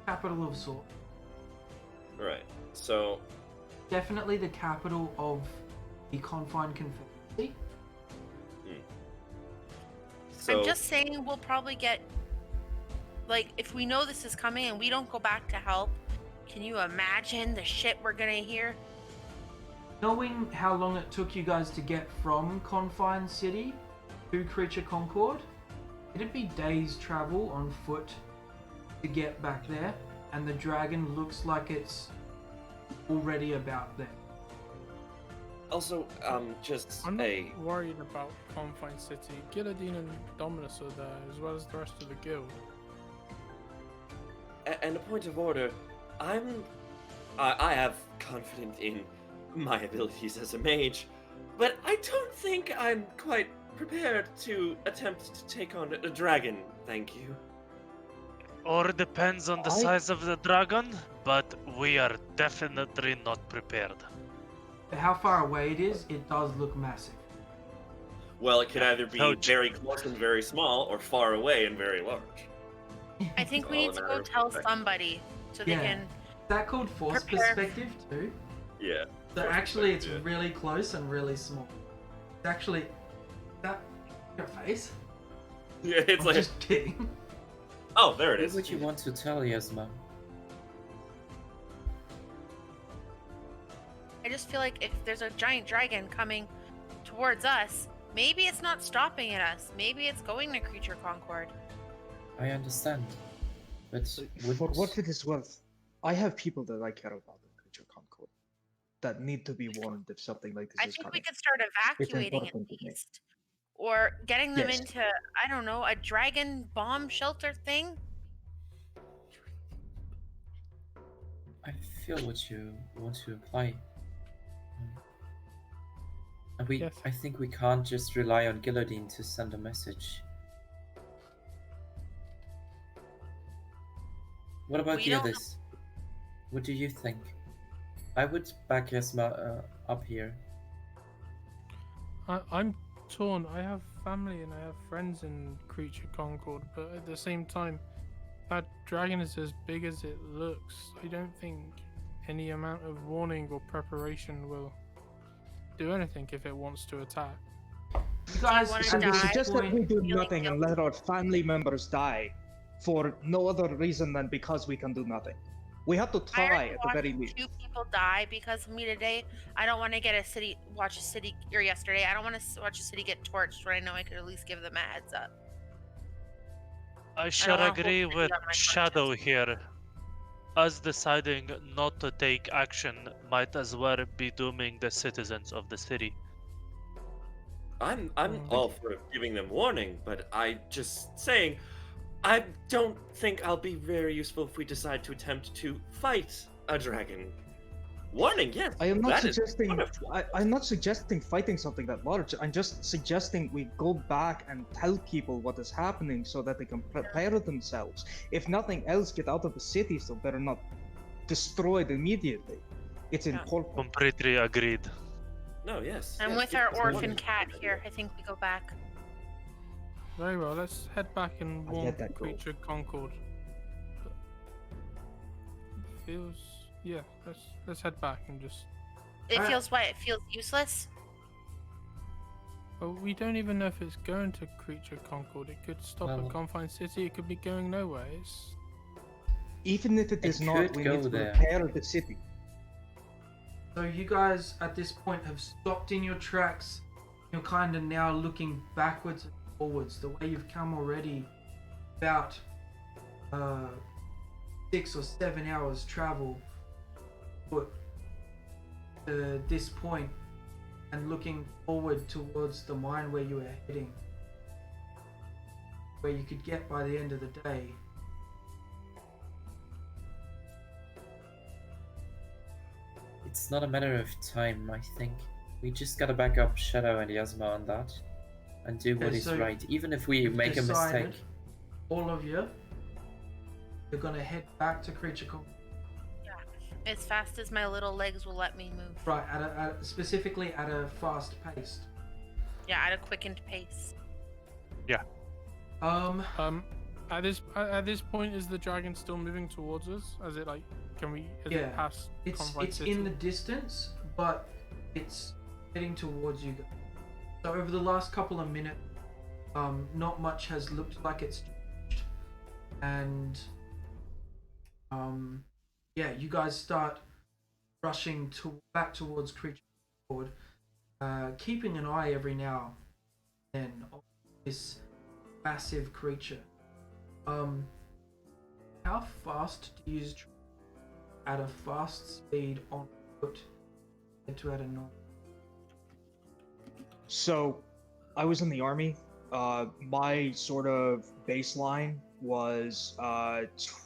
Capital of sort. Right. So, Definitely the capital of the Confine Confederacy. so I'm just saying we'll probably get, like, if we know this is coming and we don't go back to help, can you imagine the shit we're gonna hear? Knowing how long it took you guys to get from Confine City to Creature Concord, it'd be days travel on foot to get back there, and the dragon looks like it's already about there. also, just I'm not a worried about Confine City. Guillotine and Dominus are there, as well as the rest of the guild. and a point of order. I have confidence in my abilities as a mage, but I don't think I'm quite prepared to attempt to take on a dragon. Thank you. Or depends on the size of the dragon, but we are definitely not prepared. How far away it is, it does look massive. Well, it could either be Ouch. very close and very small, or far away and very large. I think we all need a to matter go of tell perspective. somebody so they Yeah. can. Is that called force Prepare. perspective too? Yeah. So force actually it's perspective, really close and really small. It's actually that your face? yeah. It's I'm like, just kidding. oh, there it Who is. would you want to tell, Yasma? I just feel like if there's a giant dragon coming towards us, maybe it's not stopping at us. Maybe it's going to Creature Concord. I understand, but For what it is worth, I have people that I care about in Creature Concord that need to be warned if something like this I is think coming. we could start evacuating at important to me. least. Or getting them Yes. into, I don't know, a dragon bomb shelter thing. I feel what you want to imply. And Yes. I think we can't just rely on Guillotine to send a message. What about We you, don't- this? What do you think? I would back Yasma up here. I'm torn. I have family and I have friends in Creature Concord, but at the same time, that dragon is as big as it looks. I don't think any amount of warning or preparation will do anything if it wants to attack. You guys, wanna at And we this die? suggest that we point, do Feeling nothing and let our family members die for no other reason than because we can do nothing. We have to I try already at the very watched least. 2 people die because of me today. I don't want to watch a city, or yesterday. I don't want to watch a city get torched when I know I could at least give them a heads up. I shall wanna hold agree city with on my Shadow here. Us deciding not to take action might as well be dooming the citizens of the city. I'm all for giving them warning, but I just saying, I don't think I'll be very useful if we decide to attempt to fight a dragon. Warning, yes. I am not that is suggesting. wonderful. I'm not suggesting fighting something that large. I'm just suggesting we go back and tell people what is happening so that they can prepare themselves. If nothing else, get out of the city so they're not destroyed immediately. It's Yeah. important. Completely agreed. No, yes. And yes, with yes, our it's orphan wonderful. cat here, I think we go back. Very well, let's head back and I warn get that goal. Creature Concord. Feels yeah. Let's head back and just. It Alright. feels what? It feels useless. Well, we don't even know if it's going to Creature Concord. It could stop Well- at Confine City. It could be going nowhere. It's Even if it It is not, could we go need to there. prepare the city. so you guys at this point have stopped in your tracks. You're kind of now looking backwards and forwards. The way you've come already, about 6 or 7 hours travel foot to this point, and looking forward towards the mine where you were heading, where you could get by the end of the day. It's not a matter of time, I think. We just gotta back up Shadow and Yasma on that, and do what Okay, is so right, even if we you've make a decided, mistake. all of you, you're gonna head back to Creature Concord. As fast as my little legs will let me move. Right, specifically at a fast pace. Yeah, at a quickened pace. At this point, is the dragon still moving towards us? Is it like, is Yeah, it past it's Conrad City? in the distance, but it's heading towards you guys. So over the last couple of minutes, not much has looked like it's changed, and yeah, you guys start rushing back towards Creature Concord, keeping an eye every now and then on this massive creature. How fast do you at a fast speed on foot to at a normal? So, I was in the army. My sort of baseline was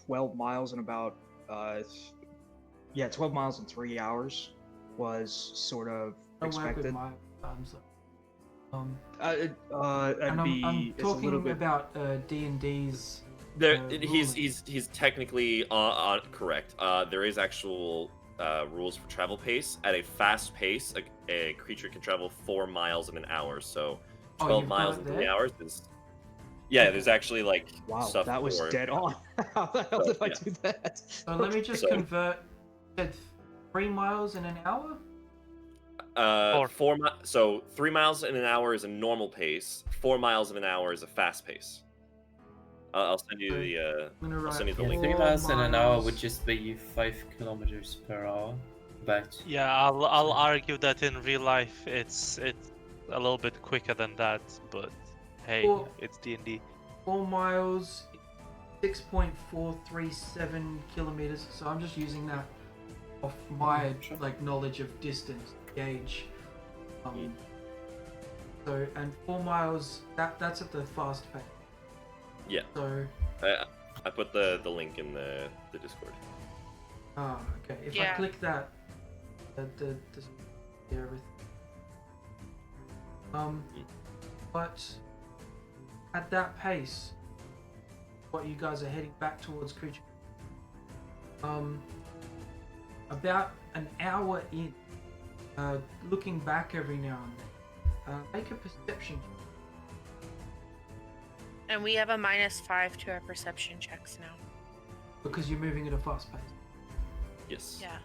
12 miles in about 12 miles in 3 hours was sort of I work with expected. my times. That'd And be I'm it's a talking little bit. about D&D's. There, rules. he's technically correct. There is actual rules for travel pace. At a fast pace, a creature can travel 4 miles in an hour. So 12 you've got miles it in 3 there? hours is. Yeah, there's actually like Wow, stuff that was for dead on. How the hell So, did I yeah. do that? So let me just So- convert. Said 3 miles in an hour. So 3 miles in an hour is a normal pace. 4 miles in an hour is a fast pace. I'll send you Okay. the. I'm gonna write send you the Yeah, link. 3 4 miles in an hour miles. would just be 5 kilometers per hour. But Yeah, I'll argue that in real life it's a little bit quicker than that, but hey, Well- it's D&D. 4 miles, 6.437 kilometers. So I'm just using that off my Sure. knowledge of distance gauge. So and 4 miles. That's at the fast pace. Yeah. So I put the link in the Discord. okay. If I Yeah. click that, the everything. But at that pace, what you guys are heading back towards Creature. About an hour in, looking back every now and then, make a perception check. And we have a -5 to our perception checks now. Because you're moving at a fast pace. Yes. Yeah.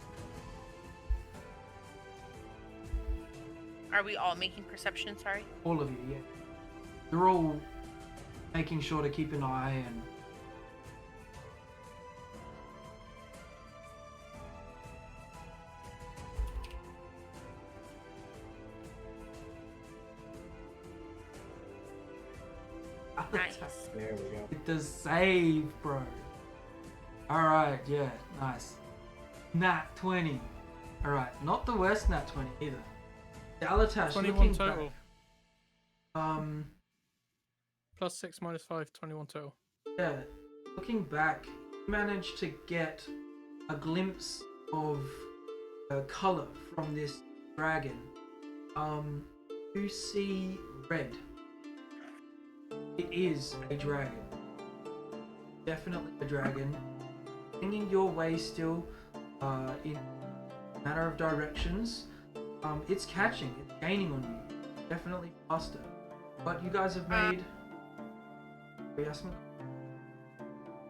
Are we all making perception? Sorry. All of you, yeah. You're all making sure to keep an eye and. Nice. There we go. It does save, bro. Alright, yeah, nice. Nat 20. Alright, not the worst Nat 20 either. Dalatash, 21 looking total. back. Plus 6 minus 5, 21 total. Yeah, looking back, you managed to get a glimpse of color from this dragon. You see red. It is a dragon. Definitely a dragon. Swinging your way still in a matter of directions. It's catching, it's gaining on you. Definitely faster. But you guys have made. Yes, ma'am?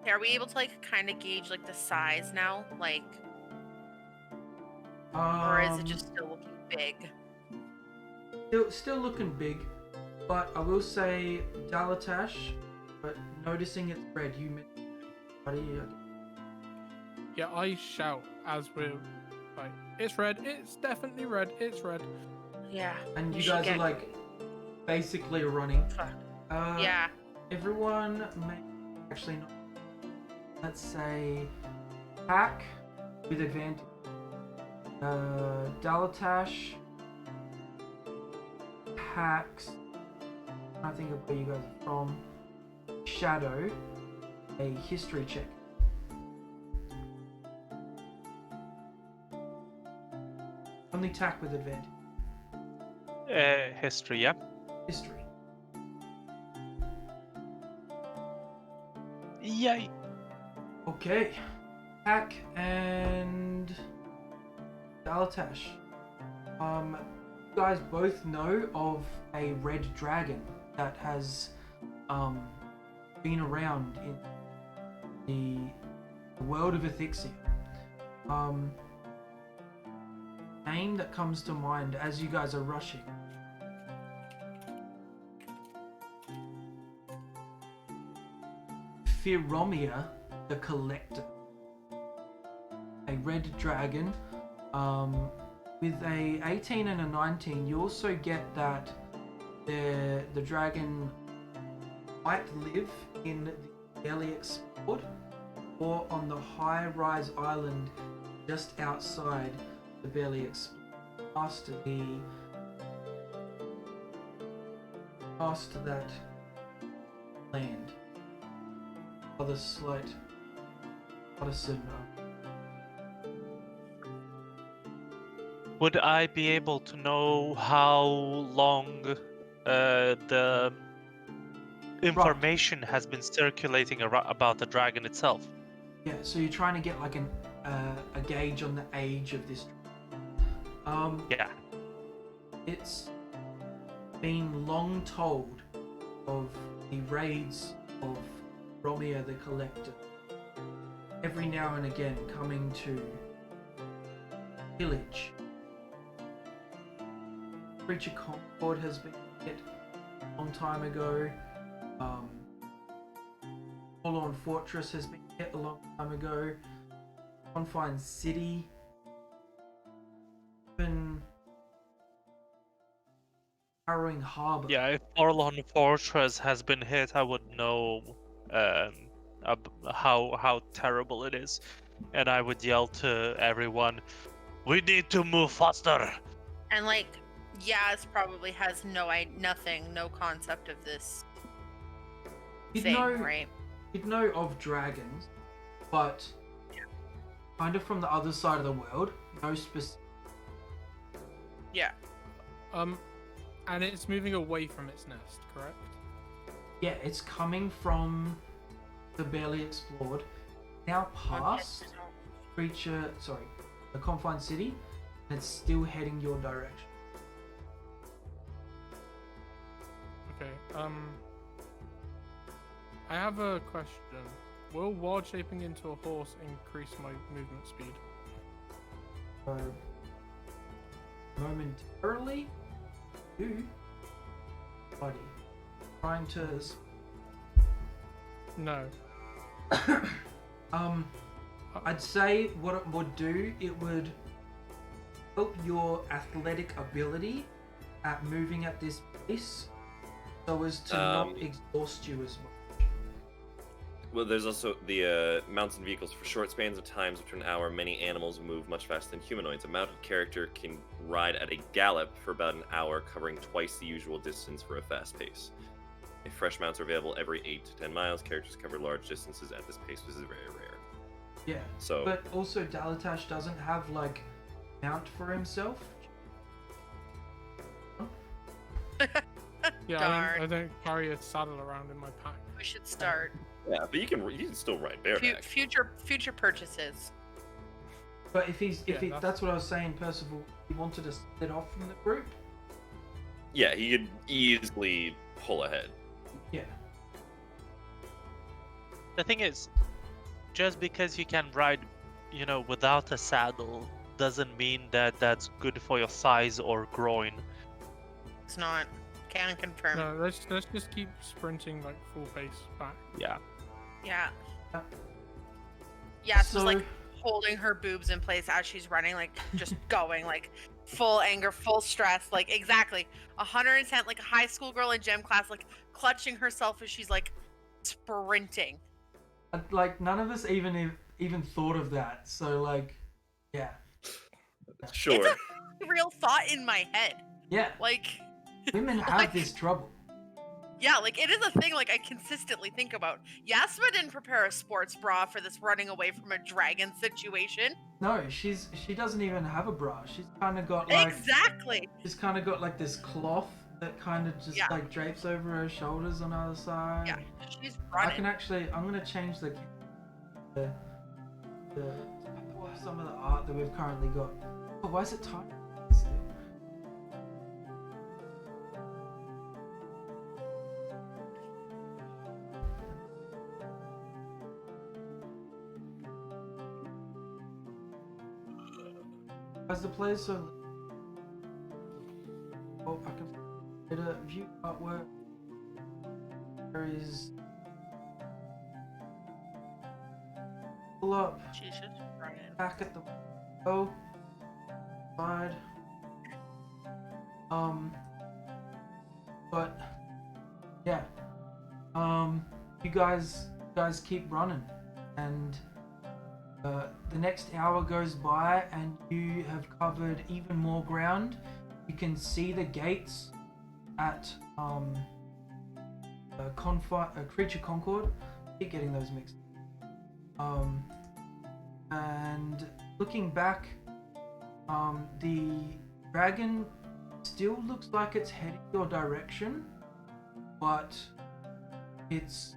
Are we able to kind of gauge the size now, or is it just still looking big? Still looking big, but I will say Dalatash, but noticing it's red, you mentioned, buddy. Yeah, I shout as we're like, it's red, it's definitely red, it's red. Yeah. And you should guys get- are basically running. Fuck. Uh, Yeah. Everyone may actually not. Let's say hack with advantage. Dalatash hacks. I think of where you guys are from. Shadow, a history check. Only attack with advantage. History, yeah. History. Yay. Okay. Hack and Dalatash. You guys both know of a red dragon that has been around in the world of Ethicsia. Name that comes to mind as you guys are rushing. Firomia the Collector. A red dragon. With a 18 and a 19, you also get that the dragon might live in the barely explored or on the high-rise island just outside the barely explored, past that land. Other slight partisan. Would I be able to know how long the information has been circulating about the dragon itself? Yeah, so you're trying to get like a gauge on the age of this. Yeah. It's been long told of the raids of Romeo the Collector. Every now and again coming to village. Creature Concord has been hit a long time ago. Forlorn Fortress has been hit a long time ago. Confined City. Even Harrowing Harbor. Yeah, if Forlorn Fortress has been hit, I would know how terrible it is, and I would yell to everyone, "We need to move faster!" And like, Yaz probably has no concept of this thing, right? You'd know of dragons, but kind of from the other side of the world. No specific. Yeah. And it's moving away from its nest, correct? Yeah, it's coming from the barely explored, now past the Confined City, and it's still heading your direction. Okay, I have a question. Will wild shaping into a horse increase my movement speed? Momentarily, you, buddy, trying to. No. I'd say what it would do, it would help your athletic ability at moving at this pace, so as to not exhaust you as much. Well, there's also the mounted vehicles. For short spans of times up to an hour, many animals move much faster than humanoids. A mounted character can ride at a gallop for about an hour, covering twice the usual distance for a fast pace. If fresh mounts are available every 8 to 10 miles, characters cover large distances at this pace, which is very rare. Yeah. So, but also Dalatash doesn't have like mount for himself. Yeah, I don't carry a saddle around in my pack. We should start. Yeah, but you can still ride bareback. Future purchases. But if that's what I was saying, Percival, he wanted to split off from the group. Yeah, he could easily pull ahead. Yeah. The thing is, just because you can ride, without a saddle, doesn't mean that that's good for your thighs or groin. It's not. Can confirm. No, let's just keep sprinting like full pace back. Yeah. Yeah. Yeah, So- she's like holding her boobs in place as she's running, like just going, like full anger, full stress, like exactly 110, like a high school girl in gym class, like clutching herself as she's like sprinting. Like none of us even thought of that. So like, yeah, Sure. Real thought in my head. yeah. Like Women have this trouble. Yeah, like it is a thing like I consistently think about. Yasma didn't prepare a sports bra for this running away from a dragon situation. No, she doesn't even have a bra. She's kind of got like Exactly. she's kind of got like this cloth that kind of just Yeah. like drapes over her shoulders on the other side. Yeah, she's I running. can actually. I'm gonna change the some of the art that we've currently got. Oh, why is it tiny still? As the players so. Oh, I can get a view artwork. There is. Pull up. She's just running. Back at the side. But yeah. You guys keep running, and the next hour goes by, and you have covered even more ground. You can see the gates at Creature Concord. I keep getting those mixed. And looking back, the dragon still looks like it's heading your direction, but it's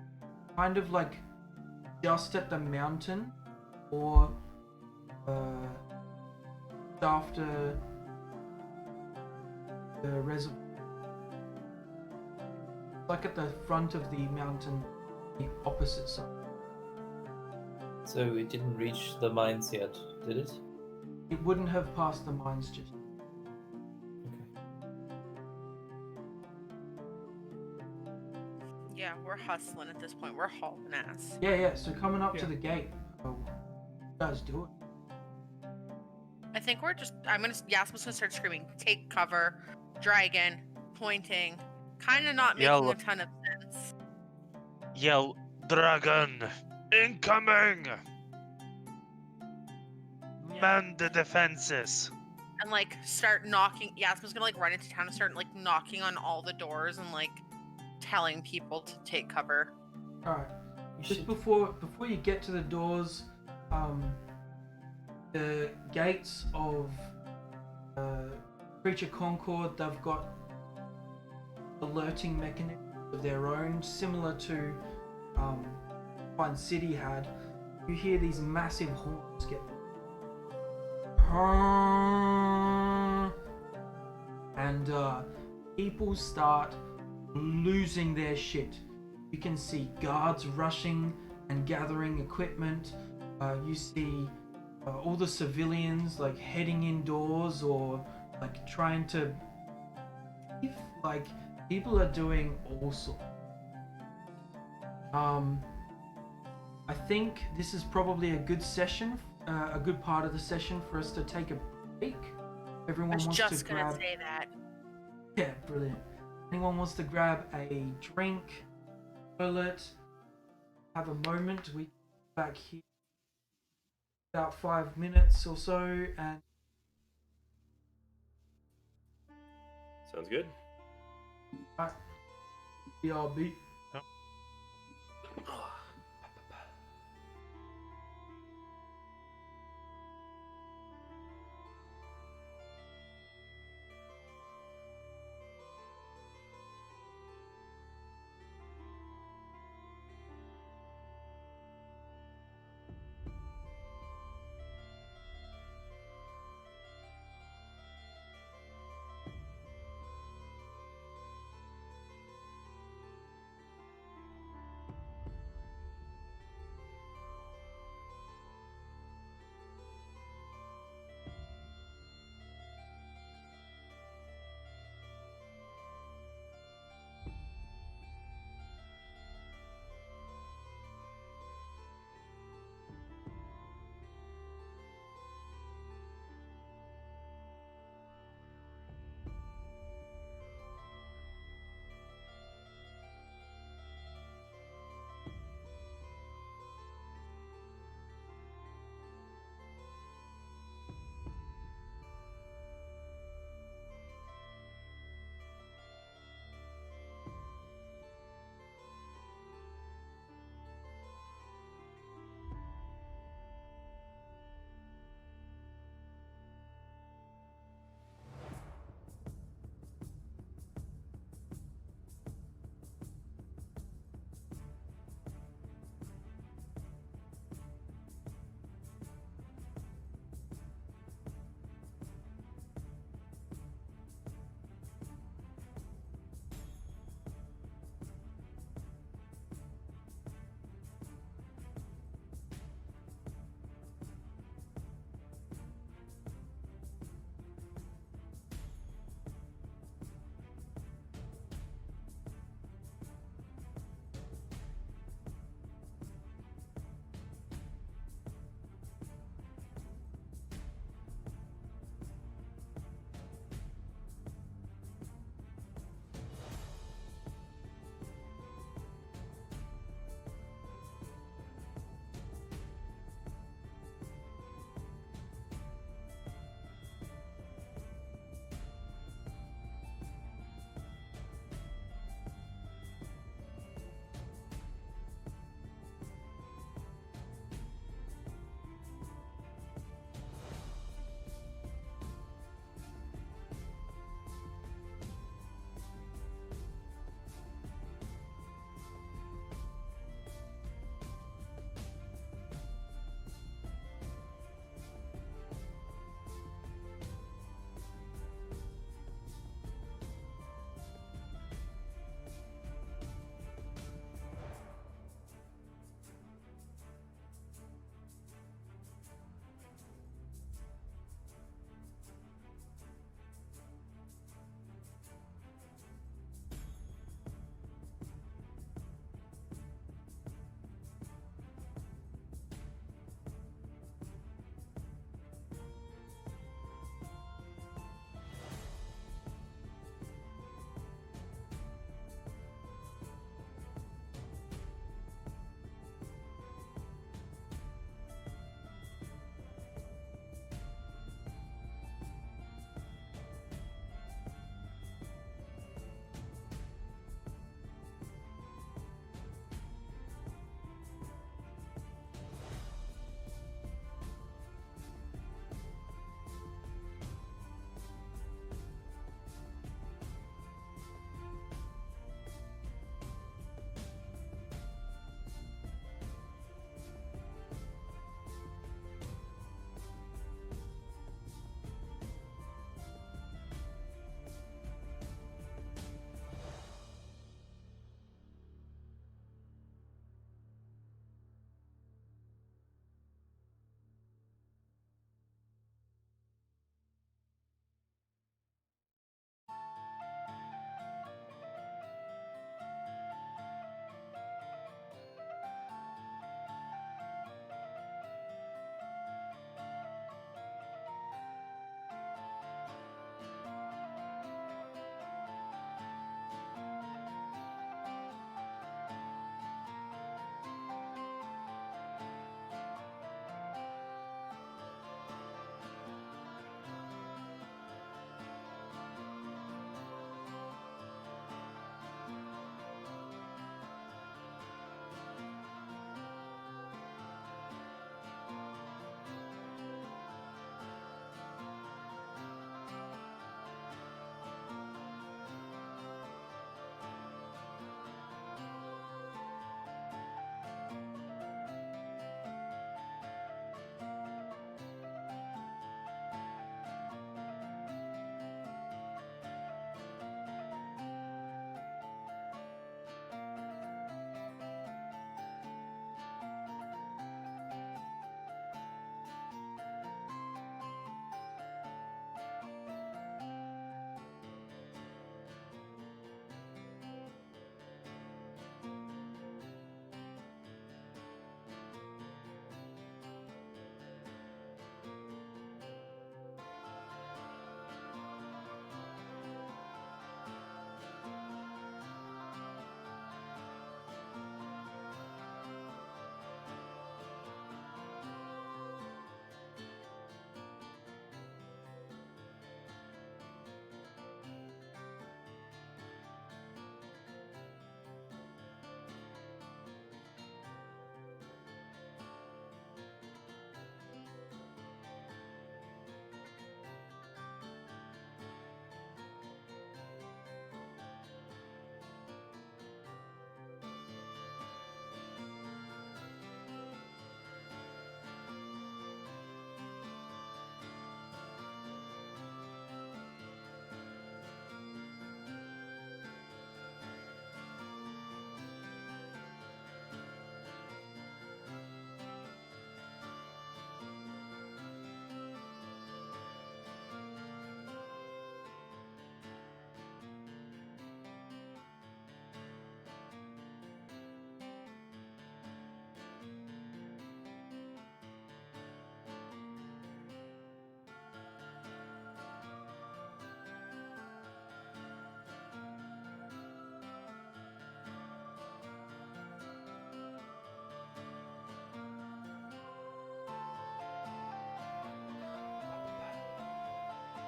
kind of like just at the mountain or after the reservoir. Like at the front of the mountain, the opposite side. So it didn't reach the mines yet, did it? It wouldn't have passed the mines just. Okay. Yeah, we're hustling at this point. We're hauling ass. Yeah. So coming up to Yeah. the gate, you guys do it. I think we're just. Yasma's gonna start screaming, "Take cover!" Dragon pointing, kind of not making Yell. a ton of sense. Yell, dragon, incoming! Man the defenses. And like start knocking. Yasma's gonna like run into town and start like knocking on all the doors and like telling people to take cover. All right. You Just should- before you get to the doors, the gates of Creature Concord, they've got alerting mechanisms of their own, similar to Pine City had. You hear these massive horns get and people start losing their shit. You can see guards rushing and gathering equipment. You see all the civilians like heading indoors or like trying to. Like people are doing all sorts. I think this is probably a good session, a good part of the session for us to take a break. Everyone I was wants just to gonna grab. say that. Yeah, brilliant. Anyone wants to grab a drink, toilet, have a moment. We back here about 5 minutes or so, and Sounds good. BRB.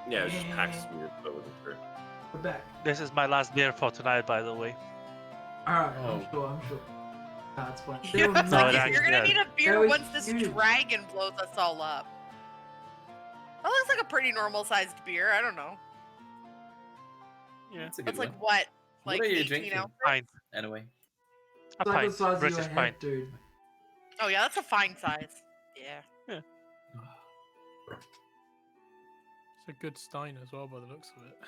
Yeah, it was just packs weird, but I wasn't sure. We're back. This is my last beer for tonight, by the way. Alright, Oh. I'm sure. That's fine. You They were was like, massive. you're gonna yeah. need a That beer was once this huge. dragon blows us all up. That looks like a pretty normal sized beer. I don't know. Yeah. That's a good That's one. like what? Like What are you 18 drinking? ounces? Pint. Anyway, A It's like the pint. size of your British head, pint. dude. Oh yeah, that's a fine size. Yeah. It's a good stein as well, by the looks of it.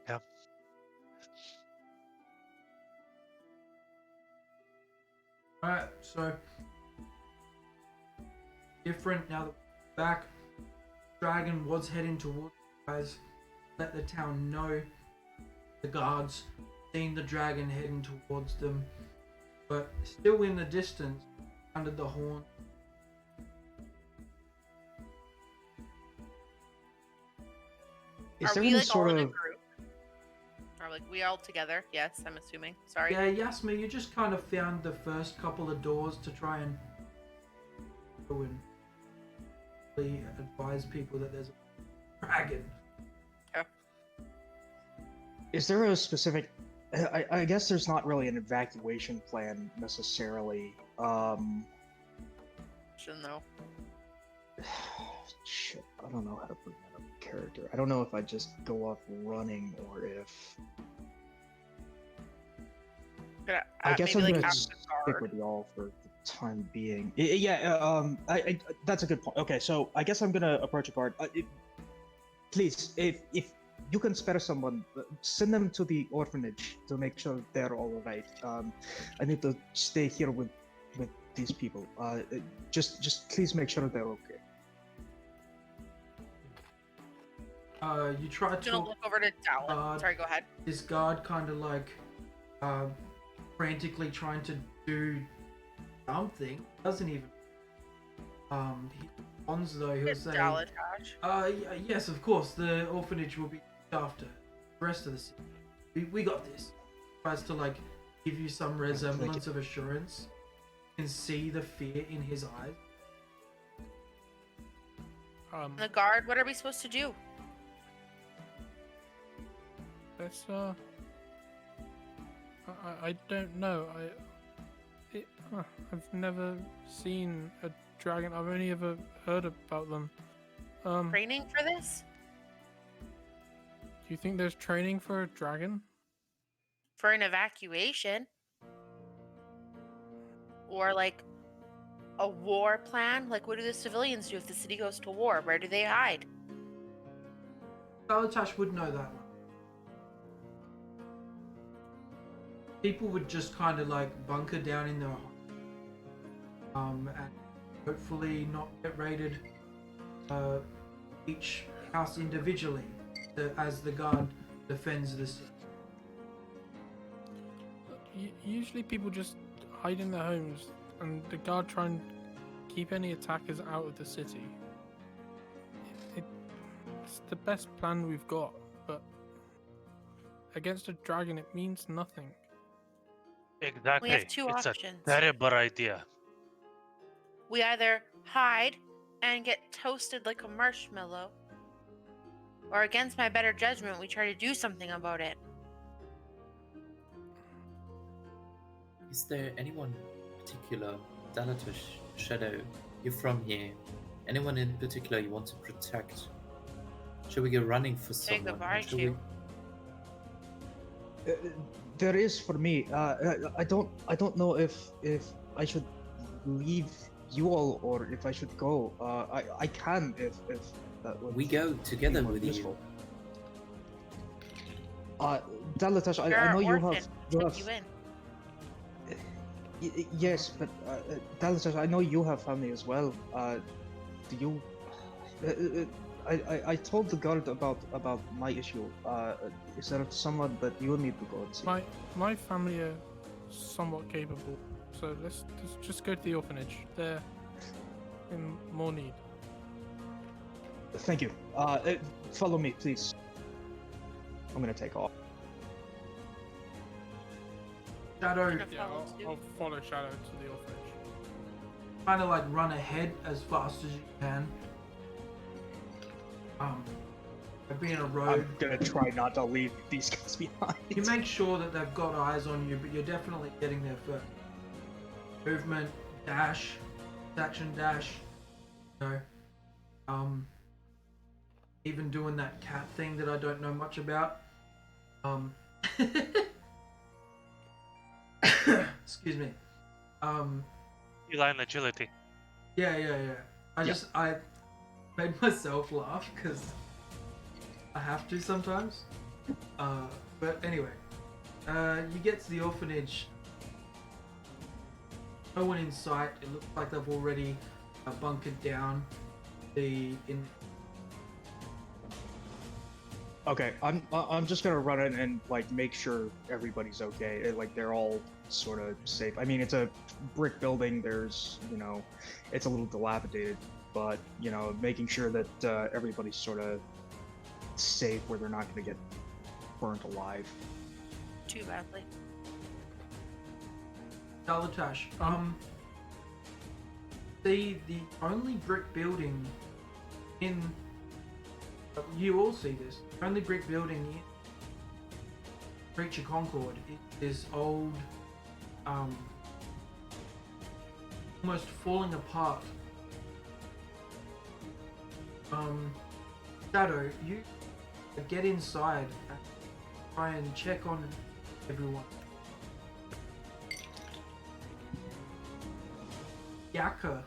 Yeah. Alright, so different now that we're back. Dragon was heading towards you guys. Let the town know. The guards seeing the dragon heading towards them, but still in the distance, under the horn. Is Are there we any like all sort in a of group? Are like we all together? Yes, I'm assuming. Sorry. Yeah, Yasma, you just kind of found the first couple of doors to try and go and really advise people that there's a dragon. Is there a specific? I guess there's not really an evacuation plan necessarily. Shouldn't know. Shit, I don't know how to bring that up in character. I don't know if I just go off running or if. I guess maybe I'm like gonna after stick guard. with y'all for the time being. I that's a good point. Okay, so I guess I'm gonna approach a guard. Please, if you can spare someone, send them to the orphanage to make sure they're all right. I need to stay here with these people. Just please make sure they're okay. You try to Gonna look over to Dallin. Sorry, go ahead. this guard kind of like frantically trying to do something. Doesn't even he responds though. He'll It's say, Dalatash. yes, of course, the orphanage will be after the rest of the city. We got this. Tries to like give you some resemblance of assurance. You can see the fear in his eyes. The guard. What are we supposed to do? Let's I don't know. I've never seen a dragon. I've only ever heard about them. Training for this? Do you think there's training for a dragon? For an evacuation? Or like a war plan? Like what do the civilians do if the city goes to war? Where do they hide? Galatash would know that one. People would just kind of like bunker down in their and hopefully not get raided each house individually as the guard defends the city. Usually people just hide in their homes and the guard try and keep any attackers out of the city. It's the best plan we've got, but against a dragon it means nothing. Exactly. We have two it's options. a terrible idea. We either hide and get toasted like a marshmallow, or against my better judgment, we try to do something about it. is there anyone particular, Dalatash, Shadow, you're from here? Anyone in particular you want to protect? Should we go running for Take the someone? bar Should too. There is for me. I don't know if I should leave you all or if I should go. I can if that would. we go together be more with useful. you? Dalatash, You're I know an you orphan. have. Took you in. Yes, but Dalatash, I know you have family as well. Do you? I told the guard about my issue. Is there someone that you need to go and see? My family are somewhat capable, so let's just go to the orphanage. They're in more need. Thank you. Follow me, please. I'm gonna take off. Shadow Gonna Yeah, follow suit. I'll follow Shadow to the orphanage. kind of like run ahead as fast as you can, being a rogue. I'm gonna try not to leave these guys behind. You make sure that they've got eyes on you, but you're definitely getting there first. Movement, dash, action dash, you know, even doing that cat thing that I don't know much about. Excuse me. Line agility. Yeah. I made myself laugh because I have to sometimes. But anyway, you get to the orphanage. No one in sight. It looks like they've already bunkered down Okay, I'm just gonna run in and like make sure everybody's okay. Like they're all sort of safe. I mean, it's a brick building. There's, you know, it's a little dilapidated, but you know, making sure that everybody's sort of safe where they're not gonna get burnt alive. Too badly. Dalatash, the only brick building in you all see this. The only brick building in Creature Concord is old, almost falling apart. Shadow, you get inside and try and check on everyone. Yaka.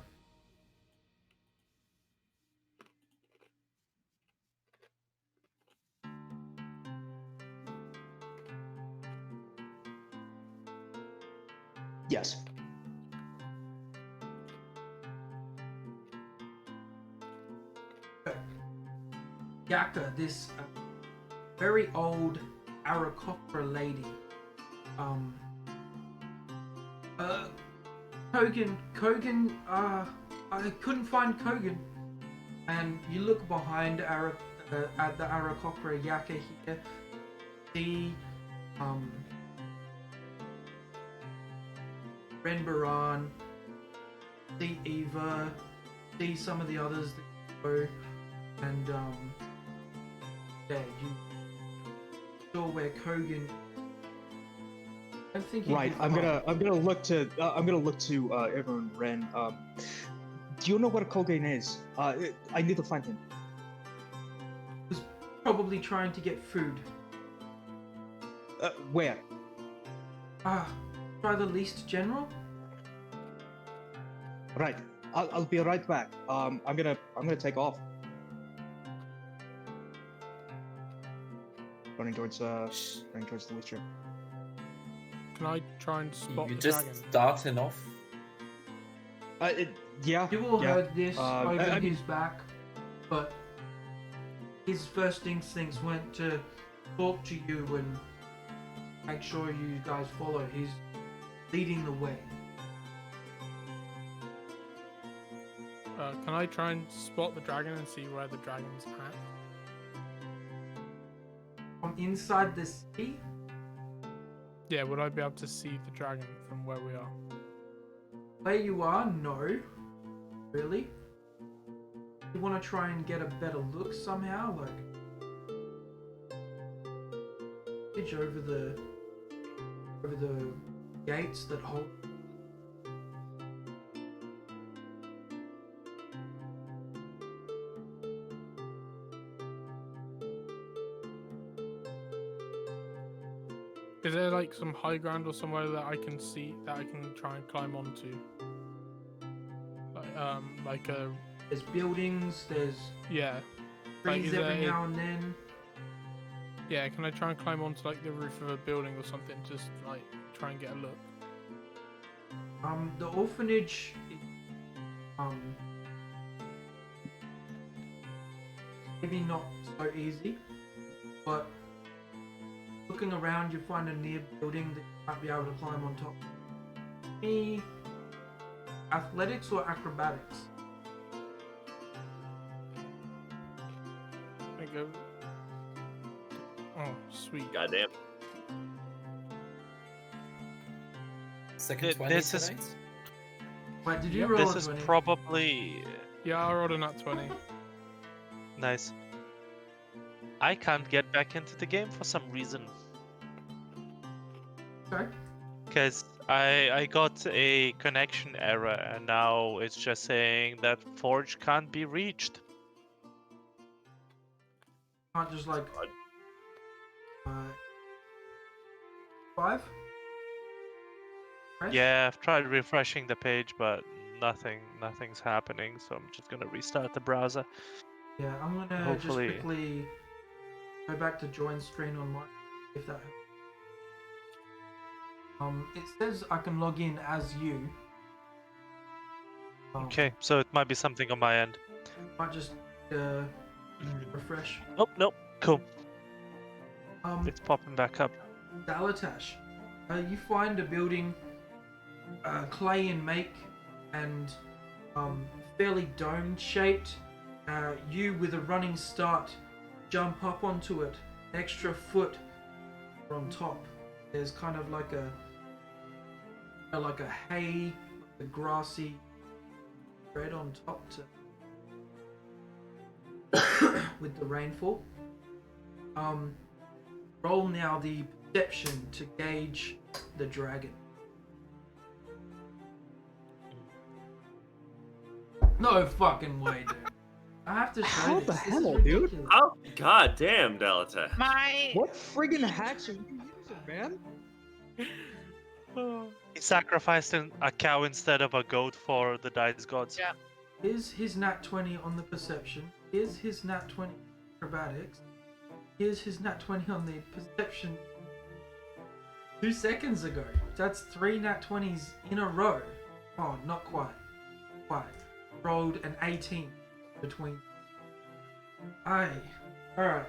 Yes. Yaka, this very old Aarakocra lady. Kogan, I couldn't find Kogan. And you look behind at the Aarakocra Yaka here, see, Ren Baran, see Eva, see some of the others that go, and yeah, you saw where Kogan. I think right. I'm gonna look to everyone. Ren. Do you know what a Kogan is? I need to find him. Was probably trying to get food. Where? Try the least general. Right. I'll be right back. I'm gonna take off. Running towards the least ship. Can I try and spot You the just dragon? starting off? Yeah. You all yeah. heard this over I mean- his back, but his first instincts went to talk to you and make sure you guys follow. He's leading the way. Can I try and spot the dragon and see where the dragon's at? From inside the city, Yeah, would I be able to see the dragon from where we are? where you are, no. Really? You want to try and get a better look somehow, like over the gates that hold. Is there like some high ground or somewhere that I can see that I can try and climb onto? Like a There's buildings. There's yeah. Like, trees is every there- now and then. Yeah, can I try and climb onto like the roof of a building or something? Just like try and get a look. The orphanage. Maybe not so easy, but looking around, you find a near building that you might be able to climb on top. Any athletics or acrobatics? I go. Oh, sweet. Goddamn. Second 20 This is- tonight? Wait, did you Yep. roll This a is 20? probably Yeah, I rolled a nat 20. nice. I can't get back into the game for some reason. Okay. Because I got a connection error and now it's just saying that Forge can't be reached. Can't just like 5. Right? Yeah, I've tried refreshing the page, but nothing's happening. So I'm just gonna restart the browser. Yeah, I'm gonna Hopefully- just quickly go back to join screen on my, if that helps. It says I can log in as you. Okay, so it might be something on my end. Might just refresh. Nope, nope. Cool. It's It's popping back up. Dalatash. You find a building, clay in make, and fairly dome shaped. You, with a running start, jump up onto it. An extra foot on top. There's kind of like a hay, a grassy spread on top to with the rainfall. Roll now the perception to gauge the dragon. No fucking way, dude. I have to show How this. the This is hell, dude? ridiculous. Oh, god damn, Delta. My What friggin' hatch are you using, man? He sacrificed a cow instead of a goat for the dice gods. Yeah. Here's his nat 20 on the perception. Here's his nat 20 acrobatics. Here's his nat 20 on the perception 2 seconds ago. That's 3 nat 20s in a row. Oh, not quite. Quite. Rolled an 18 between. Aye. Alright.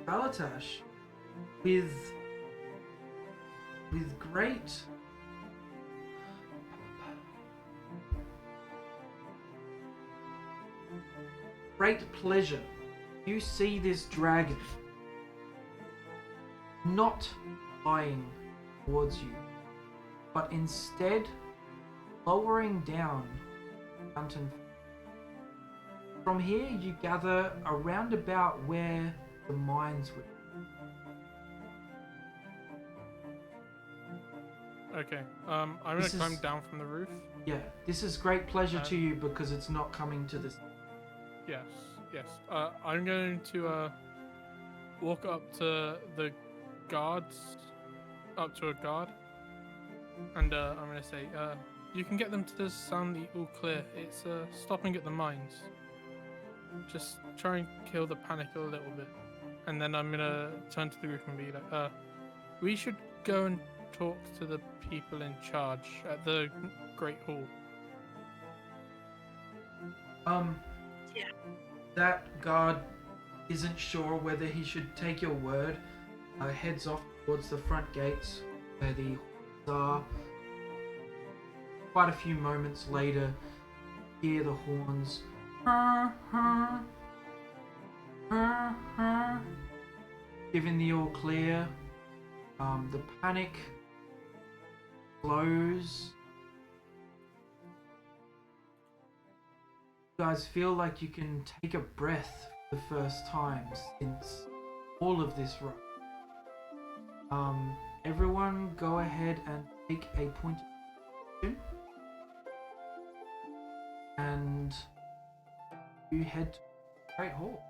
Balatash with great pleasure, you see this dragon not flying towards you, but instead lowering down the mountain. From here, you gather around about where the mines were. Okay. I'm gonna This climb is- down from the roof. Yeah, this is great pleasure to you because it's not coming to this. Yes. Yes. I'm going to walk up to the guards, up to a guard, and I'm gonna say, you can get them to sound the all clear. It's stopping at the mines. Just try and kill the panic a little bit, and then I'm gonna turn to the group and be like, we should go and talk to the people in charge at the Great Hall. Yeah. That guard isn't sure whether he should take your word. Heads off towards the front gates where the horns are. Quite a few moments later, hear the horns. Giving the all clear. The panic slows. You guys feel like you can take a breath for the first time since all of this run. Everyone go ahead and take a point of action. And you head to the Great Hall.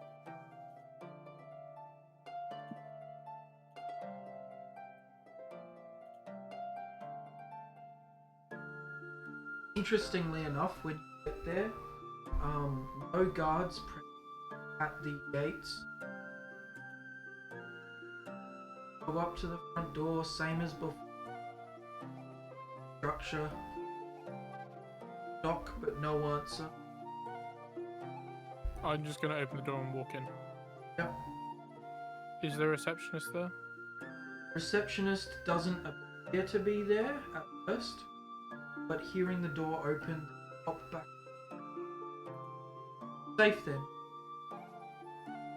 Interestingly enough, when you get there, no guards present at the gates. Go up to the front door, same as before. Structure. Knock, but no answer. I'm just gonna open the door and walk in. Yep. Is the receptionist there? Receptionist doesn't appear to be there at first, but hearing the door open, hop back. Safe then.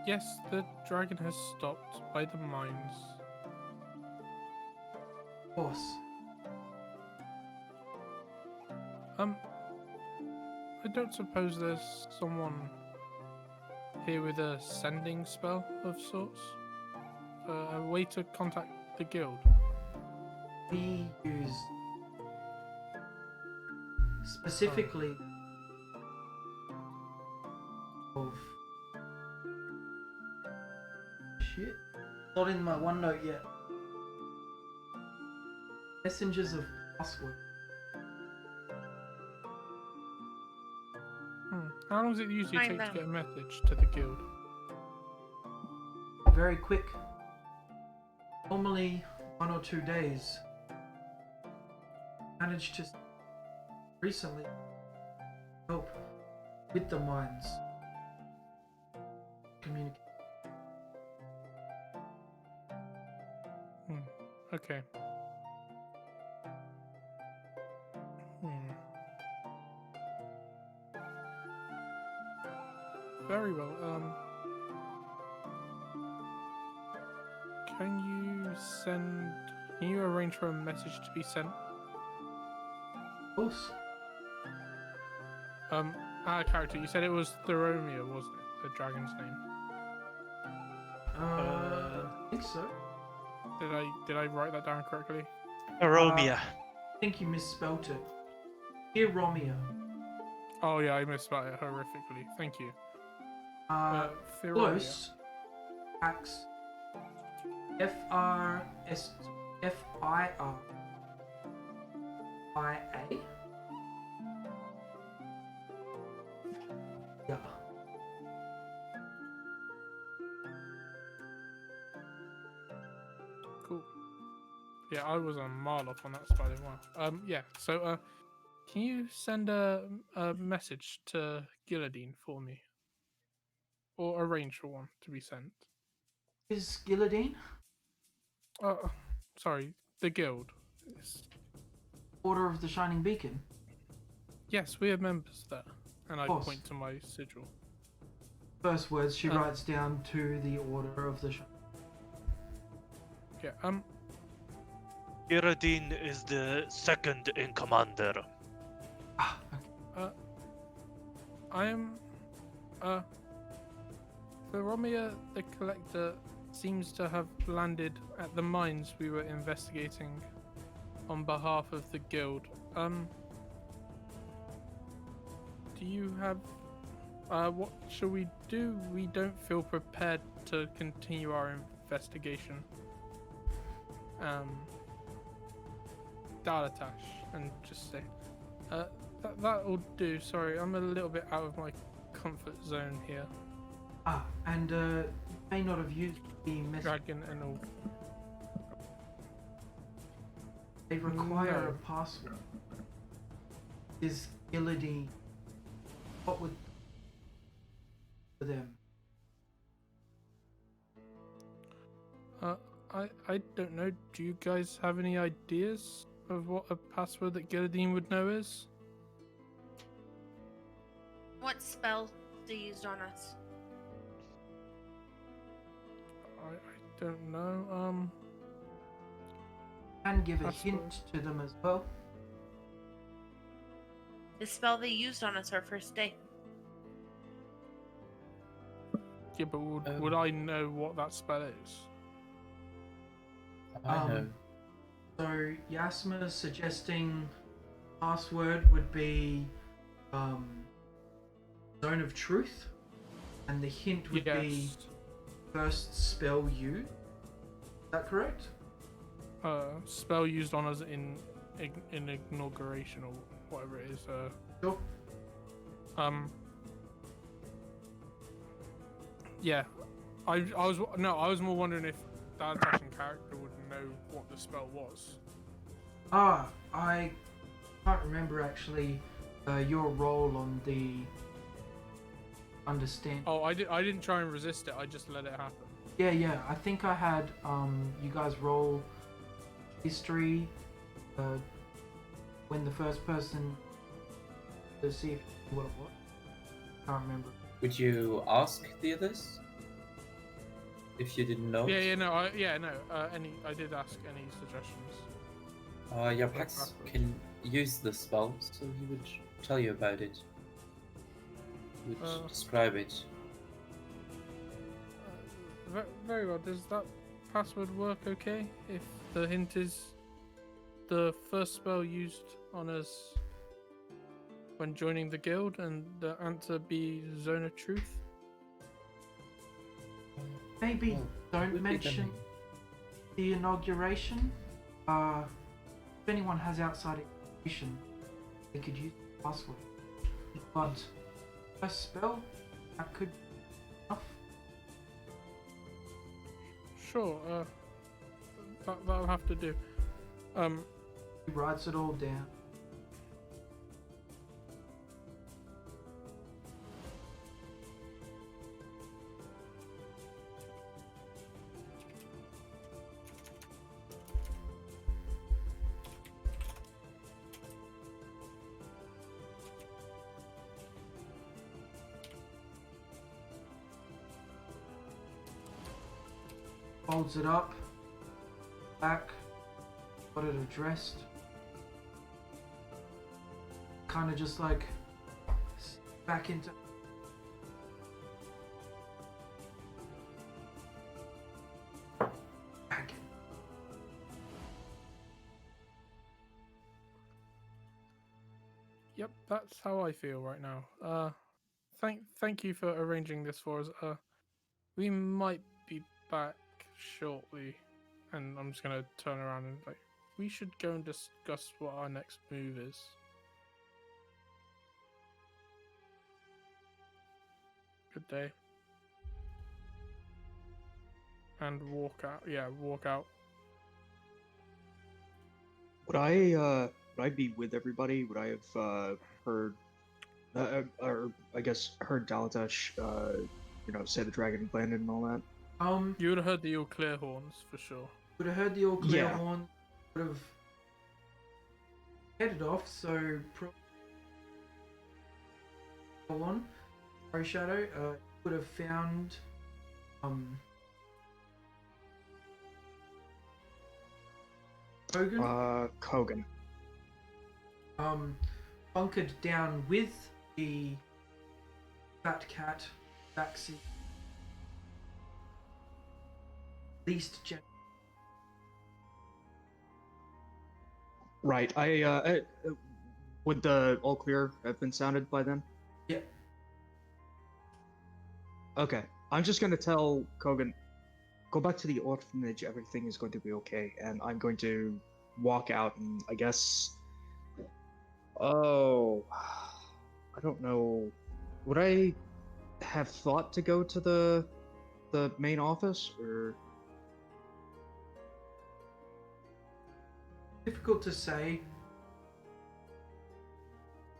Yes, the dragon has stopped by the mines. Of course. I don't suppose there's someone here with a sending spell of sorts? A way to contact the guild? We use specifically of shit. Not in my OneNote yet. Messengers of password. How long does it usually Find take them. to get a message to the guild? Very quick. Normally 1 or 2 days. Managed to recently help with the mines. Communicate. Okay. Very well. Can you arrange for a message to be sent? Of course. Out of character, you said it was Theromia, wasn't it? The dragon's name. I think so. Did I write that down correctly? Aromia. I think you misspelt it. Romeo. Oh yeah, I misspelled it horrifically. Thank you. Theromia. Close. Ax. FIRIA. Yeah. Cool. Yeah, I was a mile off on that spelling. Wow. Yeah. So, can you send a message to Gilladine for me, or arrange for one to be sent? Is Gilladine? Sorry, the guild. Yes. Order of the Shining Beacon? Yes, we are members there, and I course. point to my sigil. First words she writes down to the Order of the Shining. Yeah. Iradine is the second in commander. Ah, okay. I am. Theromia the Collector seems to have landed at the mines we were investigating on behalf of the guild. Do you have... what shall we do? We don't feel prepared to continue our investigation. Dalatash, and just say... that'll do, sorry, I'm a little bit out of my comfort zone here. Ah, and you may not have used the message. Dragon and all. They require No. a password. Is Gilladine... What would... for them? I don't know. Do you guys have any ideas of what a password that Gilladine would know is? What spell they used on us? I don't know. And give a Password. hint to them as well. The spell they used on us our first day. Yeah, but would I know what that spell is? I know. So Yasma is suggesting password would be Zone of Truth, and the hint would be Yes. first spell used. Is that correct? Spell used on us in inauguration or whatever it is. Sure. Yeah. I was more wondering if that attaching character would know what the spell was. Ah, I can't remember actually your role on the understand. Oh, I didn't try and resist it. I just let it happen. Yeah. I think I had you guys roll history when the first person to see what it was. Can't remember. Would you ask the others if you didn't know? I did ask any suggestions. Yeah, Pax can use the spell, so he would tell you about it. He would describe it. Very well. Does that password work okay? If the hint is the first spell used on us when joining the guild, and the answer be Zone of Truth? Maybe Well, don't would be the mention name. the inauguration. If anyone has outside information, they could use the password. But first spell, that could be enough. Sure. That'll have to do. He writes it all down. Folds it up, back, got it addressed. Kind of just like back into. Back. Yep, that's how I feel right now. Thank you for arranging this for us. We might be back shortly, and I'm just gonna turn around and we should go and discuss what our next move is. Good day. And walk out. Yeah, walk out. Would I be with everybody? Would I have heard, or I guess heard Dalatash, say the dragon landed and all that? You would have heard the all clear horns for sure. Would have heard the all clear Yeah. horn. Would have headed off. So go on. Sorry, Shadow. Would have found Hogan. Kogan. Bunkered down with the fat cat backseat. Least gen. Right. Would the all clear have been sounded by then? Yeah. Okay. I'm just gonna tell Kogan, go back to the orphanage. Everything is going to be okay, and I'm going to walk out and I guess. Oh, I don't know. Would I have thought to go to the main office or? Difficult to say.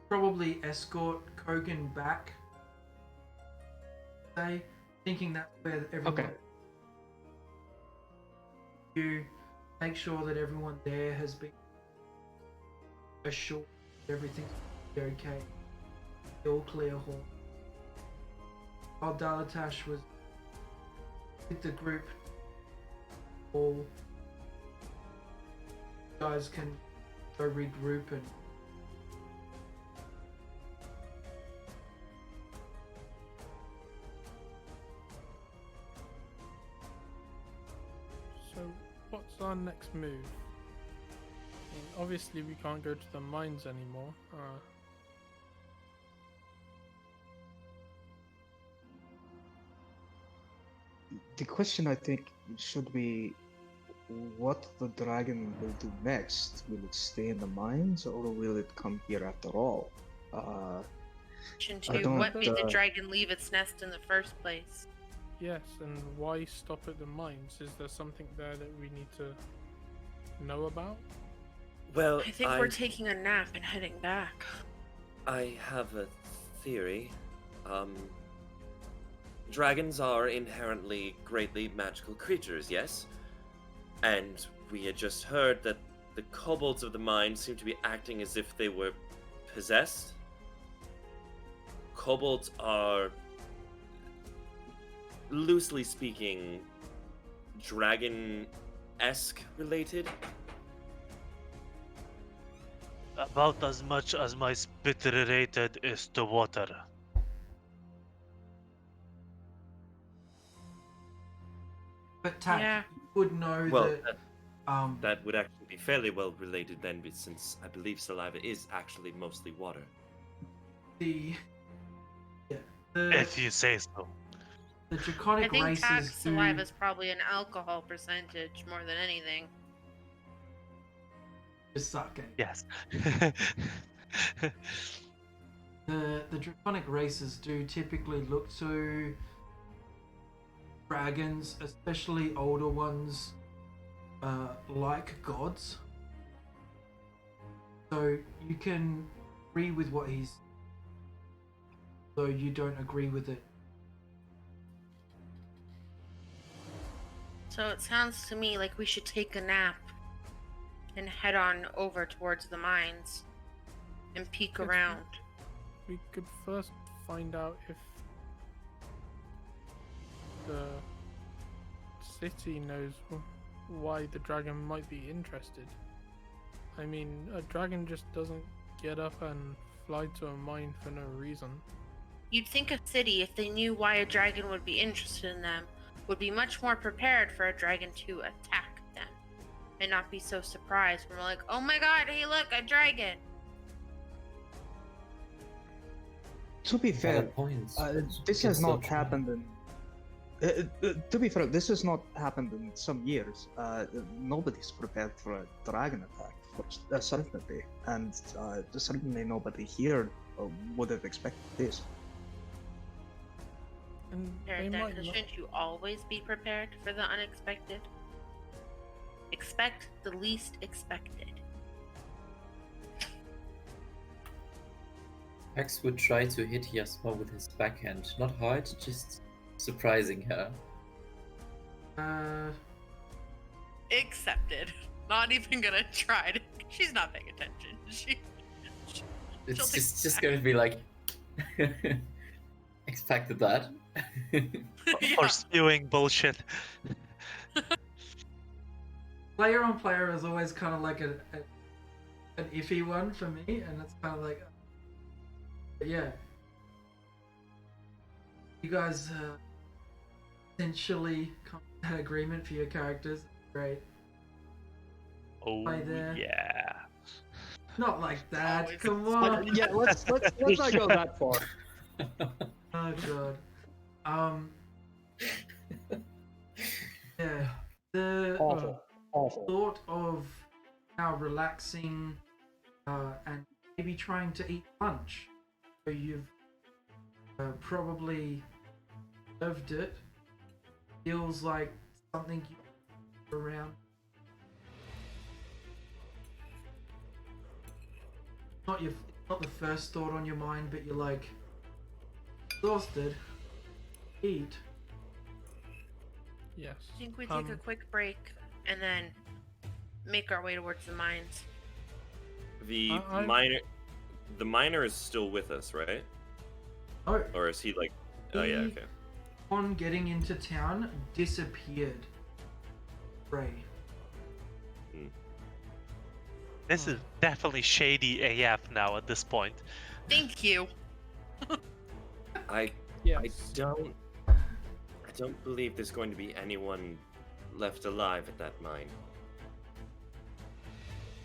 Probably escort Kogan back. Say, thinking that's where everyone. Okay. You make sure that everyone there has been assured that everything's okay. The all clear horn. While Dalatash was with the group, all guys can go regroup and So, what's our next move? I mean, obviously, we can't go to the mines anymore. The question I think should be what the dragon will do next. Will it stay in the mines or will it come here after all? To what made the dragon leave its nest in the first place? Yes, and why stop at the mines? Is there something there that we need to know about? Well, I think we're taking a nap and heading back. I have a theory. Dragons are inherently greatly magical creatures, yes? And we had just heard that the kobolds of the mine seem to be acting as if they were possessed. Kobolds are, loosely speaking, dragon-esque related. About as much as my spit related is to water. But Tack, Yeah. you would know Well, that that would actually be fairly well related then, since I believe saliva is actually mostly water. the If you say so. the I draconic think races Tack's do. saliva is probably an alcohol percentage more than anything. Just suck it. Yes. The draconic races do typically look to dragons, especially older ones, like gods. So you can agree with what he's, though you don't agree with it. So it sounds to me like we should take a nap and head on over towards the mines and peek Good. around. We could first find out if the city knows why the dragon might be interested. I mean, a dragon just doesn't get up and fly to a mine for no reason. You'd think a city, if they knew why a dragon would be interested in them, would be much more prepared for a dragon to attack them and not be so surprised when we're like, oh my god, hey look, a dragon! To be fair, Valid points. this has It's so not true. happened in. To be fair, this has not happened in some years. Nobody's prepared for a dragon attack, for certainly, and certainly nobody here would have expected this. And they Then, might not. shouldn't you always be prepared for the unexpected? Expect the least expected. Hex would try to hit Yasma with his backhand, not hard, just surprising her. Accepted. Not even gonna try to. She's not paying attention. She'll It's take just that. going to be like, expected that. Yeah. For spewing bullshit. Player on player is always kind of like an iffy one for me, and it's kind of like, yeah. You guys essentially come to that agreement for your characters. Great. Oh, Hi there. yeah. Not like that. Always. Come on. Yeah, let's not go that far. Oh god. Yeah. The Awful. thought of how relaxing and maybe trying to eat lunch. So you've probably served it. Feels like something you around. Not the first thought on your mind, but you're like exhausted. Eat. Yes. I think we take a quick break and then make our way towards the mines. The I- miner is still with us, right? Oh, Or is he like? Oh yeah, He- okay. on getting into town, disappeared. Ray. This is definitely shady AF now at this point. Thank you. I Yes. I don't believe there's going to be anyone left alive at that mine.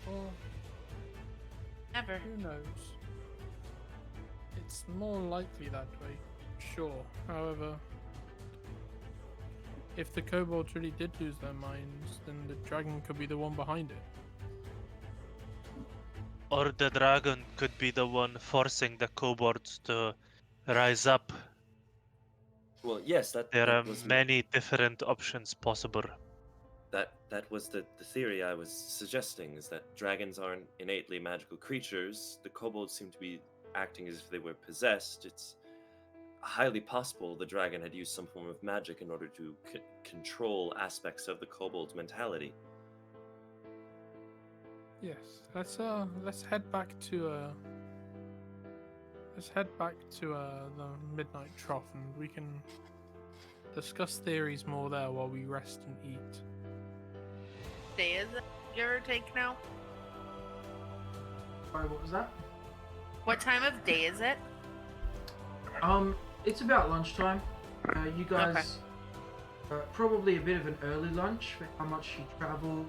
Well, Never. who knows? It's more likely that way, sure. However, if the kobolds really did lose their minds, then the dragon could be the one behind it. Or the dragon could be the one forcing the kobolds to rise up. Well, yes, There are that was many different options possible. that was the theory I was suggesting, is that dragons aren't innately magical creatures. The kobolds seem to be acting as if they were possessed. It's highly possible the dragon had used some form of magic in order to control aspects of the kobold's mentality. Yes. Let's head back to the midnight trough, and we can discuss theories more there while we rest and eat. Day is it? Give or take now? Sorry, what was that? What time of day is it? It's about lunchtime. You guys probably a bit of an early lunch for how much you traveled,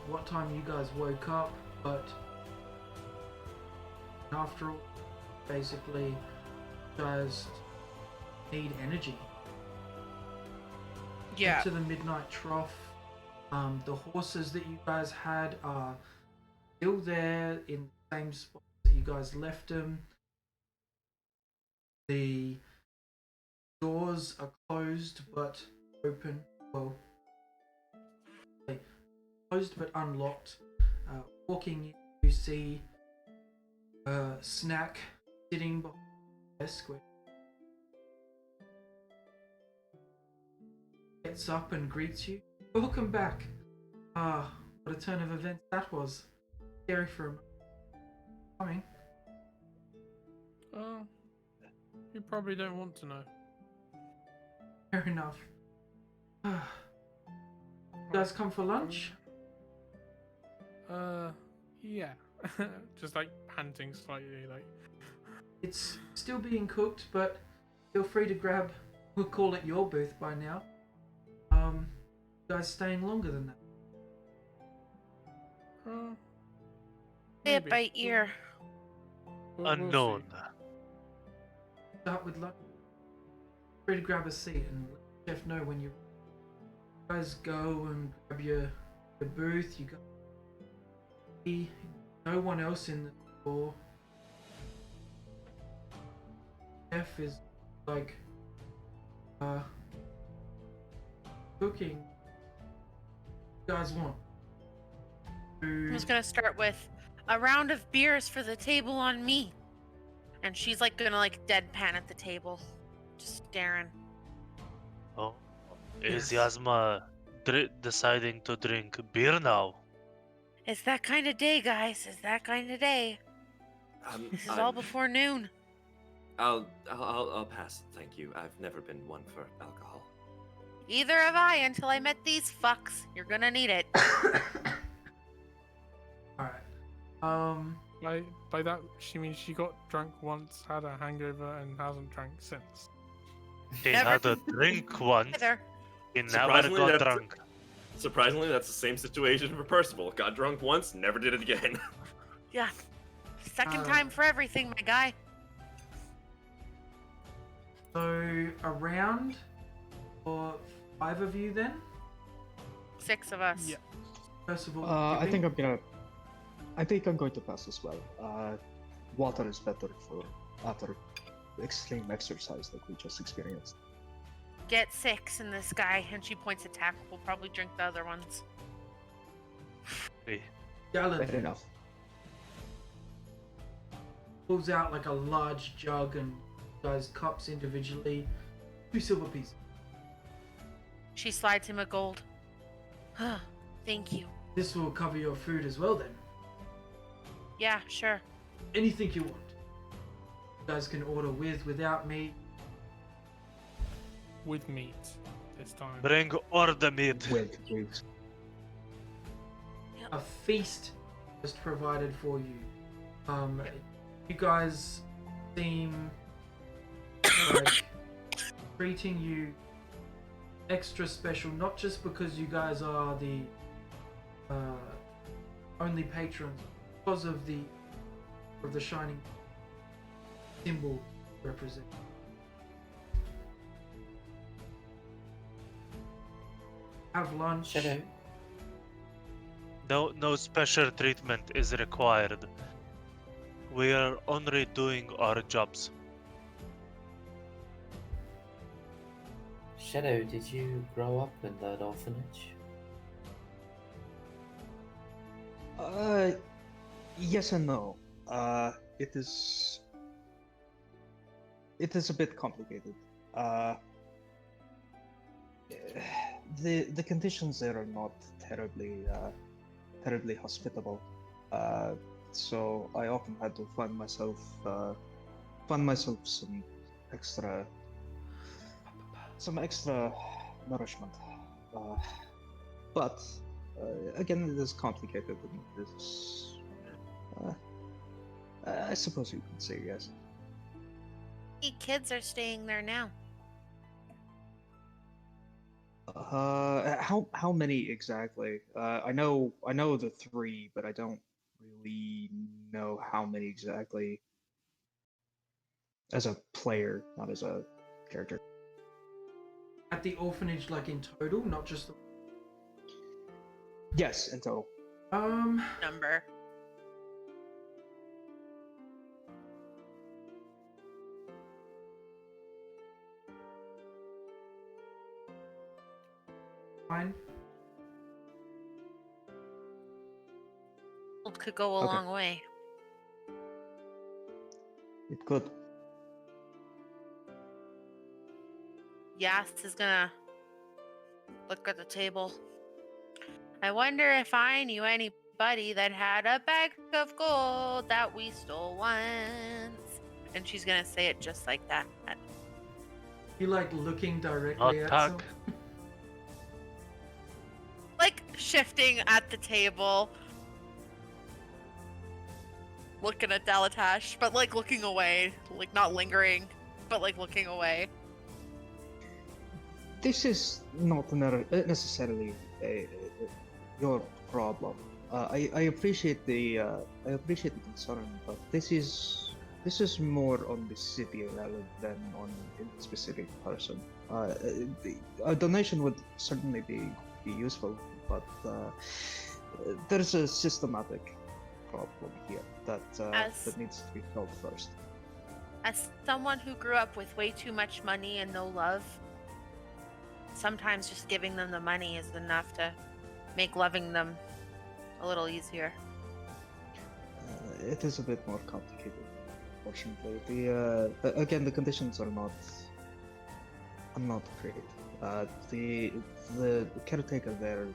what time you guys woke up, but after all, basically, you guys need energy. Yeah. To the midnight trough. The horses that you guys had are still there in the same spot that you guys left them. The doors are closed but open. Well, closed but unlocked. Walking in, you see Snack sitting behind the desk. Where gets up and greets you. Welcome back. Ah, what a turn of events that was. Scary for a moment. Coming. You probably don't want to know. Fair enough. You guys come for lunch? Yeah. Just like panting slightly, like. It's still being cooked, but feel free to grab. We'll call it your booth by now. You guys staying longer than that? Play it by ear. We'll Unknown. see. Start with lunch. Free to grab a seat and let the chef know when you guys go and grab your booth. You got no one else in the store. Chef is like cooking. You guys want? I was gonna start with a round of beers for the table on me. And she's like gonna like deadpan at the table. Just staring. Oh, is Yes. Yasma deciding to drink beer now? It's that kind of day, guys. It's that kind of day. This is all before noon. I'll pass. Thank you. I've never been one for alcohol. Either have I until I met these fucks. You're gonna need it. Alright. By that, she means she got drunk once, had a hangover, and hasn't drank since. He Never had a drink once. Either. He never Surprisingly, got that's- drunk. Surprisingly, that's the same situation for Percival. Got drunk once, never did it again. Yeah. Second time for everything, my guy. So around for 5 of you then? 6 of us. Yeah. First of all, I think I'm going to pass as well. Water is better for after extreme exercise like we just experienced. Get 6 in this guy, and she points at Tack. We'll probably drink the other ones. Galen Fair enough. pulls out like a large jug and guys cups individually. 2 silver pieces. She slides him a gold. Thank you. This will cover your food as well then. Yeah, sure. Anything you want. You guys can order with, without meat. With meat this time. Bring all the meat. Wait. A feast just provided for you. You guys seem like treating you extra special, not just because you guys are the only patrons, because of the shining symbol represent. Have lunch. Shadow, No special treatment is required. We are only doing our jobs. Shadow, did you grow up in that orphanage? Yes and no. It is a bit complicated. The conditions there are not terribly hospitable. So I often had to find myself some extra nourishment. But again, it is complicated, and it is. I suppose you could say yes. 8 kids are staying there now. How many exactly? I know the three, but I don't really know how many exactly as a player, not as a character. At the orphanage, like in total, not just the. Yes, in total. Number. Fine. Could go a Okay. long way. It could. Yas is gonna look at the table. I wonder if I knew anybody that had a bag of gold that we stole once. And she's gonna say it just like that. You like looking directly Not at talk. someone? Like shifting at the table. Looking at Dalatash, but like looking away. Like not lingering, but like looking away. This is not necessarily your problem. I appreciate the concern, but this is more on the city rather than on a specific person. A donation would certainly be useful, but there's a systematic problem here that needs to be solved first. As someone who grew up with way too much money and no love, sometimes just giving them the money is enough to make loving them a little easier. It is a bit more complicated, fortunately. Again, the conditions are not great. The caretaker there,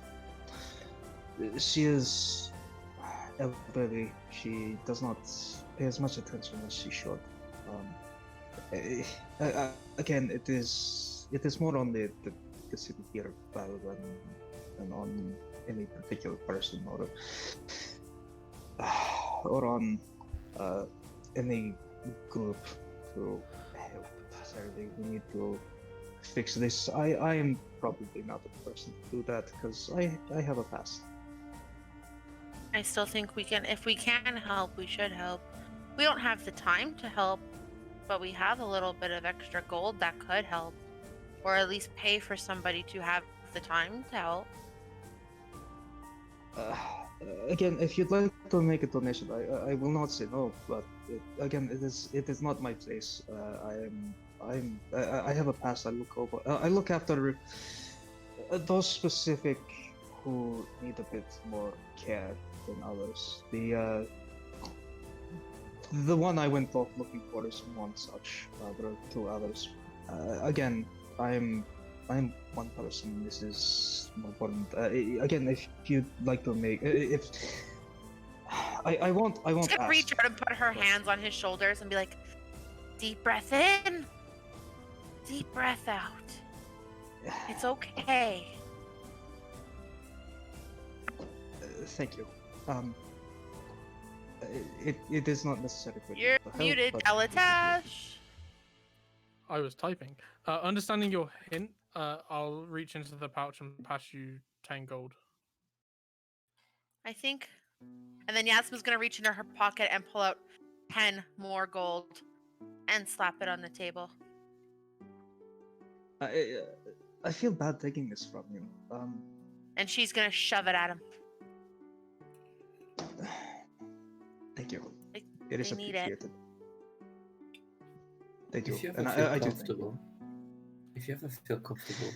she is elderly. She does not pay as much attention as she should. Again, it is more on the city here rather than on any particular person or on any group to help. Necessarily, we need to fix this. I am probably not the person to do that because I have a past. I still think we can, if we can help, we should help. We don't have the time to help, but we have a little bit of extra gold that could help, or at least pay for somebody to have the time to help. Again, if you'd like to make a donation, I will not say no. But again, it is not my place. I have a past. I look after those specific who need a bit more care than others. The one I went off looking for is one such. There are two others. Again, I'm one person. This is more important. Again, if you'd like to make, if I won't. She's gonna ask. reach out and put her hands on his shoulders and be like, "Deep breath in, deep breath out. It's okay." Thank you. It is not necessary for You're you to help, muted, but- Dalatash. I was typing. Understanding your hint, I'll reach into the pouch and pass you 10 gold. I think. And then Yasmin's gonna reach into her pocket and pull out 10 more gold and slap it on the table. I feel bad taking this from you. And she's gonna shove it at him. Thank you. They- It is they need it. appreciated. Thank you. If you And ever feel I do thank comfortable, if you ever feel comfortable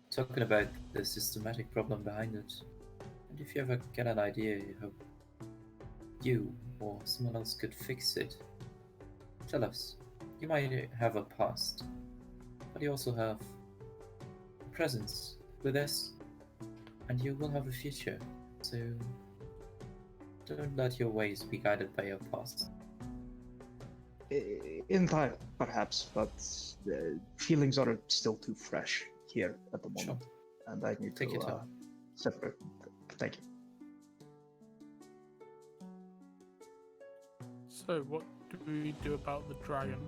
talking about the systematic problem behind it, and if you ever get an idea how you or someone else could fix it, tell us. You might have a past, but you also have a presence with us, and you will have a future. So don't let your ways be guided by your past. In time, perhaps, but feelings are still too fresh here at the moment, and I need Take to your time. separate. Thank you. So, what do we do about the dragon?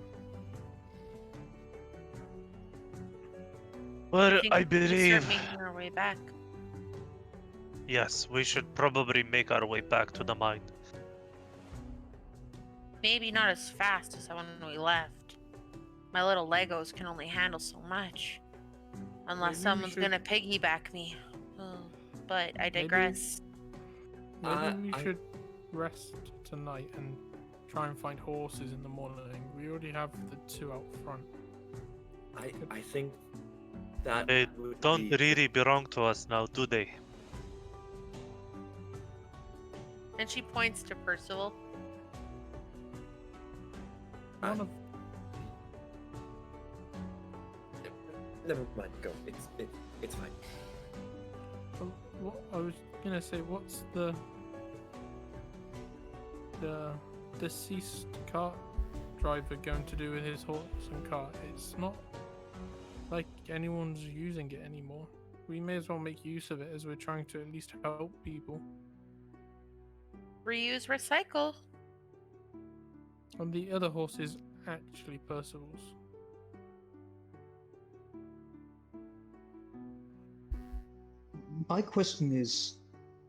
Well, think I we should believe. start making our way back. Yes, we should probably make our way back to the mine. Maybe not as fast as when we left. My little Legos can only handle so much. Unless Maybe we someone's should- gonna piggyback me. Oh, but I digress. Maybe we I- should rest tonight and try and find horses in the morning. We already have the 2 out front. I think that They would don't be... really belong to us now, do they? And she points to Percival. One of Never mind. Go. It's fine. what I was gonna say, what's the deceased cart driver going to do with his horse and cart? It's not like anyone's using it anymore. We may as well make use of it as we're trying to at least help people. Reuse, recycle. And the other horse is actually Percival's. My question is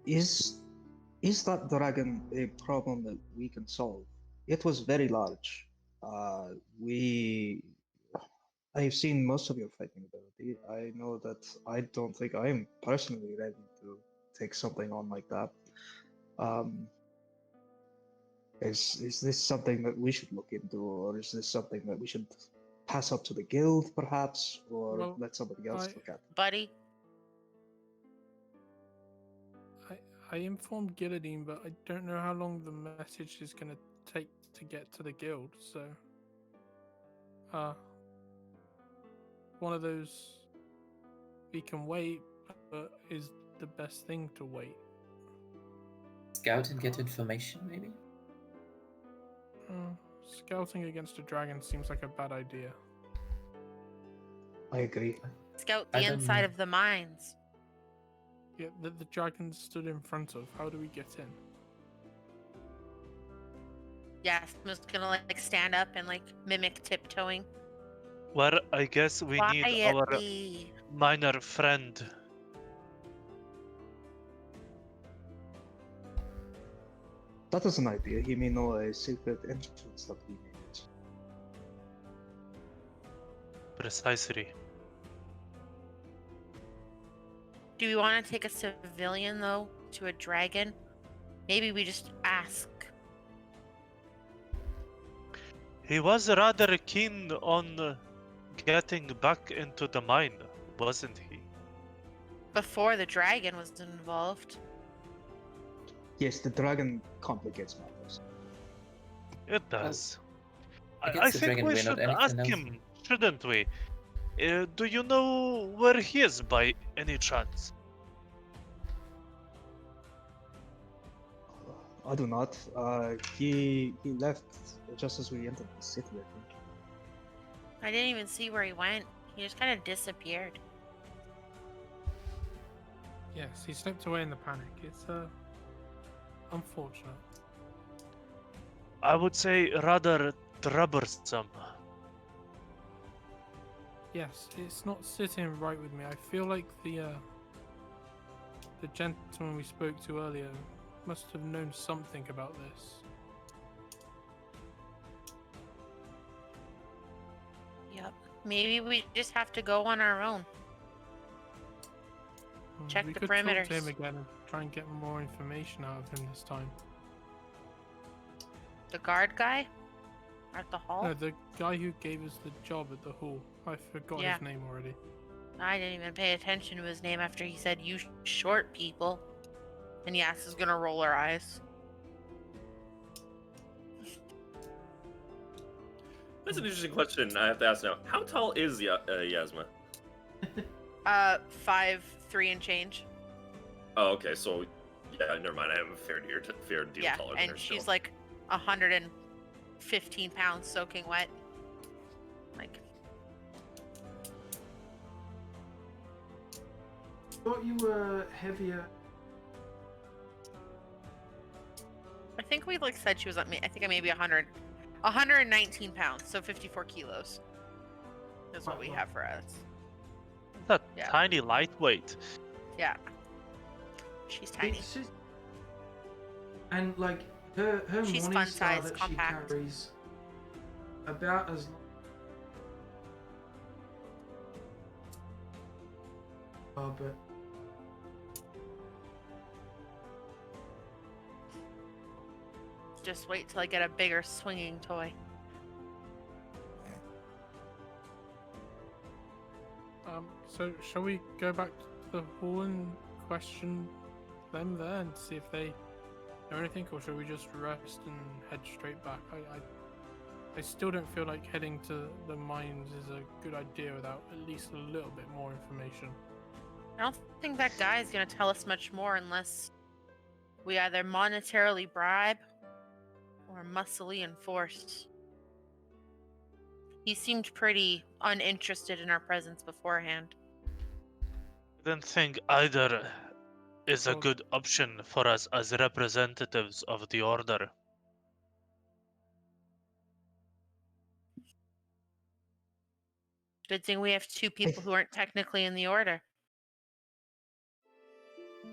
that dragon a problem that we can solve? It was very large. I've seen most of your fighting ability. I know that I don't think I am personally ready to take something on like that. Is this something that we should look into, or is this something that we should pass up to the guild, perhaps, or Well, let somebody else look at? Buddy. I informed Gilladine, but I don't know how long the message is going to take to get to the guild, so... one of those... We can wait, but is the best thing to wait. Scout and get information, maybe? Scouting against a dragon seems like a bad idea. I agree. Scout I the don't inside know. of the mines. Yeah, the dragon stood in front of. How do we get in? Yeah, I'm just gonna like stand up and like mimic tiptoeing. Well, I guess we need our Quietly. minor friend. That is an idea. He may know a secret entrance that we need. Precisely. Do we want to take a civilian though to a dragon? Maybe we just ask. He was rather keen on getting back into the mine, wasn't he? Before the dragon was involved. Yes, the dragon complicates matters. It does. against I the think dragon, we we're not should anything ask else. him, shouldn't we? Do you know where he is by any chance? I do not. He left just as we entered the city, I think. I didn't even see where he went. He just kind of disappeared. Yes, he slipped away in the panic. It's unfortunate. I would say rather troublesome. Yes, it's not sitting right with me. I feel like the gentleman we spoke to earlier must have known something about this. Yep. Maybe we just have to go on our own. Check We the could talk to perimeters. him again and try and get more information out of him this time. The guard guy? At the hall? No, the guy who gave us the job at the hall. I forgot Yeah. his name already. I didn't even pay attention to his name after he said, "You short people." And Yas is gonna roll her eyes. That's an interesting question. I have to ask now. How tall is Yasma? 5'3" and change. Oh, okay. So, yeah, never mind. I have a fair deal Yeah, taller than her. and she's still. like 115 pounds soaking wet. Like, Thought you were heavier. I think we like said she was at me. I think I maybe 119 pounds, so 54 kilos is what we have for us. a Yeah. tiny lightweight. Yeah. She's tiny. It's just, and like her She's morning fun star size, that compact. she carries about as long. Oh, but Just wait till I get a bigger swinging toy. So shall we go back to the hall and question them there and see if they know anything, or shall we just rest and head straight back? I still don't feel like heading to the mines is a good idea without at least a little bit more information. I don't think that guy is going to tell us much more unless we either monetarily bribe or muscly enforce. He seemed pretty uninterested in our presence beforehand. I don't think either is a Well- good option for us as representatives of the order. Good thing we have two people who aren't technically in the order.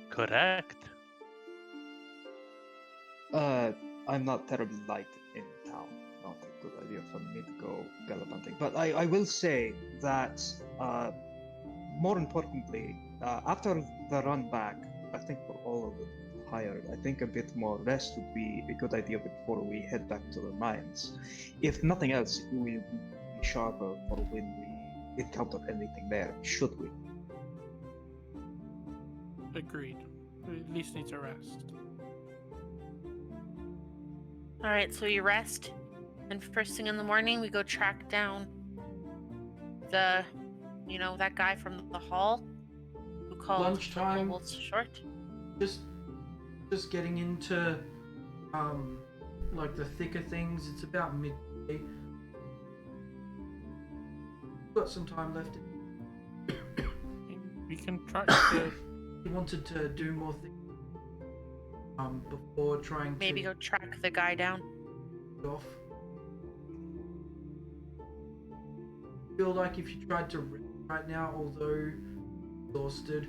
Correct. I'm not terribly liked in town. Not a good idea for me to go gallivanting. But I will say that, more importantly, after the run back, I think we're all a bit tired. I think a bit more rest would be a good idea before we head back to the mines. If nothing else, we will be sharper for when we encounter anything there, should we? Agreed. We at least need to rest. Alright, so we rest, and first thing in the morning, we go track down that guy from the hall who called Lunchtime. kobolds short. just getting into like the thicker things. It's about midday. Got some time left. We can track the. He wanted to do more things before trying Maybe to go track the guy down. get off. Feel like if you tried to rest right now, although exhausted,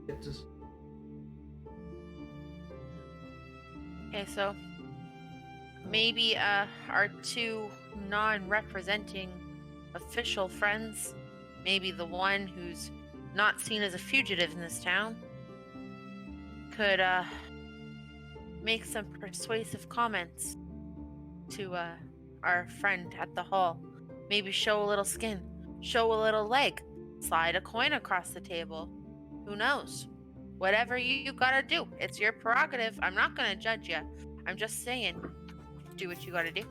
get to Okay, so maybe our two non-representing official friends, maybe the one who's not seen as a fugitive in this town, could make some persuasive comments to our friend at the hall. Maybe show a little skin, show a little leg, slide a coin across the table. Who knows? Whatever you gotta do, it's your prerogative. I'm not gonna judge you. I'm just saying, do what you gotta do.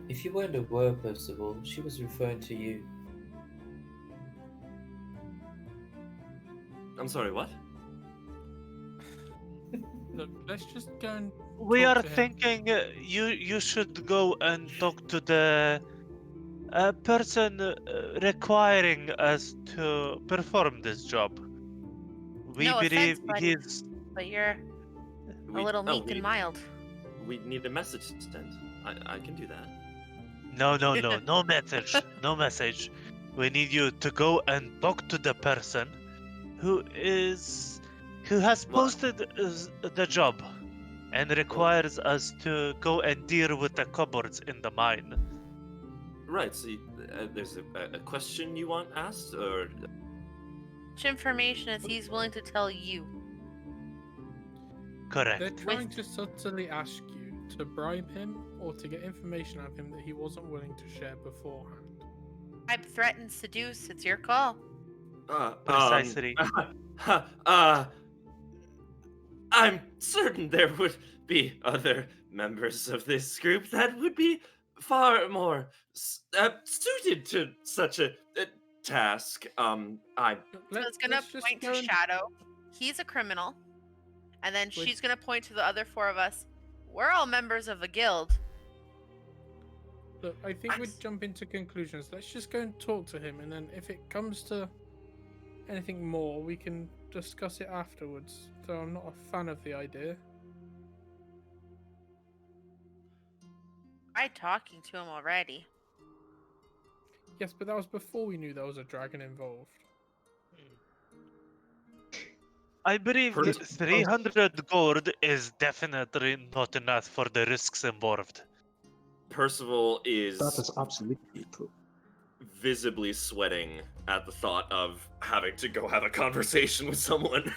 If you weren't aware, Percival, she was referring to you. I'm sorry, what? Look, let's just go and. We talk are to him. thinking you should go and talk to the person requiring us to perform this job. We No offense, believe buddy. he's. But you're a little meek and mild. We need a message sent. I can do that. No message, no message. We need you to go and talk to the person who has posted the job and requires us to go and deal with the kobolds in the mine. Right. So there's a question you want asked, or Much information as he's willing to tell you. Correct. They're trying to subtly ask you to bribe him or to get information out of him that he wasn't willing to share beforehand. Bribe, threaten, seduce. It's your call. Precisely. I'm certain there would be other members of this group that would be far more suited to such a task. So it's gonna let's just point go to and- Shadow. He's a criminal. And then Wait. she's gonna point to the other four of us. We're all members of a guild. Look, I think we'd jump into conclusions. Let's just go and talk to him, and then if it comes to anything more, we can discuss it afterwards. Though I'm not a fan of the idea. I tried talking to him already. Yes, but that was before we knew there was a dragon involved. I believe First- 300 gold is definitely not enough for the risks involved. Percival That is is absolutely true. visibly sweating at the thought of having to go have a conversation with someone.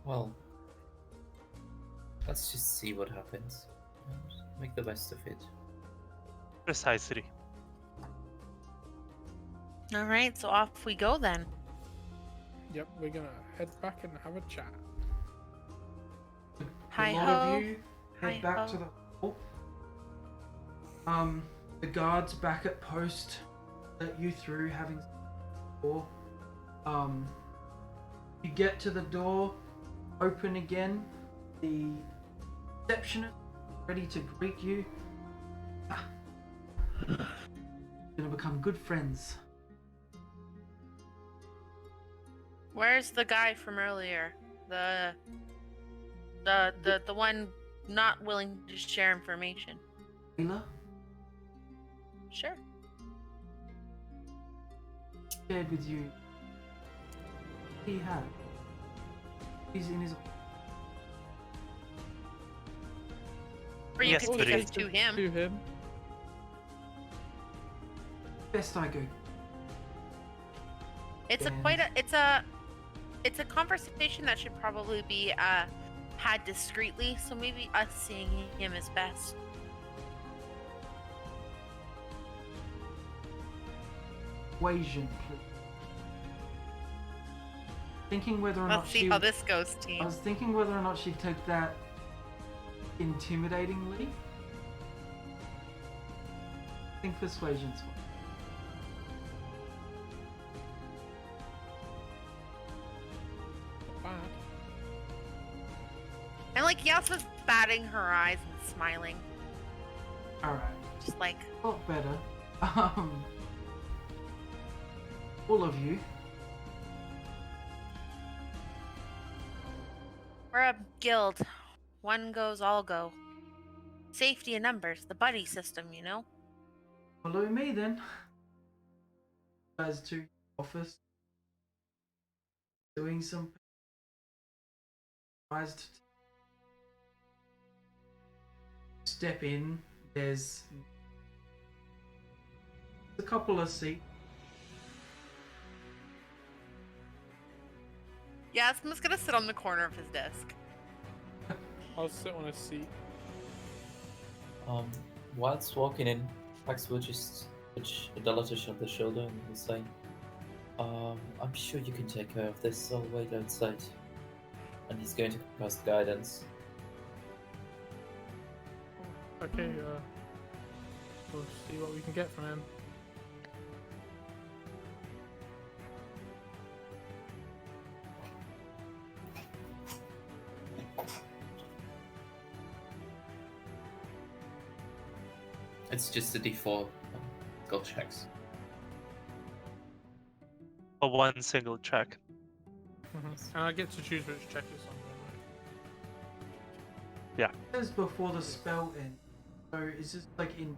Well, let's just see what happens. And make the best of it. Precisely. All right, so off we go then. Yep, we're gonna head back and have a chat. Hi a lot ho. of you head Hi back ho. to the hall. The guards back at post let you through, having door. You get to the door, open again. The receptionist ready to greet you. Gonna become good friends. Where's the guy from earlier? The one not willing to share information. Taylor Sure. shared with you. He had. He's in his. Or you Yes, could but take he- us to him. To him. Best I go. It's a And- quite a it's a conversation that should probably be had discreetly, so maybe us seeing him is best. Persuasion, please. Thinking whether or Let's not see she. how this goes, I team. was thinking whether or not she'd take that intimidatingly. I think persuasion's fine. Not bad. And like Yasma's batting her eyes and smiling, Alright, just like a lot better. All of you, we're a guild. One goes, all go. Safety in numbers, the buddy system, you know. follow me then. Guys to office. Doing some. Tries to step in. There's a couple of seats. Yasma's gonna sit on the corner of his desk. I'll sit on a seat. Whilst walking in, Pax will just touch Adelatus on the shoulder and will say, I'm sure you can take care of this, I'll wait outside. And he's going to cast guidance. Okay, we'll see what we can get from him. It's just a D4 skill checks. For one single check. And I get to choose which check it's on. It says before the spell ends. So is this like in?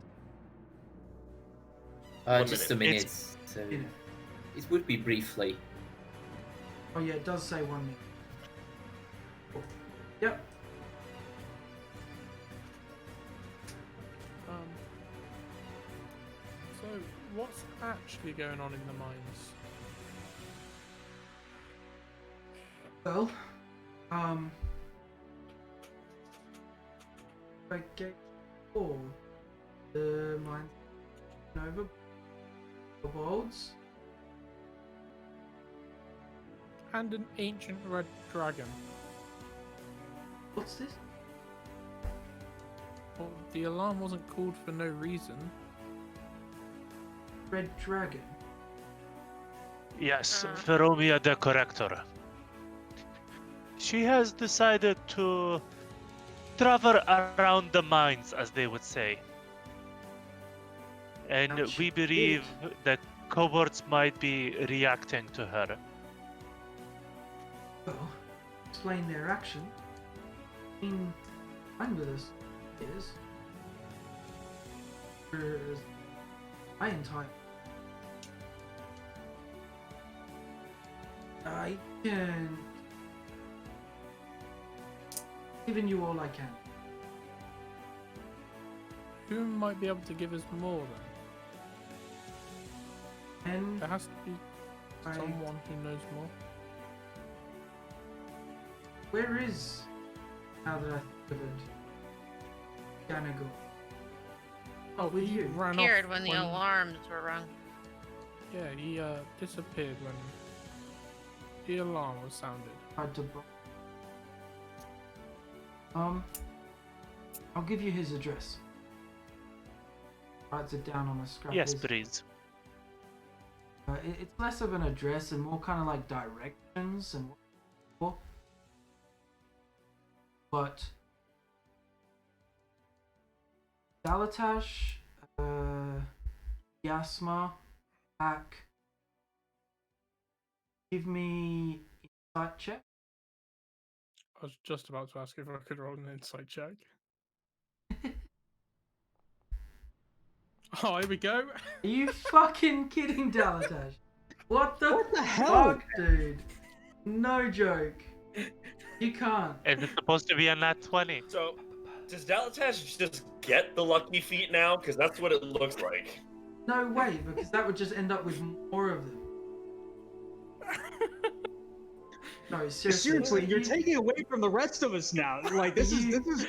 Just a minute. So in it would be briefly. Oh yeah, it does say 1 minute. Cool. Yep. So, what's actually going on in the mines? Well, I get all the mines over kobolds. And an ancient red dragon. What's this? Well, the alarm wasn't called for no reason. Red dragon. Yes, Feromia the Corrector. She has decided to travel around the mines, as they would say. And Ouch. we believe that cohorts might be reacting to her. Well, explain their action. been fine with us years. Whereas my entire I can giving you all I can. Who might be able to give us more then? And There has to be someone who knows more. where is, now that I think of it, Ganago? Oh, with he you. ran Appeared off when the alarms were rung. Yeah, he disappeared when the alarm was sounded. Hard to I'll give you his address. Writes it down on a scrap. Yes, list. please. It's less of an address and more kind of like directions and what. But Dalatash, Yasma, Hack. Give me insight check. I was just about to ask if I could roll an insight check. Oh, here we go. Are you fucking kidding, Dalatash? What the hell? fuck, dude? No joke. You can't. Is it supposed to be a nat 20? So, does Dalatash just get the lucky feet now? Because that's what it looks like. No way, because that would just end up with more of them. No, Seriously, you're taking away from the rest of us now. Like this is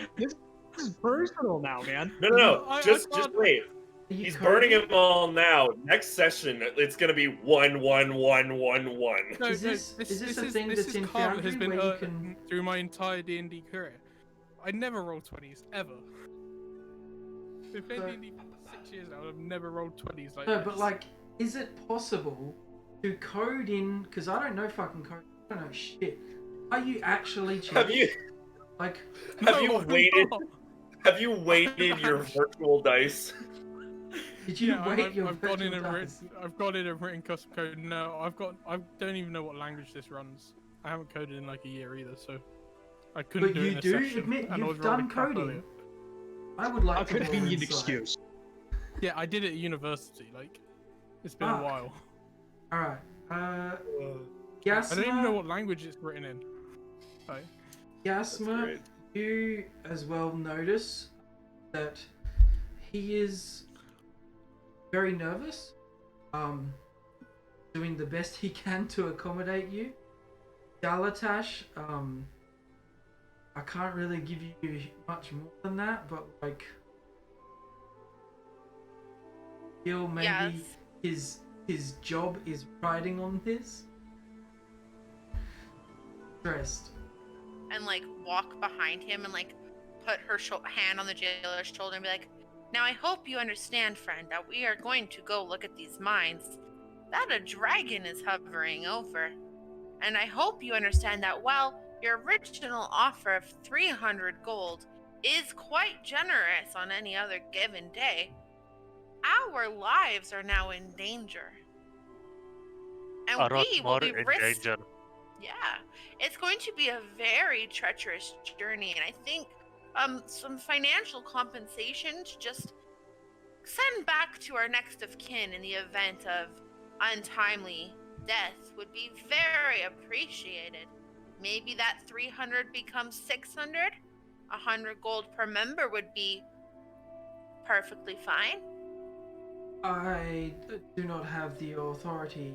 personal now, man. No. Just wait. You He's coding? burning them all now. Next session, it's gonna be 1, 1, 1, 1, 1. No, Is this a thing this that's is in karma Foundry has been where you can? through my entire D&D career. I never roll 20s ever. We've played So- D&D for 6 years now. I've never rolled 20s like No, this. but like, is it possible to code in? Because I don't know fucking code. I don't know shit. Are you actually cheating? Have you Like, have you I'm weighted not. have you weighted your virtual dice? did you Yeah, wait your I've gone in virtual and dice? I've got in a written custom code. No, I don't even know what language this runs. I haven't coded in like a year either, so I couldn't But do it you in a do session, admit and I you've was rolling done crap coding. earlier. I would like A to roll convenient insight. excuse. Yeah, I did it at university. Like, it's been Fuck. a while. All right. I Yasma. don't even know what language it's written in. Like, Yasma, great. you as well notice that he is very nervous, doing the best he can to accommodate you. Dalatash, I can't really give you much more than that, but like, feel maybe Yes. his job is riding on this. Stressed. And like walk behind him and like put her hand on the jailer's shoulder and be like, "Now I hope you understand, friend, that we are going to go look at these mines. That a dragon is hovering over. And I hope you understand that while your original offer of 300 gold is quite generous on any other given day, our lives are now in danger. And A lot we will more be in risked. danger. Yeah, it's going to be a very treacherous journey, and I think some financial compensation to just send back to our next of kin in the event of untimely death would be very appreciated. Maybe that 300 becomes 600. 100 gold per member would be perfectly fine." I do not have the authority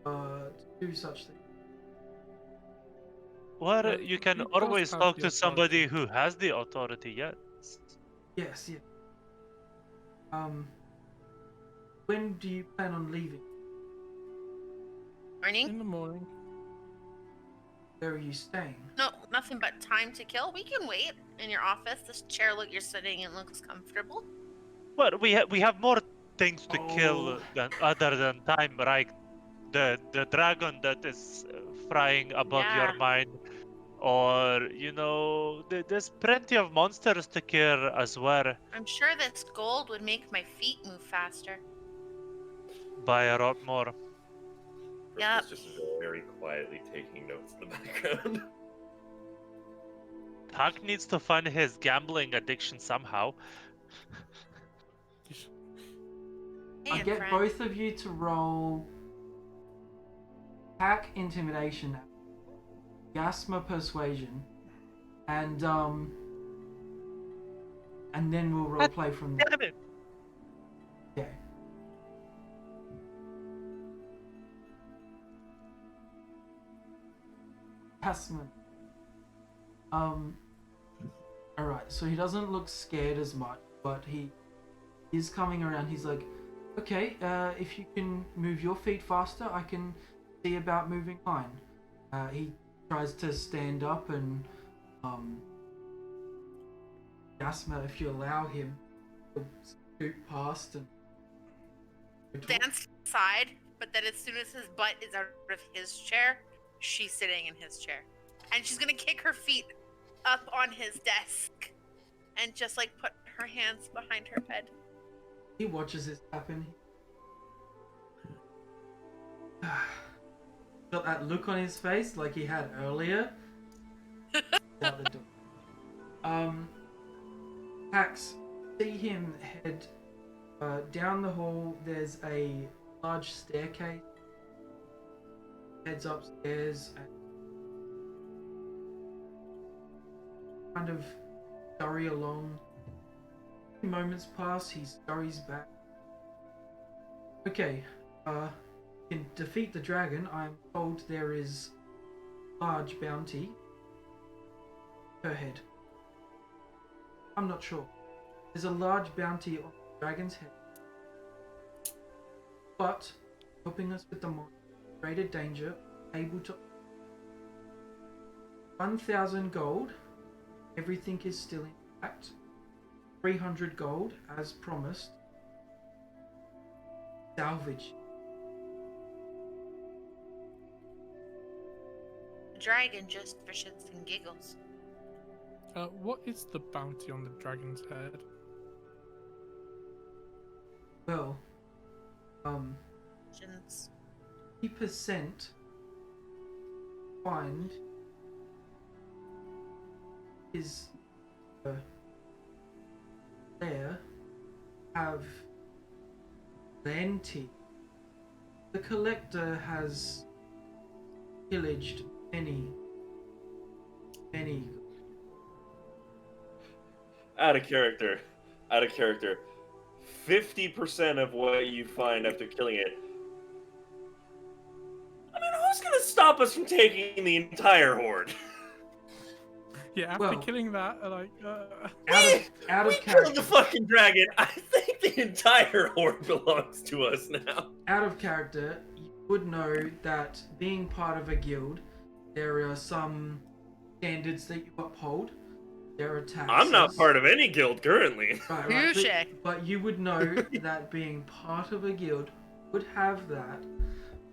to do such things. Well, you can he does always have talk the to somebody authority. who has the authority, yes. Yes, yeah. When do you plan on leaving? Morning? in the morning. Where are you staying? No, nothing but time to kill. We can wait in your office. This chair you're sitting in looks comfortable. Well, we have more things to Oh. kill than other than time, right? The dragon that is frying above Yeah. your mind, or there's plenty of monsters to kill as well. I'm sure this gold would make my feet move faster. By a lot more. Yep. Just very quietly taking notes in the background. Puck needs to find his gambling addiction somehow. I Hey, get friend. both of you to roll hack intimidation, Gasma persuasion, and then we'll role play from there. Damn it! Okay. Gasman. Alright, so he doesn't look scared as much, but he is coming around. He's like, okay, if you can move your feet faster, I can see about moving mine. He tries to stand up and, Gasma, if you allow him, he'll scoot past and Dance aside, but then as soon as his butt is out of his chair, she's sitting in his chair. And she's gonna kick her feet up on his desk and just like put her hands behind her head. He watches this happen. Got that look on his face like he had earlier. Out the door. Pax, see him head down the hall. There's a large staircase. Heads upstairs and kind of scurry along. A few moments pass, he scurries back. Okay, in defeat the dragon, I'm told there is large bounty per head. I'm not sure. There's a large bounty on the dragon's head. But helping us with the greater danger, able to 1,000 gold. Everything is still intact. 300 gold, as promised. Salvage. The dragon just for shits and giggles. What is the bounty on the dragon's head? Well, Shins. 50% find is there have plenty. The collector has pillaged many. Out of character. 50% of what you find after killing it. I mean, who's gonna stop us from taking the entire horde? Yeah, after Well, killing that, out of We killed character. the fucking dragon. I think the entire horde belongs to us now. Out of character, you would know that being part of a guild, there are some standards that you uphold. There are taxes. I'm not part of any guild currently. Right, Touche. but you would know that being part of a guild would have that.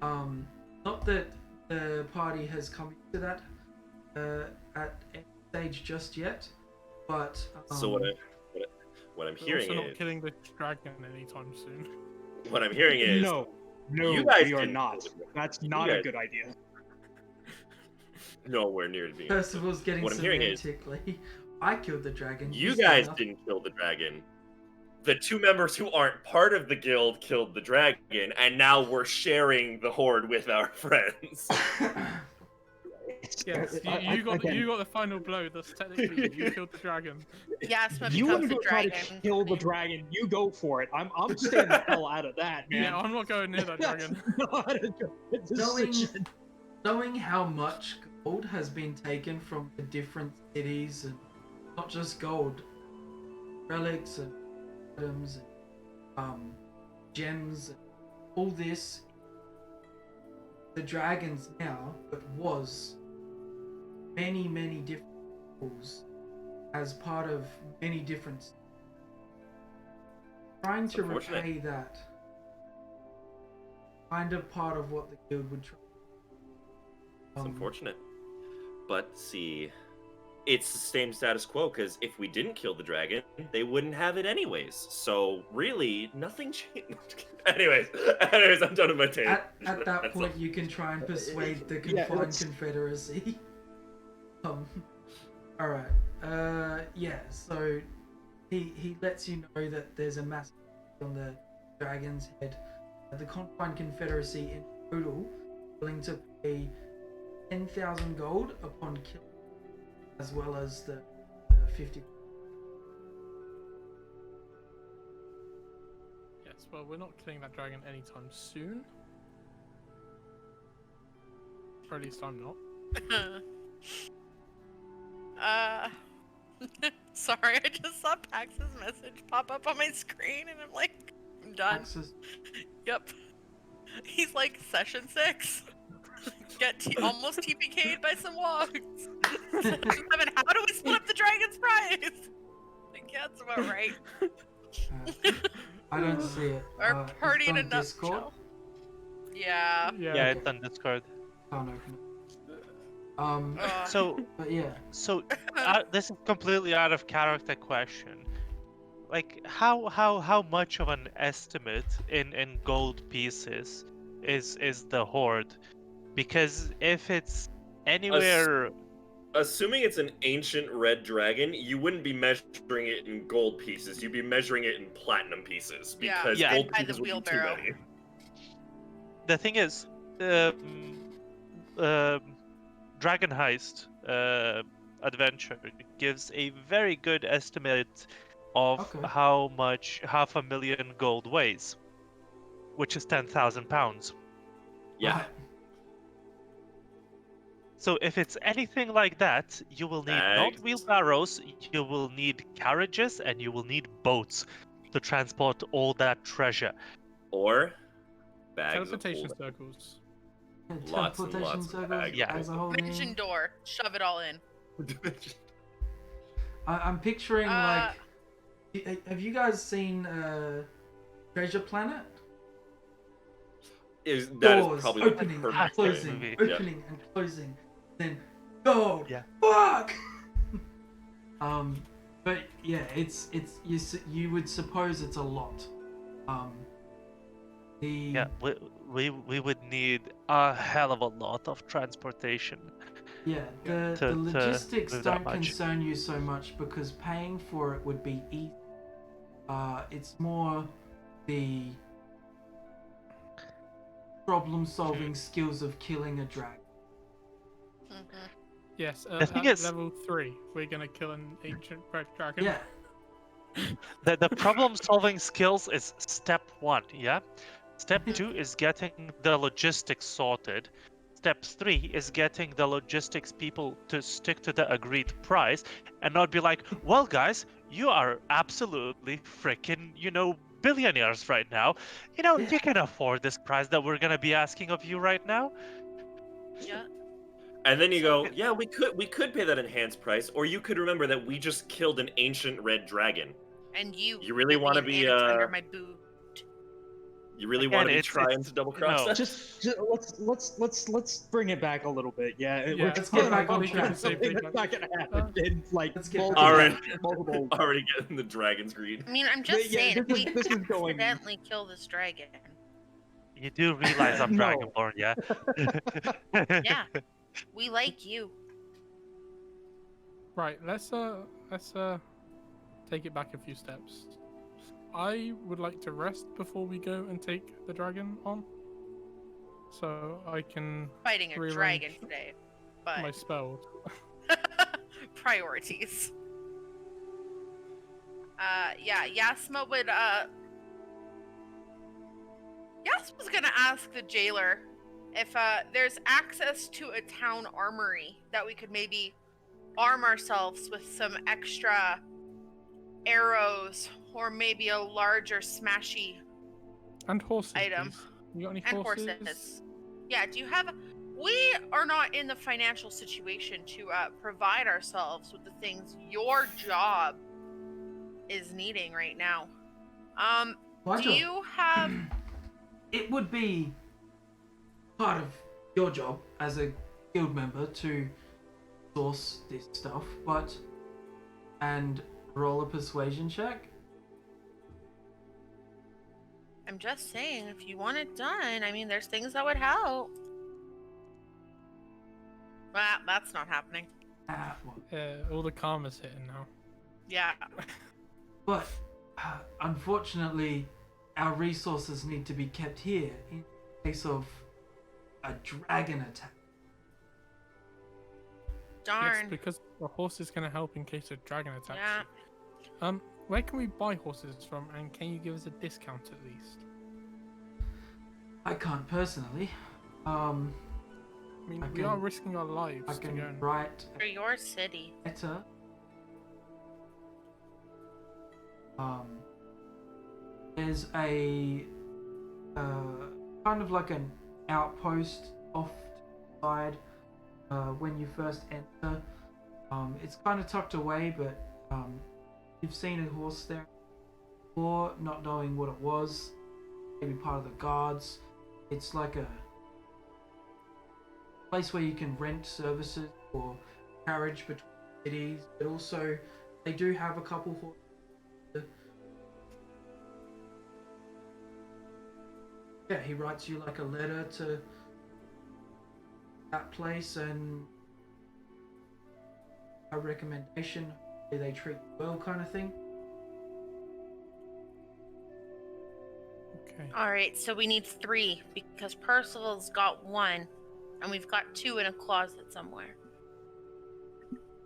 Not that the party has come to that at any stage just yet, but So what I'm we're hearing also not is killing the dragon anytime soon. what I'm hearing is No, you guys we are didn't not. kill the dragon. That's You not a guys- good idea. nowhere near to being. Percival's getting What I'm hearing is semantically. I killed the dragon. You said guys nothing. didn't kill the dragon. The two members who aren't part of the guild killed the dragon, and now we're sharing the horde with our friends. Yes, you got the final blow. That's technically you killed the dragon. Yasma You becomes want to the go try dragon. to kill the dragon? You go for it. I'm staying the hell out of that, man. Yeah, I'm not going near that dragon. That's not a good decision. Knowing how much gold has been taken from the different cities, and not just gold, relics and items and gems, and all this, the dragons now, but was many different peoples as part of many different. Trying to unfortunate. repay that, kind of part of what the guild would try. It's unfortunate. But see, it's the same status quo, because if we didn't kill the dragon, they wouldn't have it anyways. So really, nothing changed. anyways, I'm done with my take. At that That's point, all. you can try and persuade the Yeah, confined let's- confederacy. All right. Yeah. So he lets you know that there's a massive on the dragon's head. The Confine Confederacy in total willing to pay 10,000 gold upon killing, as well as the 50. Yes, well, we're not killing that dragon anytime soon. Or at least I'm not. Sorry, I just saw Pax's message pop up on my screen, and I'm like, I'm done. Axis. Yep. He's like, session 6. Almost TPK'd by some wogs. Session 7, how do we split up the dragon's prize? Like, yeah, that's about right. I don't see it. Our party in a it's on Discord. nutshell. Yeah. Yeah, it's on Discord. Can't open it. So, But yeah. so this is completely out of character question. Like, how much of an estimate in gold pieces is the horde? Because if it's anywhere, Assuming it's an ancient red dragon, you wouldn't be measuring it in gold pieces. You'd be measuring it in platinum pieces Yeah, because Yeah. gold by the pieces would be too wheelbarrow. many. the thing is, Dragon Heist adventure gives a very good estimate of Okay. how much 500,000 gold weighs, which is 10,000 pounds. Yeah. Right. So if it's anything like that, you will need not Bags. wheelbarrows, you will need carriages, and you will need boats to transport all that treasure. Or bags Teleportation of gold. circles. Lots and Teleportation lots of circles bags. Yeah. as a whole Dimension name. door. Shove it all in. I'm picturing like. Have you guys seen Treasure Planet? That is Doors probably opening the and perfect closing, movie. Yeah. opening and closing, then gold. Yeah. Fuck. But yeah, it's you would suppose it's a lot. Yeah, we would need a hell of a lot of transportation. Yeah, the To logistics move that don't much. concern you so much because paying for it would be easy. It's more the problem-solving skills of killing a dragon. Yes, The thing at is- level 3, we're gonna kill an ancient red dragon. Yeah, The problem-solving skills is step 1, yeah? Step 2 is getting the logistics sorted. Step 3 is getting the logistics people to stick to the agreed price and not be like, well, guys, you are absolutely freaking, billionaires right now. Yeah. You can afford this price that we're gonna be asking of you right now. Yeah. And then you go, yeah, we could pay that enhanced price, or you could remember that we just killed an ancient red dragon. And you really want wanna to be, under my boot. You really Again, want to be it's- trying to double cross no. that? Just let's bring it back a little bit. Yeah, Yeah, we're let's get back on thinking track. of something that's not gonna happen in like Let's get multiple, Already. multiple. Already getting the dragon's greed. I mean, I'm just Yeah, saying, if we this is going- accidentally kill this dragon, You do realize I'm No. Dragonborn, yeah? yeah, we like you. Right, let's take it back a few steps. I would like to rest before we go and take the dragon on, so I can Fighting a rearrange dragon today, my but spells. priorities. Yeah, Yasma would. Yasma's gonna ask the jailer if there's access to a town armory that we could maybe arm ourselves with some extra arrows or maybe a larger smashy And horses. item. please. You got any and horses? horses. Yeah, do you have? We are not in the financial situation to provide ourselves with the things your job is needing right now. My Do job. you have? It would be part of your job as a guild member to source this stuff, and roll a persuasion check. I'm just saying, if you want it done, I mean, there's things that would help. Well, that's not happening. All the karma's hitting now. Yeah. But unfortunately, our resources need to be kept here in case of a dragon attack. Darn. Yes, because the horse is going to help in case a dragon attacks Yeah. you. Where can we buy horses from, and can you give us a discount at least? I can't personally. I mean, I we are can- risking our lives I to can go and... write For your city. a letter. There's a kind of like an outpost off to the side when you first enter. It's kind of tucked away, but you've seen a horse there before, not knowing what it was. Maybe part of the guards. It's like a place where you can rent services or carriage between cities, but also they do have a couple horses. Yeah, he writes you like a letter to that place and a recommendation. They treat you well, kind of thing. Okay. Alright, so we need 3 because Percival's got 1 and we've got 2 in a closet somewhere.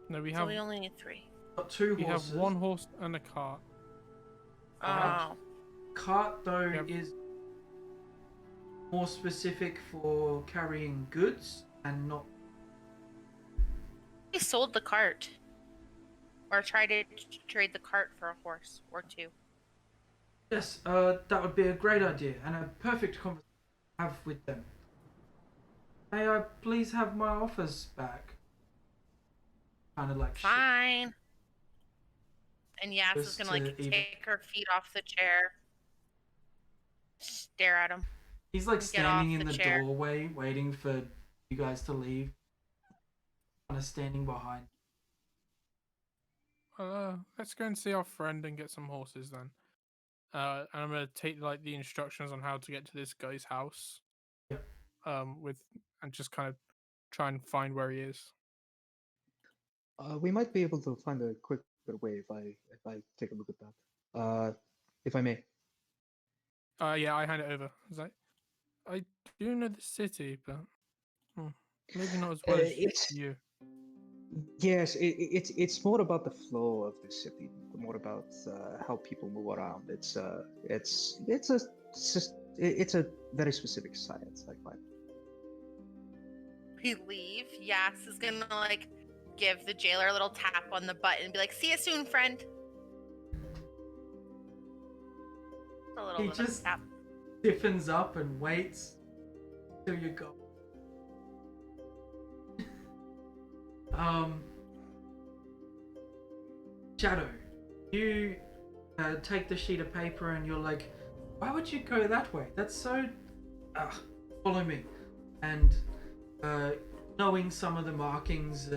No, we So have we only need 3. Got 2 we horses. have 1 horse and a cart. Oh. Cart though Yep. is more specific for carrying goods and not. We sold the cart. Or tried to trade the cart for a horse or 2. Yes, that would be a great idea and a perfect conversation to have with them. May I please have my offers back? Kind of like shit. Fine. And Yas is Just gonna like to even- take her feet off the chair. Stare at him. He's like Get standing off in the the chair. doorway waiting for you guys to leave. Kind of standing behind. Let's go and see our friend and get some horses then. And I'm gonna take like the instructions on how to get to this guy's house. Yep. And just kind of try and find where he is. We might be able to find a quicker way if I take a look at that. If I may. Yeah, I hand it over. I do know the city, but maybe not as well as It's- you. Yes, it's more about the flow of the city, more about how people move around. It's a very specific science, I find. We leave. Yas is gonna like give the jailer a little tap on the butt and be like, "See you soon, friend." A little He bit of just- tap. Stiffens up and waits till you go. Shadow, you take the sheet of paper and you're like, why would you go that way? That's so... follow me. And knowing some of the markings,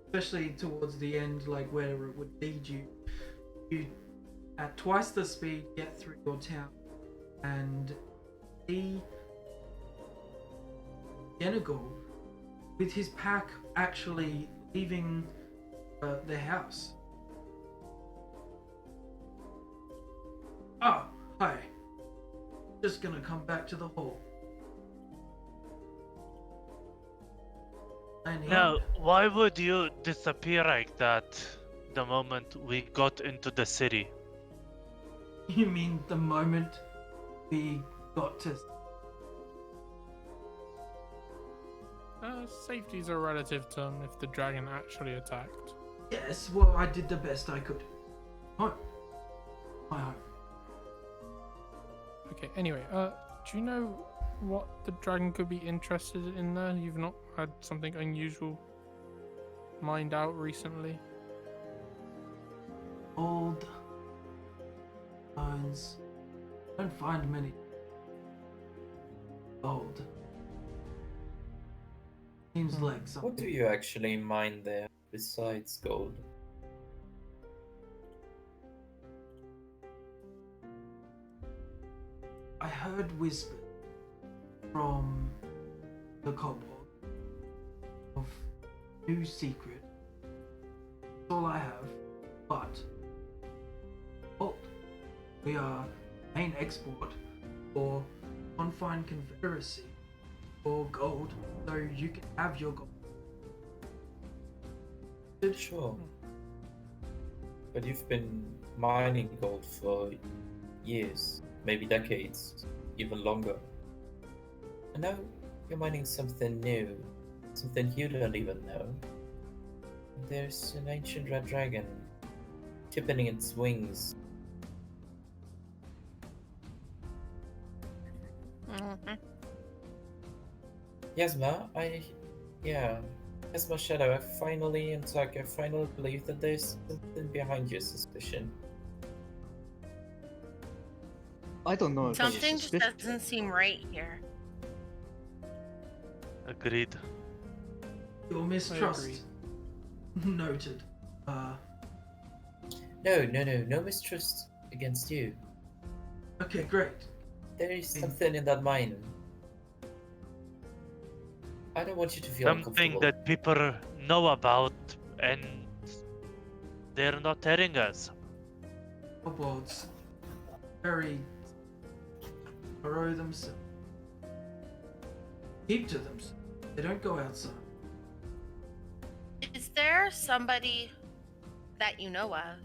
especially towards the end, like where it would lead you, you at twice the speed get through your town and see Yenagal with his pack actually leaving the house. Oh, hi. Just gonna come back to the hall. And he- Now, why would you disappear like that the moment we got into the city? You mean the moment we got to... Safety's a relative term if the dragon actually attacked. Yes, well, I did the best I could. Home. My home. Okay, anyway, do you know what the dragon could be interested in there? You've not had something unusual mined out recently? Old bones. Don't find many. Old. Seems like something. What do you actually mine there besides gold? I heard whispers from the kobold of new secret I have, but gold. We are main export for Confine Confederacy for gold, so you can have your gold. Sure. But you've been mining gold for years, maybe decades, even longer. And now you're mining something new, something you don't even know. There's an ancient red dragon tipping its wings. Mm-hmm. Yasma, Yasma Shadow, I finally believe that there's something behind your suspicion. I don't know if it's Something just suspicious. doesn't seem right here. Agreed. Your mistrust. Noted. No mistrust against you. Okay, great. There is something in that mine. I don't want you to feel Something uncomfortable. that people know about and they're not telling us. Kobolds very burrow themselves. Keep to themselves. They don't go outside. Is there somebody that you know of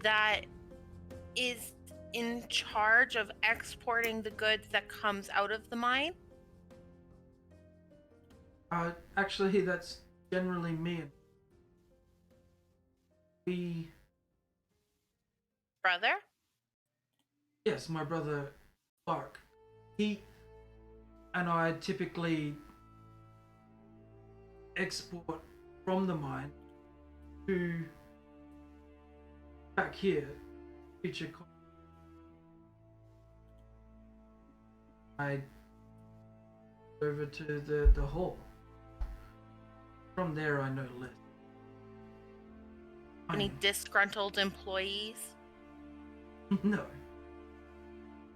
that is in charge of exporting the goods that comes out of the mine? Actually, that's generally me. We, Brother? yes, my brother Clark. He and I typically export from the mine to back here, Creature Concord. I over to the hall. From there, I know less. Any disgruntled employees? No.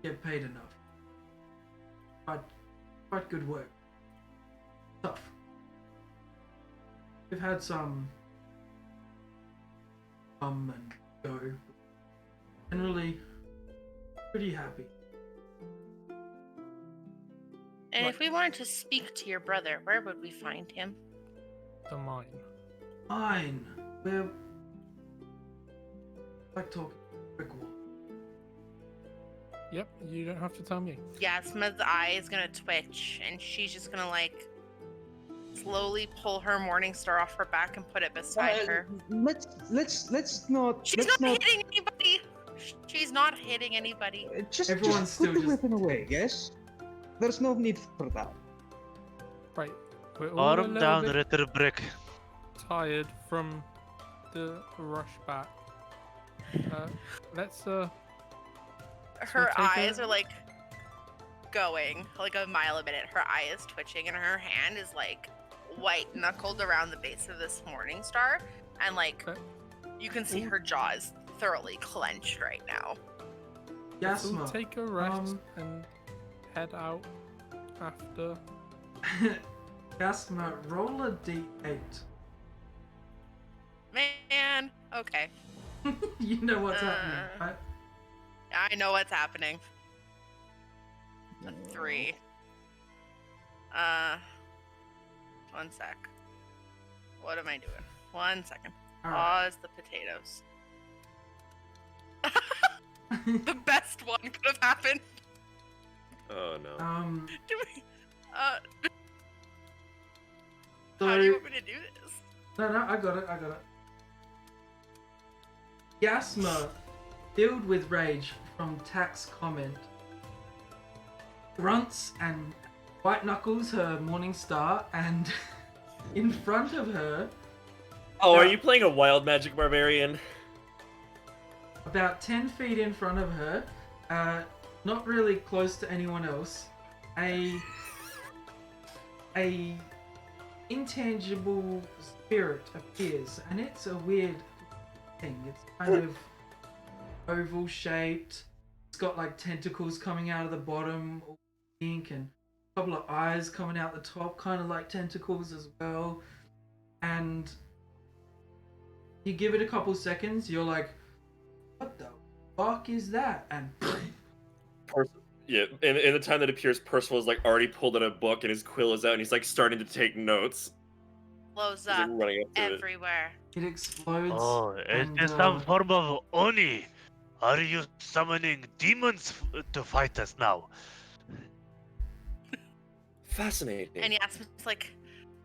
Get paid enough. Quite good work. Tough. We've had some come and go. Generally, pretty happy. And if we wanted to speak to your brother, where would we find him? The mine. Fine. We're like talking brick wall. Yep, you don't have to tell me. Yasma's eye is gonna twitch, and she's just gonna like slowly pull her morning star off her back and put it beside her. Let's not. She's let's not hitting anybody. She's not hitting anybody. Everyone's just still put the just- weapon away. Yes. There's no need for that. Right, we're all a Arm little down, bit little brick. tired from the rush back. Let's Her take eyes a- are like going like a mile a minute. Her eye is twitching, and her hand is like white knuckled around the base of this morning star, and like Okay. you can see her jaw is thoroughly clenched right now. let's all Yasma. take a rest and head out after. Yasma, roll a d8. Man, okay. You know what's happening, right? I know what's happening. A 3. One sec. What am I doing? 1 second. Alright. Pause the potatoes. The best one could have happened. Oh no. Do we? So, How do you want me to do this? No, I got it. Yasma, filled with rage from Tak's comment, grunts and white knuckles her morning star, and in front of her, Oh, are you playing a wild magic barbarian? about 10 feet in front of her, not really close to anyone else, a intangible spirit appears, and it's a weird thing. It's kind of oval shaped. It's got like tentacles coming out of the bottom, all pink, and a couple of eyes coming out the top, kind of like tentacles as well. And You give it a couple seconds, you're like, what the fuck is that? And Yeah, in the time that appears, Percival's like already pulled out a book and his quill is out and he's like starting to take notes. Blows He's like up running up to it. everywhere. it explodes. Oh, is and, this some form of Oni? Are you summoning demons to fight us now? Fascinating. And Yasmin's like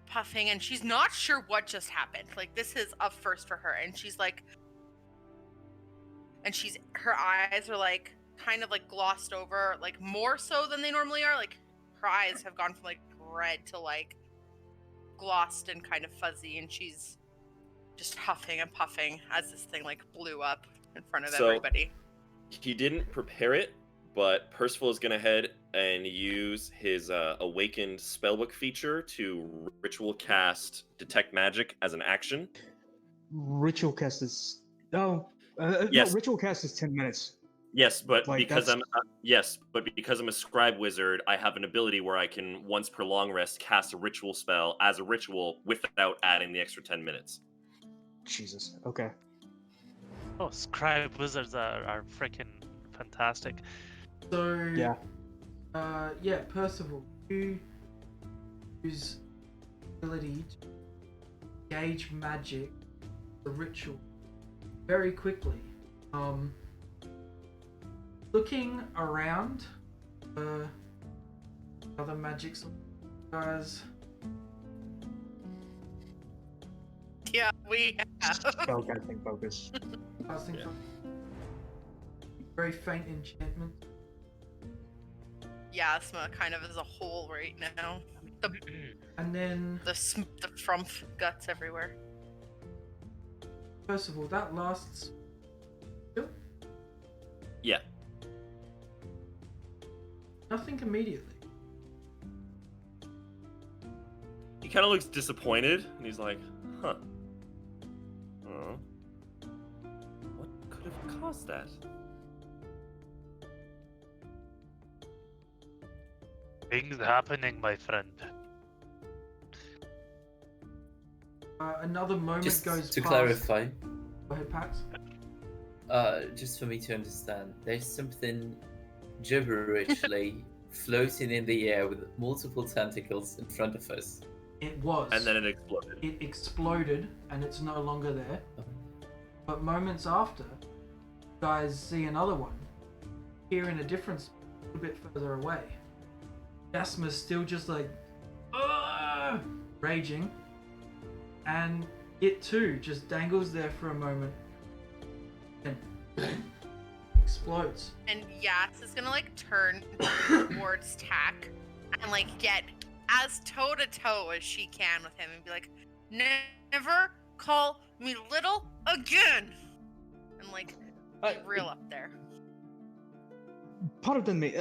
puffing, and she's not sure what just happened. Like, this is a first for her, and she's like, her eyes are like kind of like glossed over, like more so than they normally are. Like, her eyes have gone from like red to like glossed and kind of fuzzy, and she's just huffing and puffing as this thing like blew up in front of everybody. He didn't prepare it, but Percival is gonna head and use his awakened spellbook feature to ritual cast detect magic as an action. Ritual cast is Yes. No, ritual cast is 10 minutes. Yes, but Like, because that's- I'm a scribe wizard, I have an ability where I can once per long rest cast a ritual spell as a ritual without adding the extra 10 minutes. Jesus. Okay. Oh, scribe wizards are freaking fantastic. So Yeah. Percival, you use ability to gauge magic, the ritual, very quickly. Looking around, other magics, guys. Yeah, we have. Spellcasting focus. Casting Yeah. from very faint enchantment. Yasma kind of as a whole right now. And then, The frumph guts everywhere. first of all, that lasts. Yeah. Nothing immediately. He kind of looks disappointed, and he's like, huh. What could have caused that? Things happening, my friend. Another moment Just goes to past. clarify, Go ahead, Pax. just for me to understand, there's something gibberishly floating in the air with multiple tentacles in front of us. It was. And then it exploded. It exploded, and it's no longer there. But moments after, you guys see another one. Here in a different spot, a little bit further away. Yasma's still just like, "Ugh!" raging. And it too just dangles there for a moment. And explodes. And Yas is gonna like turn towards Tack and like get as toe to toe as she can with him and be like, never call me little again. And like be real up there. Pardon me.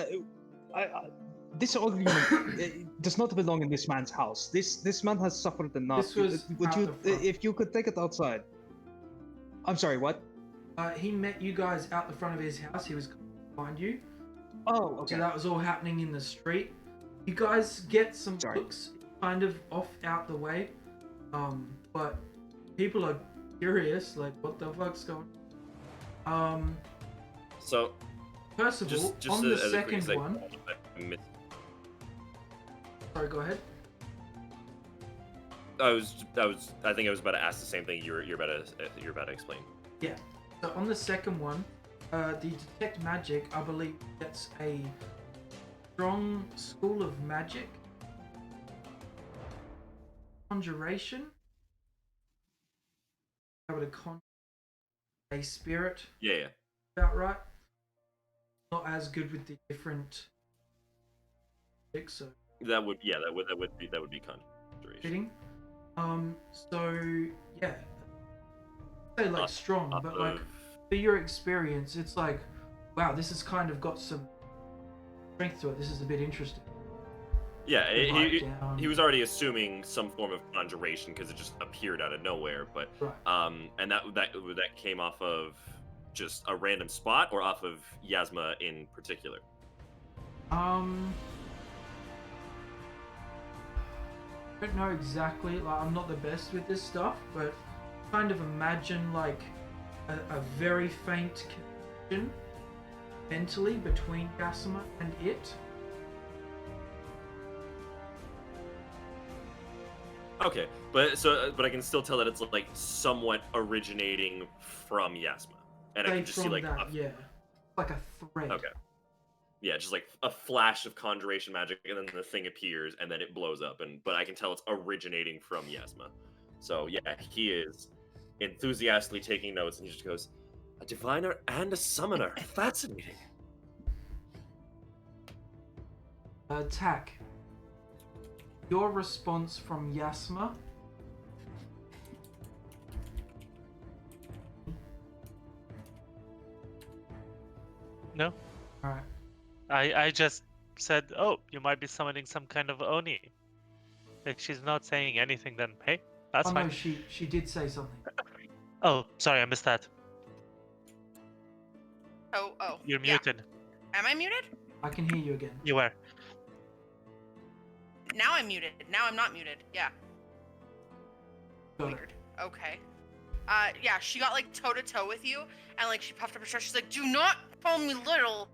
This argument does not belong in this man's house. This man has suffered enough. This was Would out you, the front. if you could take it outside? I'm sorry. What? He met you guys out the front of his house. He was behind you. Oh, okay. So that was all happening in the street. You guys get some Sorry. looks kind of off out the way. But people are curious, like, what the fuck's going on? So, First of all, just on the as a quick second sec- one. Sorry, go ahead. I think I was about to ask the same thing you're about to explain. Yeah. So on the second one, the detect magic, I believe, gets a strong school of magic, conjuration, able to conjure a spirit. Yeah. About right. Not as good with the different. So That would be conjuration. fitting. So yeah. Say like strong, Off but like of- for your experience, it's like, wow, this has kind of got some strength to it. This is a bit interesting. Yeah, Write down. he was already assuming some form of conjuration because it just appeared out of nowhere. But Right. and that came off of just a random spot or off of Yasma in particular. I don't know exactly. Like, I'm not the best with this stuff, but kind of imagine like a very faint connection mentally between Gassima and it. Okay, but I can still tell that it's like somewhat originating from Yasma, and I Say can just see from like that, yeah, like a thread. okay, yeah, just like a flash of conjuration magic, and then the thing appears, and then it blows up, but I can tell it's originating from Yasma. So yeah, he is enthusiastically taking notes, and he just goes, "A diviner and a summoner, fascinating." Attack. Your response from Yasma. No, Alright. I just said, oh, you might be summoning some kind of Oni. Like she's not saying anything. Then hey, that's Oh fine. no, she did say something. Oh, sorry, I missed that. Oh. You're Yeah. muted. Am I muted? I can hear you again. You were. Now I'm muted. Now I'm not muted. Yeah. Got it. Weird. Okay. Yeah, she got like toe to toe with you, and like she puffed up her chest. She's like, "Do not call me little,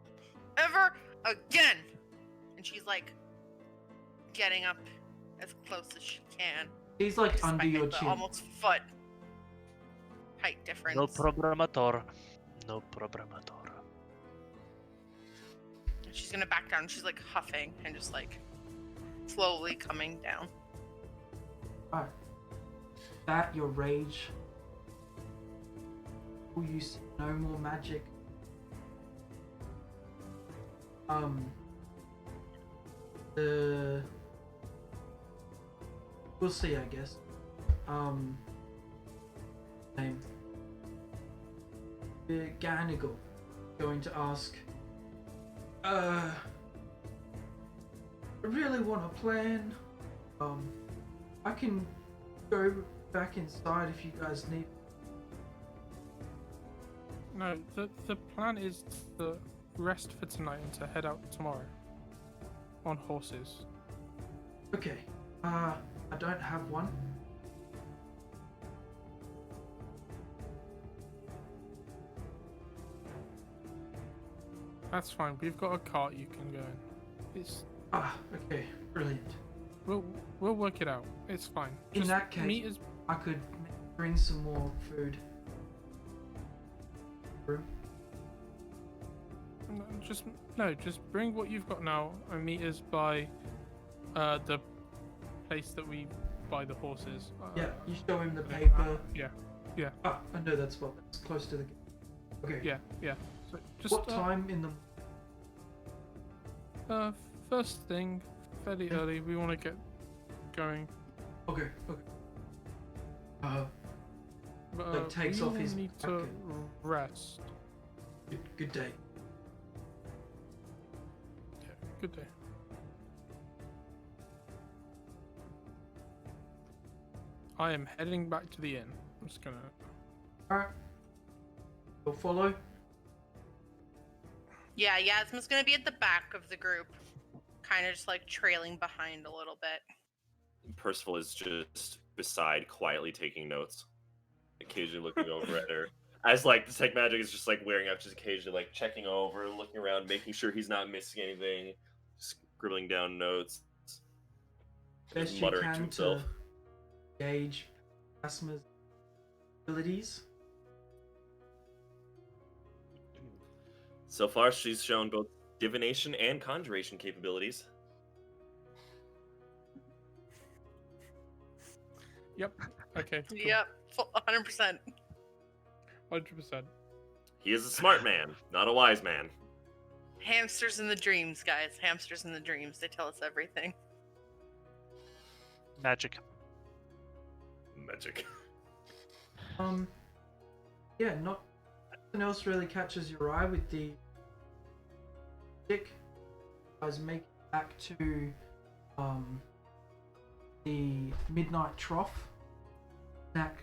ever again." And she's like, getting up as close as she can. He's like despite under your the chin. almost foot height difference. No problemator. No problemator. And she's gonna back down. She's like huffing and just like slowly coming down. Alright. That your rage. Will you see no more magic? We'll see, I guess. Name. Ganigal. Going to ask. I really want a plan. I can go back inside if you guys need. No, the plan is to rest for tonight and to head out tomorrow. On horses. Okay. I don't have one. That's fine. We've got a cart you can go in. It's Okay. Brilliant. we'll work it out. It's fine. In Just that case, meet us. I could bring some more food. Just bring what you've got now and meet us by the place that we buy the horses. Yeah, you show him the paper. Yeah. I know that spot. That's close to the gate. Okay. Yeah. So just What time in the? first thing, fairly early. We want to get going. Okay. But, Like, takes we off all his need to jacket. rest. Good day. Yeah, good day. I am heading back to the inn. I'm just gonna. Alright. You'll follow. Yeah, Yasma's gonna be at the back of the group, kind of just like trailing behind a little bit. Percival is just beside, quietly taking notes, occasionally looking over at her. As like the tech magic is just like wearing up, just occasionally like checking over, looking around, making sure he's not missing anything, scribbling down notes, Best just you muttering to can himself. to gauge Asma's abilities. So far, she's shown both divination and conjuration capabilities. Yep. Okay. Cool. Yep, 100%. 100%. He is a smart man, not a wise man. Hamsters in the dreams, guys. Hamsters in the dreams. They tell us everything. Magic. Magic. Yeah, nothing else really catches your eye with the stick. Guys make it back to the midnight trough. Snack.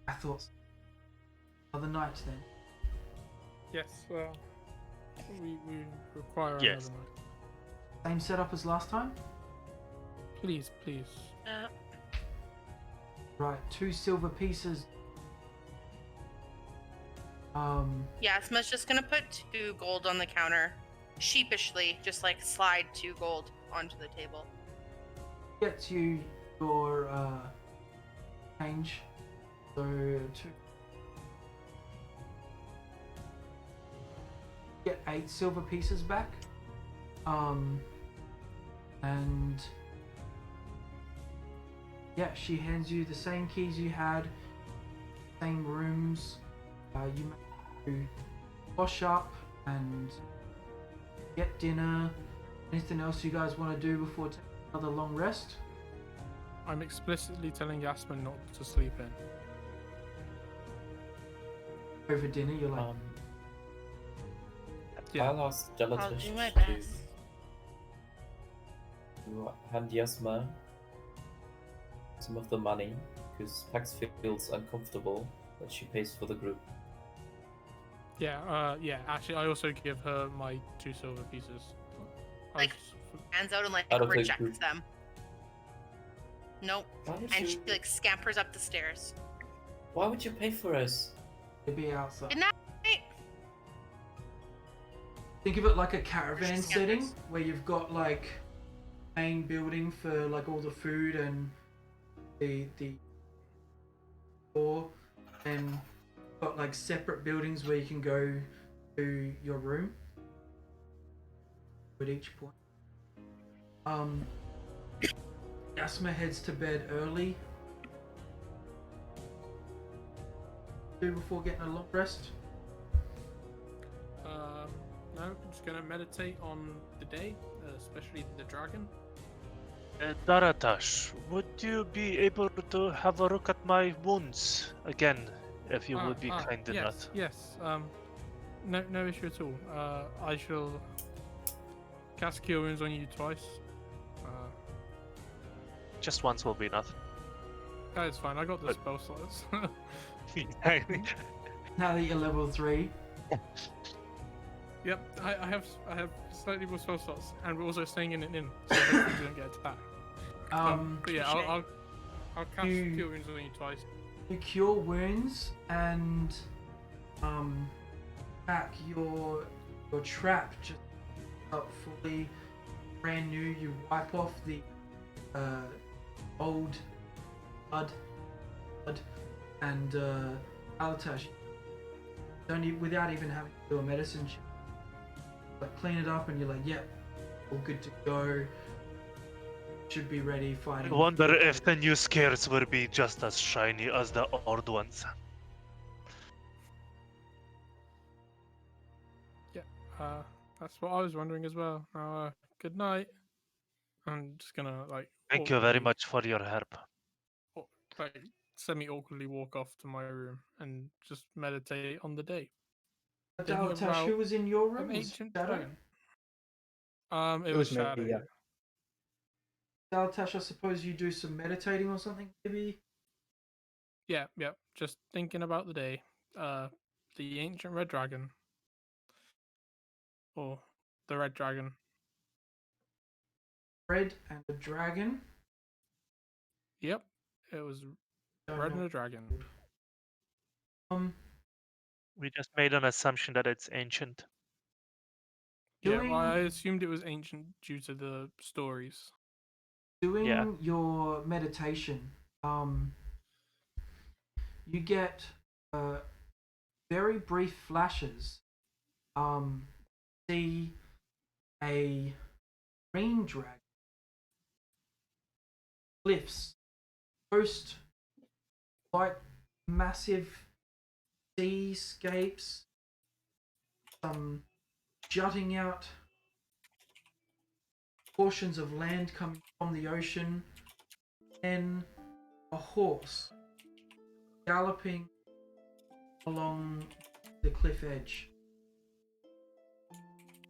I thought another night then. Yes. Well, we require Yes. another night. Same setup as last time. Please. Right, 2 silver pieces. Yasma's just gonna put 2 gold on the counter, sheepishly, just like slide 2 gold onto the table. Gets you your change. So 2. Get 8 silver pieces back. And yeah, she hands you the same keys you had, same rooms. You may wash up and get dinner. Anything else you guys want to do before taking another long rest? I'm explicitly telling Yasmin not to sleep in. Over dinner, you're like, Yeah. I'll ask I'll Jellyfish do my to best. hand Yasma some of the money, because Pax feels uncomfortable that she pays for the group. Yeah, actually, I also give her my 2 silver pieces. Like, hands out and like Out of the rejects group. them. Nope. Why would And you? she like scampers up the stairs. Why would you pay for us? to be outside. Good night. Think of it like a caravan She's setting campers. where you've got like main building for like all the food and the store, and got like separate buildings where you can go to your room at each point. Yasma heads to bed early. Do before getting a long rest. No, I'm just gonna meditate on the day, especially the dragon. Daratash, would you be able to have a look at my wounds again, if you would be kind yes, enough? Yes, no issue at all. I shall cast Cure Wounds on you twice. Just once will be enough. It's fine, I got the But- spell slots. Now that you're level 3. Yep, I have slightly more spell slots, and we're also staying in an inn, so hopefully we don't get attacked. But yeah, I'll cast You- Cure Wounds on you twice. You cure wounds and back your trap just up fully brand new. You wipe off the old blood and Alatash, without even having to do a medicine check, like clean it up and you're like, yep, all good to go. Should be ready I fighting. wonder if the new scares will be just as shiny as the old ones. That's what I was wondering as well. Now, good night. I'm just gonna like. Thank you very awkwardly- much for your help. Like semi-awkwardly walk off to my room and just meditate on the day. thinking Alatash, about who was in your room? An Was ancient Shadow? dragon. It It was was me, Shadow. yeah. Alatash, I suppose you do some meditating or something, maybe? Yeah. Just thinking about the day. The ancient red dragon. Or the red dragon. Red and a dragon. Yep. It was Don't red know. and a dragon. We just made an assumption that it's ancient. Yeah, Doing- well, I assumed it was ancient due to the stories. Doing Yeah. your meditation, you get very brief flashes. See a green dragon cliffs coast, quite massive seascapes, some jutting out portions of land coming from the ocean, and a horse galloping along the cliff edge.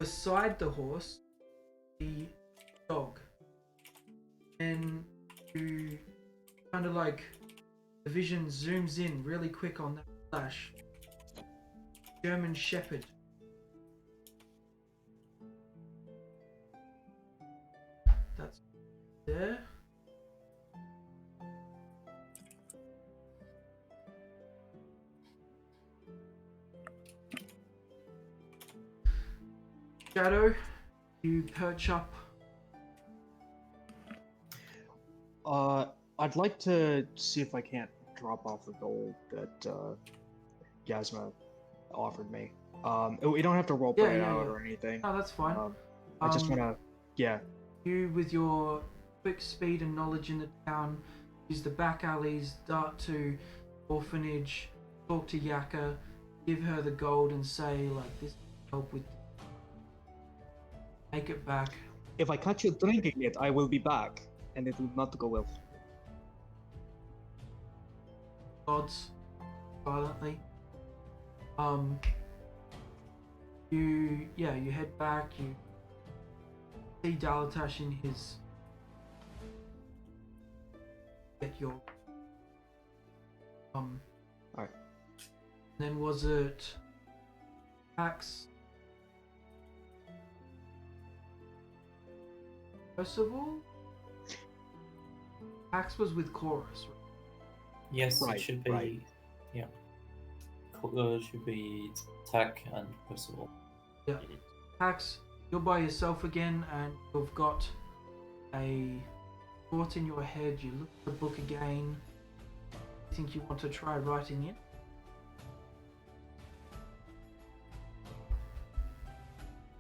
Beside the horse, the dog. And you kind of like the vision zooms in really quick on that flash. German Shepherd. That's there. Shadow, you perch up. I'd like to see if I can't drop off the gold that Yasma offered me. We don't have to roleplay it out or anything. No, that's fine. I just wanna, yeah. You, with your quick speed and knowledge in the town, use the back alleys, dart to orphanage, talk to Yaka, give her the gold and say, like, this will help with... Make it back. If I catch you drinking it, I will be back, and it will not go well. Gods, silently. You head back, you see Dalatash in his... Get your... Alright. Then was it... Pax? First of all, Pax was with Chorus, right? Yes, Right, it should be. right. Yeah. Should be Tack and Percival. Yeah. Pax, you're by yourself again, and you've got a thought in your head. You look at the book again. You think you want to try writing it?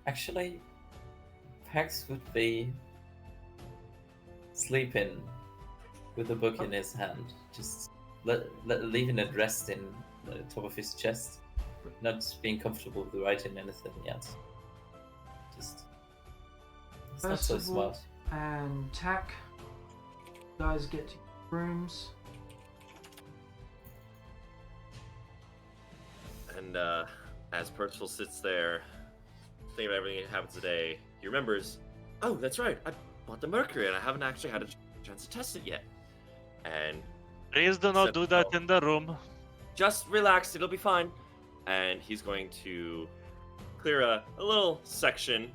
Actually, Pax would be sleeping with the book in his hand, just leaving it rest in the top of his chest, not being comfortable with writing anything yet. Just, it's not so Percival smart. and Tack, you guys get to your rooms. And as Percival sits there, thinking about everything that happened today, he remembers, oh, that's right, I bought the Mercury and I haven't actually had a chance to test it yet. And Please do not Said do that no. in the room. just relax, it'll be fine. And he's going to clear a little section.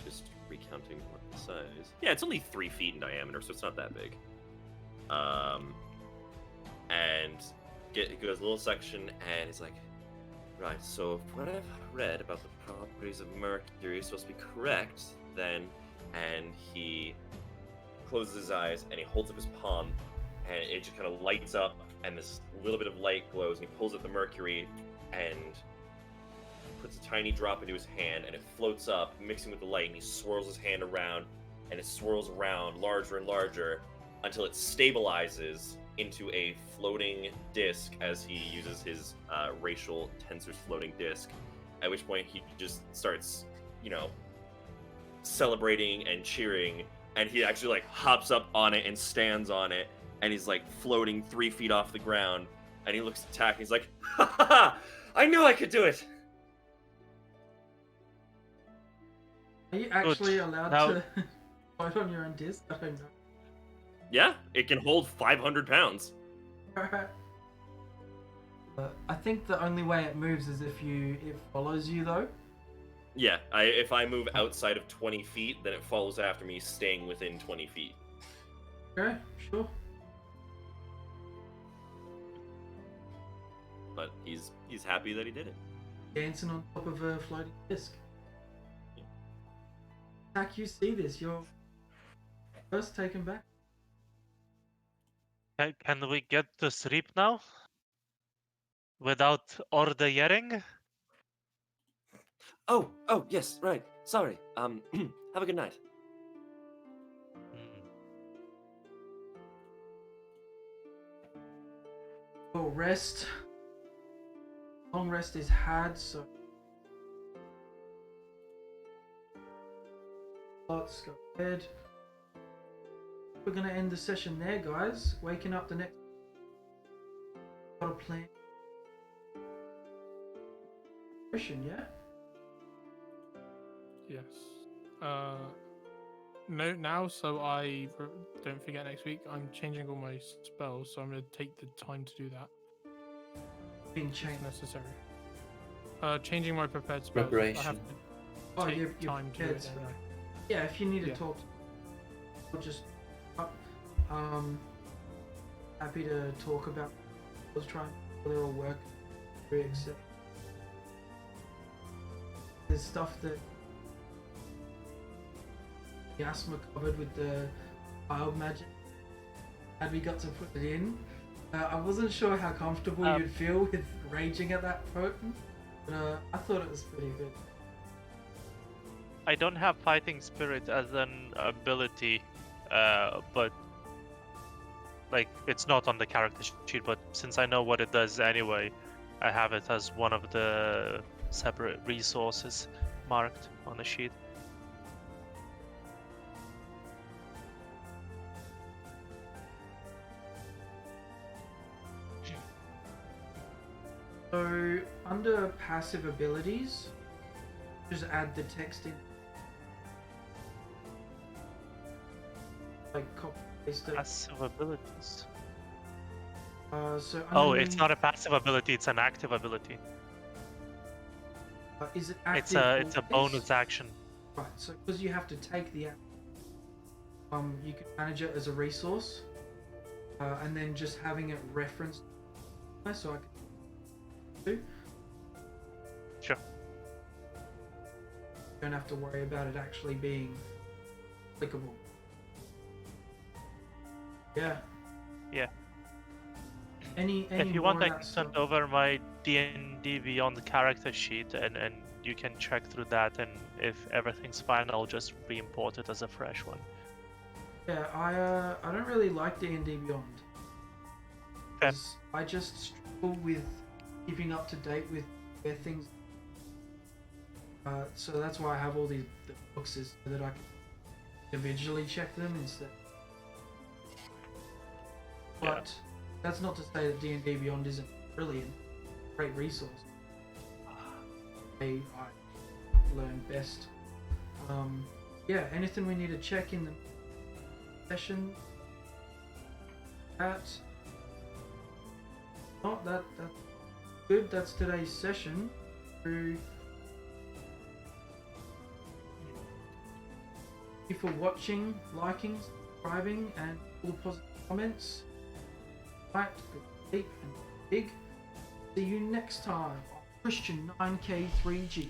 Just recounting what the size. Yeah, it's only 3 feet in diameter, so it's not that big. And it goes a little section, and he's like, right, so if what I've read about the properties of Mercury is supposed to be correct, then... And he closes his eyes, and he holds up his palm, and it just kind of lights up, and this little bit of light glows, and he pulls up the Mercury, and puts a tiny drop into his hand, and it floats up, mixing with the light, and he swirls his hand around, and it swirls around larger and larger, until it stabilizes into a floating disc as he uses his racial tensor's floating disc, at which point he just starts, celebrating and cheering, and he actually like hops up on it and stands on it, and he's like floating 3 feet off the ground, and he looks at Tack and he's like, ha ha ha! I knew I could do it! Are you actually allowed Now- to float on your own disc? I don't know. Yeah, it can hold 500 pounds. I think the only way it moves is if it follows you, though. Yeah, if I move outside of 20 feet, then it follows after me, staying within 20 feet. Okay, sure. But he's happy that he did it. Dancing on top of a floating disc. Tack, you see this? You're first taken back. Can we get to sleep now? Without order yelling? Oh, yes, right. Sorry. Have a good night. Your rest. Long rest is had, so let's go ahead. We're gonna end the session there, guys. Waking up the next. Got a plan. Question, yeah. Yes. Note now, so I don't forget next week. I'm changing all my spells, so I'm going to take the time to do that. Being If changed. necessary. Changing my prepared spells. I Preparation. have to Oh, take you're time to do prepared it. spell. Anyway. Yeah, if you need to Yeah. talk, I'll just. Happy to talk about. I was trying. They're all work. Very accept. there's stuff that the asthma covered with the wild magic, and we got to put it in. I wasn't sure how comfortable you'd feel with raging at that point, but I thought it was pretty good. I don't have fighting spirit as an ability, but like it's not on the character sheet. But since I know what it does anyway, I have it as one of the separate resources marked on the sheet. So under passive abilities, just add the text in. Like copy paste it. Passive abilities. So Oh, it's underneath- not a passive ability; it's an active ability. Is it active? It's a always? bonus action. Right. So because you have to take the app, you can manage it as a resource, and then just having it referenced. So I can do. Sure. Don't have to worry about it actually being applicable. Yeah. Yeah. Any If you more want, of I that can send stuff? over my D&D Beyond character sheet, and you can check through that. And if everything's fine, I'll just re-import it as a fresh one. Yeah, I don't really like D&D Beyond. Fair. 'Cause I just struggle with keeping up to date with where things. So that's why I have all the books, is so that I can individually check them instead. Yeah. But that's not to say that D&D Beyond isn't brilliant, great resource. I learn best. Yeah, anything we need to check in the session? That's good. That's today's session. Thank you for watching, liking, subscribing, and all the positive comments. Right, good sleep and big. See you next time on Christian 9K3G.